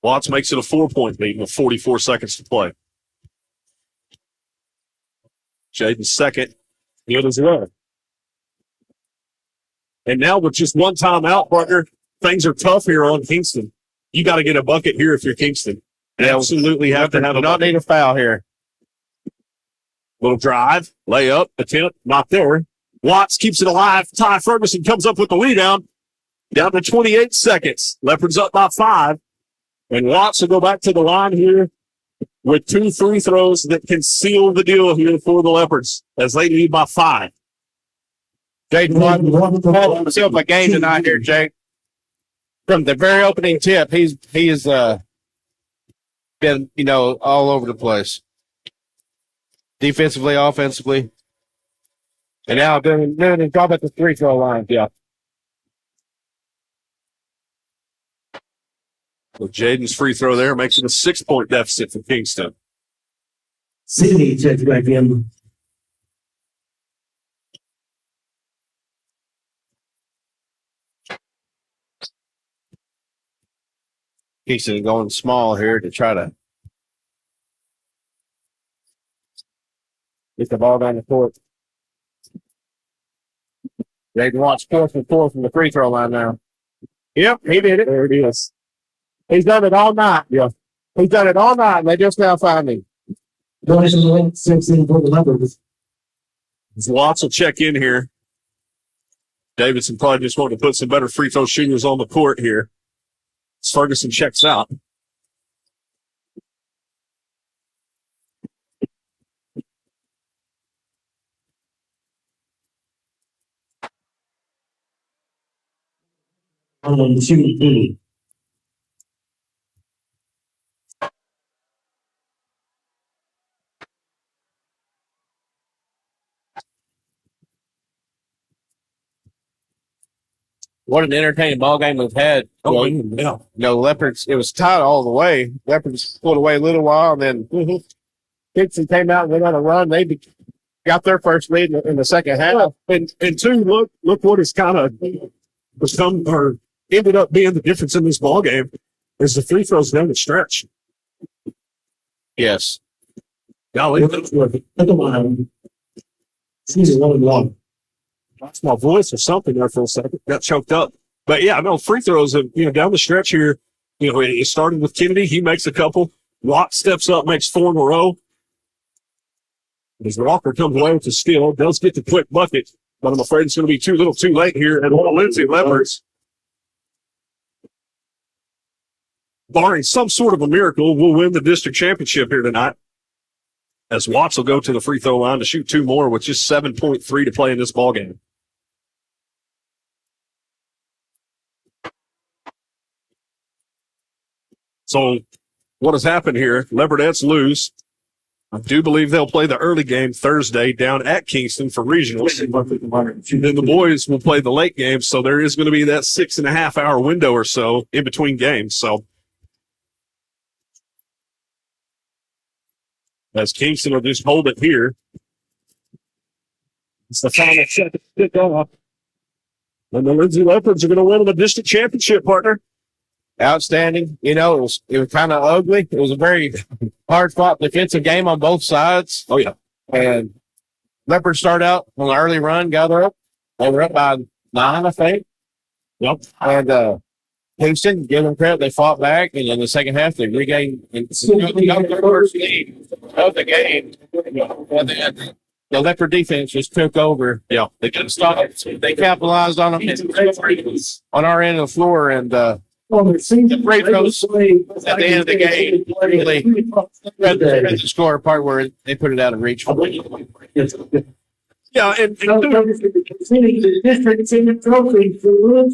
Watts makes it a 4-point lead with 44 seconds to play. Jaden's second. Good as well. And now with just 1 timeout, partner, things are tough here on Kingston. You got to get a bucket here if you're Kingston. Absolutely have to have a not bucket. need a foul here. Little drive, layup, attempt, not there. Watts keeps it alive. Ty Ferguson comes up with the rebound. Down to 28 seconds. Leopards up by 5. And Watts will go back to the line here with 2 free throws that can seal the deal here for the Leopards as they lead by 5. Jaden Watson had himself a game tonight here, Jake. From the very opening tip, he has been, all over the place. Defensively, offensively. And now doing job at the free throw line. Yeah. So Jaden's free throw there makes it a 6-point deficit for Kingston. Sydney checks back in. Kingston going small here to try to get the ball down the court. They can watch 4th and 4 from the free throw line now. Yep, he did it. There it is. He's done it all night. Yeah. He's done it all night, and they just now find him. Donation link 16 for the Leopards. Watts will check in here. Davidson probably just wanted to put some better free throw shooters on the court here. As Ferguson checks out. Shooting 2. What an entertaining ball game we've had. Oh, yeah. Leopards, it was tied all the way. Leopards pulled away a little while, and then Kingston came out and went on a run. They got their first lead in the second half. And two, look what has kind of become or ended up being the difference in this ball game is the free throws down the stretch. Yes. Golly, Look at the line. Excuse me, 1-1. lost my voice or something there for a second. Got choked up. But yeah, no, free throws, down the stretch here, it started with Kennedy. He makes a couple. Watt steps up, makes 4 in a row. As Walker comes away with the steal, does get the quick bucket, but I'm afraid it's going to be too late here. And Lindsay Leopards, barring some sort of a miracle, will win the district championship here tonight. As Watts will go to the free throw line to shoot 2 more with just 7.3 to play in this ball game. So what has happened here? Leopardettes lose. I do believe they'll play the early game Thursday down at Kingston for regionals. And then the boys will play the late game, so there is going to be that 6.5 hour window or so in between games. So as Kingston will just hold it here. It's the final second pick off. And the Lindsay Leopards are going to win the district championship, partner. Outstanding. It was kind of ugly. It was a very hard-fought defensive game on both sides. Oh, yeah. And Leopards start out on an early run, got up. They were up by 9, I think. Yep. And Kingston, give them credit, they fought back, and in the second half, they regained the first game of the game. And then the Leopard defense just took over. Yeah. They couldn't stop it. They capitalized on them on our end of the floor, and the free throws at the end of the game really read the score part where they put it out of reach. Yeah, and the district senior trophy for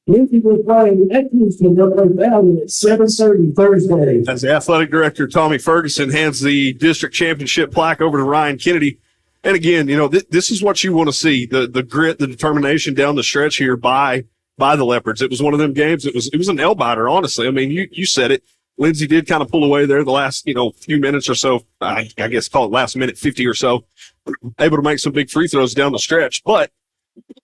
Lindsay will play at Kingston Valley at 7:30 Thursday. as the athletic director, Tommy Ferguson, hands the district championship plaque over to Ryan Kennedy. And again, this is what you want to see, the grit, the determination down the stretch here by the Leopards. It was one of them games. It was an nail-biter, honestly. I mean, you said it. Lindsay did kind of pull away there the last, few minutes or so. I guess call it last minute 50 or so. Able to make some big free throws down the stretch. But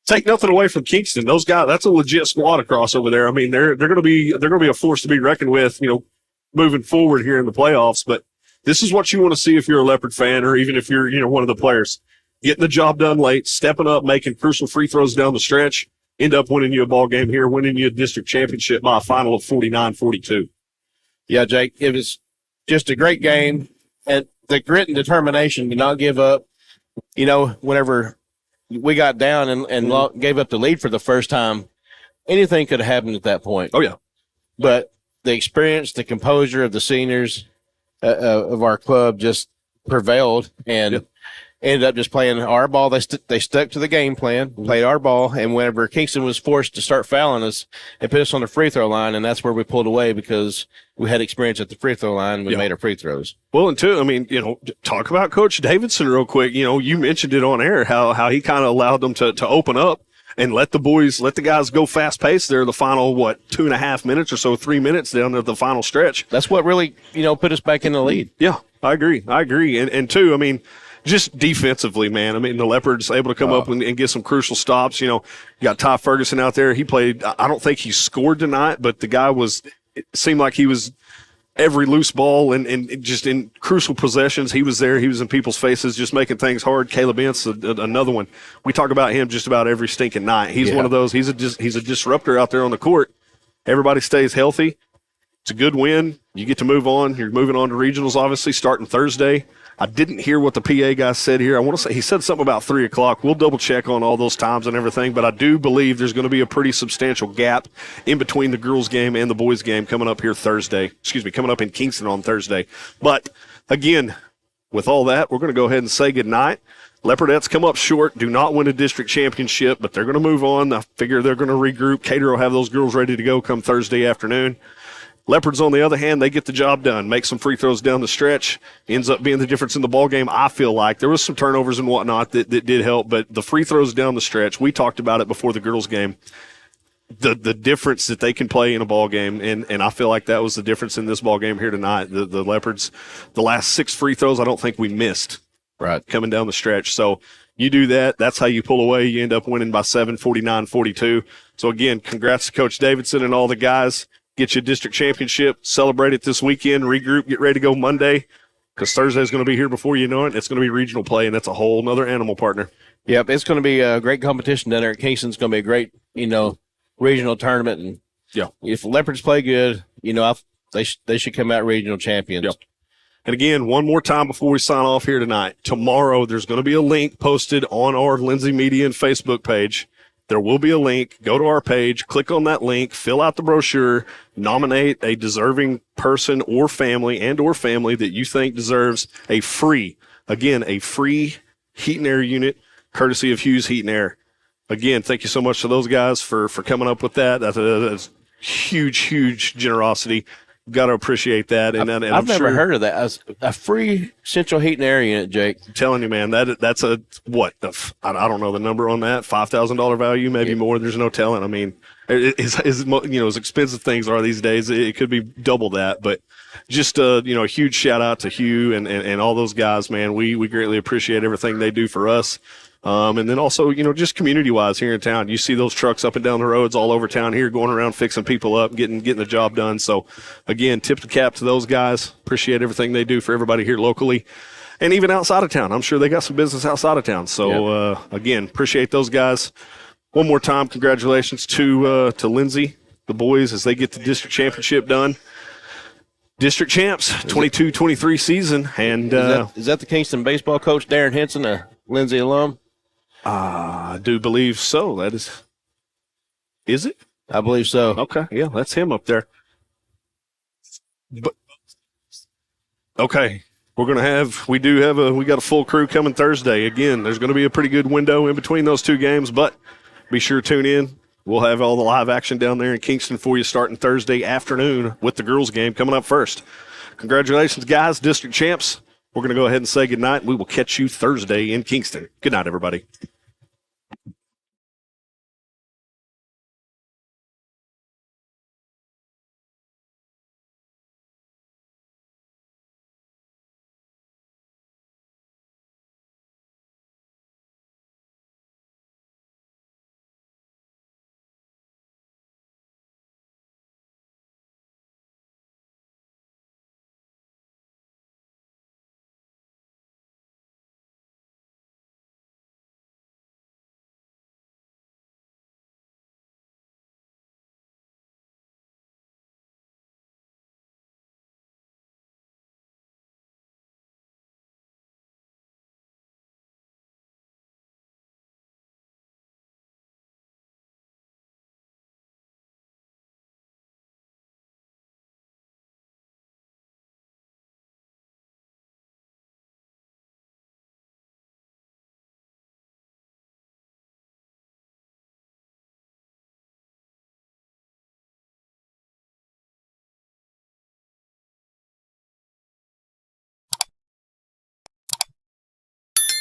take nothing away from Kingston. Those guys, that's a legit squad across over there. I mean, they're going to be a force to be reckoned with, moving forward here in the playoffs. But this is what you want to see if you're a Leopard fan, or even if you're, one of the players. Getting the job done late, stepping up, making crucial free throws down the stretch, end up winning you a ball game here, winning you a district championship by a final of 49-42. Yeah, Jake, it was just a great game. And the grit and determination to not give up. Whenever we got down and gave up the lead for the first time, anything could have happened at that point. Oh, yeah. But the experience, the composure of the seniors of our club just prevailed and ended up just playing our ball. They stuck to the game plan, played our ball, and whenever Kingston was forced to start fouling us, it put us on the free throw line, and that's where we pulled away because we had experience at the free throw line and we made our free throws. Well, and two, I mean, talk about Coach Davidson real quick. You mentioned it on air, how he kind of allowed them to open up and let the guys go fast paced there the final, 2.5 minutes or so, 3 minutes down to the final stretch. That's what really, put us back in the lead. Yeah, I agree. And two, I mean, just defensively, man. I mean, the Leopards able to come up and get some crucial stops. You know, you got Ty Ferguson out there. He played. I don't think he scored tonight, but the guy it seemed like he was every loose ball and just in crucial possessions. He was there. He was in people's faces, just making things hard. Caleb Ince, another one. We talk about him just about every stinking night. He's one of those. He's a disruptor out there on the court. Everybody stays healthy. It's a good win. You get to move on. You're moving on to regionals, obviously, starting Thursday. I didn't hear what the PA guy said here. I want to say he said something about 3 o'clock. We'll double check on all those times and everything, but I do believe there's going to be a pretty substantial gap in between the girls' game and the boys' game coming up here coming up in Kingston on Thursday. But again, with all that, we're going to go ahead and say goodnight. Leopardettes come up short, do not win a district championship, but they're going to move on. I figure they're going to regroup. Cater will have those girls ready to go come Thursday afternoon. Leopards, on the other hand, they get the job done, make some free throws down the stretch, ends up being the difference in the ball game. I feel like there was some turnovers and whatnot that did help, but the free throws down the stretch, we talked about it before the girls' game, the difference that they can play in a ball game, and I feel like that was the difference in this ball game here tonight. The Leopards, the last 6 free throws, I don't think we missed coming down the stretch. So you do that, that's how you pull away. You end up winning by 7, 49-42. So, again, congrats to Coach Davidson and all the guys. Get you a district championship, celebrate it this weekend, regroup, get ready to go Monday, because Thursday's going to be here before you know it. It's going to be regional play, and that's a whole nother animal, partner. Yep, it's going to be a great competition down there at Kingston. It's going to be a great, regional tournament. And if the Leopards play good, they should come out regional champions. Yep. And again, one more time before we sign off here tonight, tomorrow there's going to be a link posted on our Lindsay Media and Facebook page. There will be a link. Go to our page, click on that link, fill out the brochure, nominate a deserving person or family that you think deserves a free heat and air unit courtesy of Hughes Heat and Air. Again, thank you so much to those guys for coming up with that. That's huge generosity. Got to appreciate that. And I've never heard of that. A free central heat and air unit, Jake. I'm telling you, man, that's I don't know the number on that, $5,000 value, maybe more. There's no telling. I mean, as expensive things are these days, it could be double that. But just a huge shout out to Hugh and all those guys, man. We greatly appreciate everything they do for us. And then also, just community-wise here in town, you see those trucks up and down the roads all over town here going around fixing people up, getting the job done. So, again, tip the cap to those guys. Appreciate everything they do for everybody here locally and even outside of town. I'm sure they got some business outside of town. So, again, appreciate those guys. One more time, congratulations to Lindsay, the boys, as they get the district championship done. District champs, 22-23 season. And is that the Kingston baseball coach, Darren Henson, a Lindsay alum? I do believe so. That is it? I believe so. Okay, yeah, that's him up there. But okay, we got a full crew coming Thursday. Again, there's going to be a pretty good window in between those 2 games, but be sure to tune in. We'll have all the live action down there in Kingston for you starting Thursday afternoon with the girls game coming up first. Congratulations, guys, district champs. We're going to go ahead and say goodnight. We will catch you Thursday in Kingston. Good night, everybody.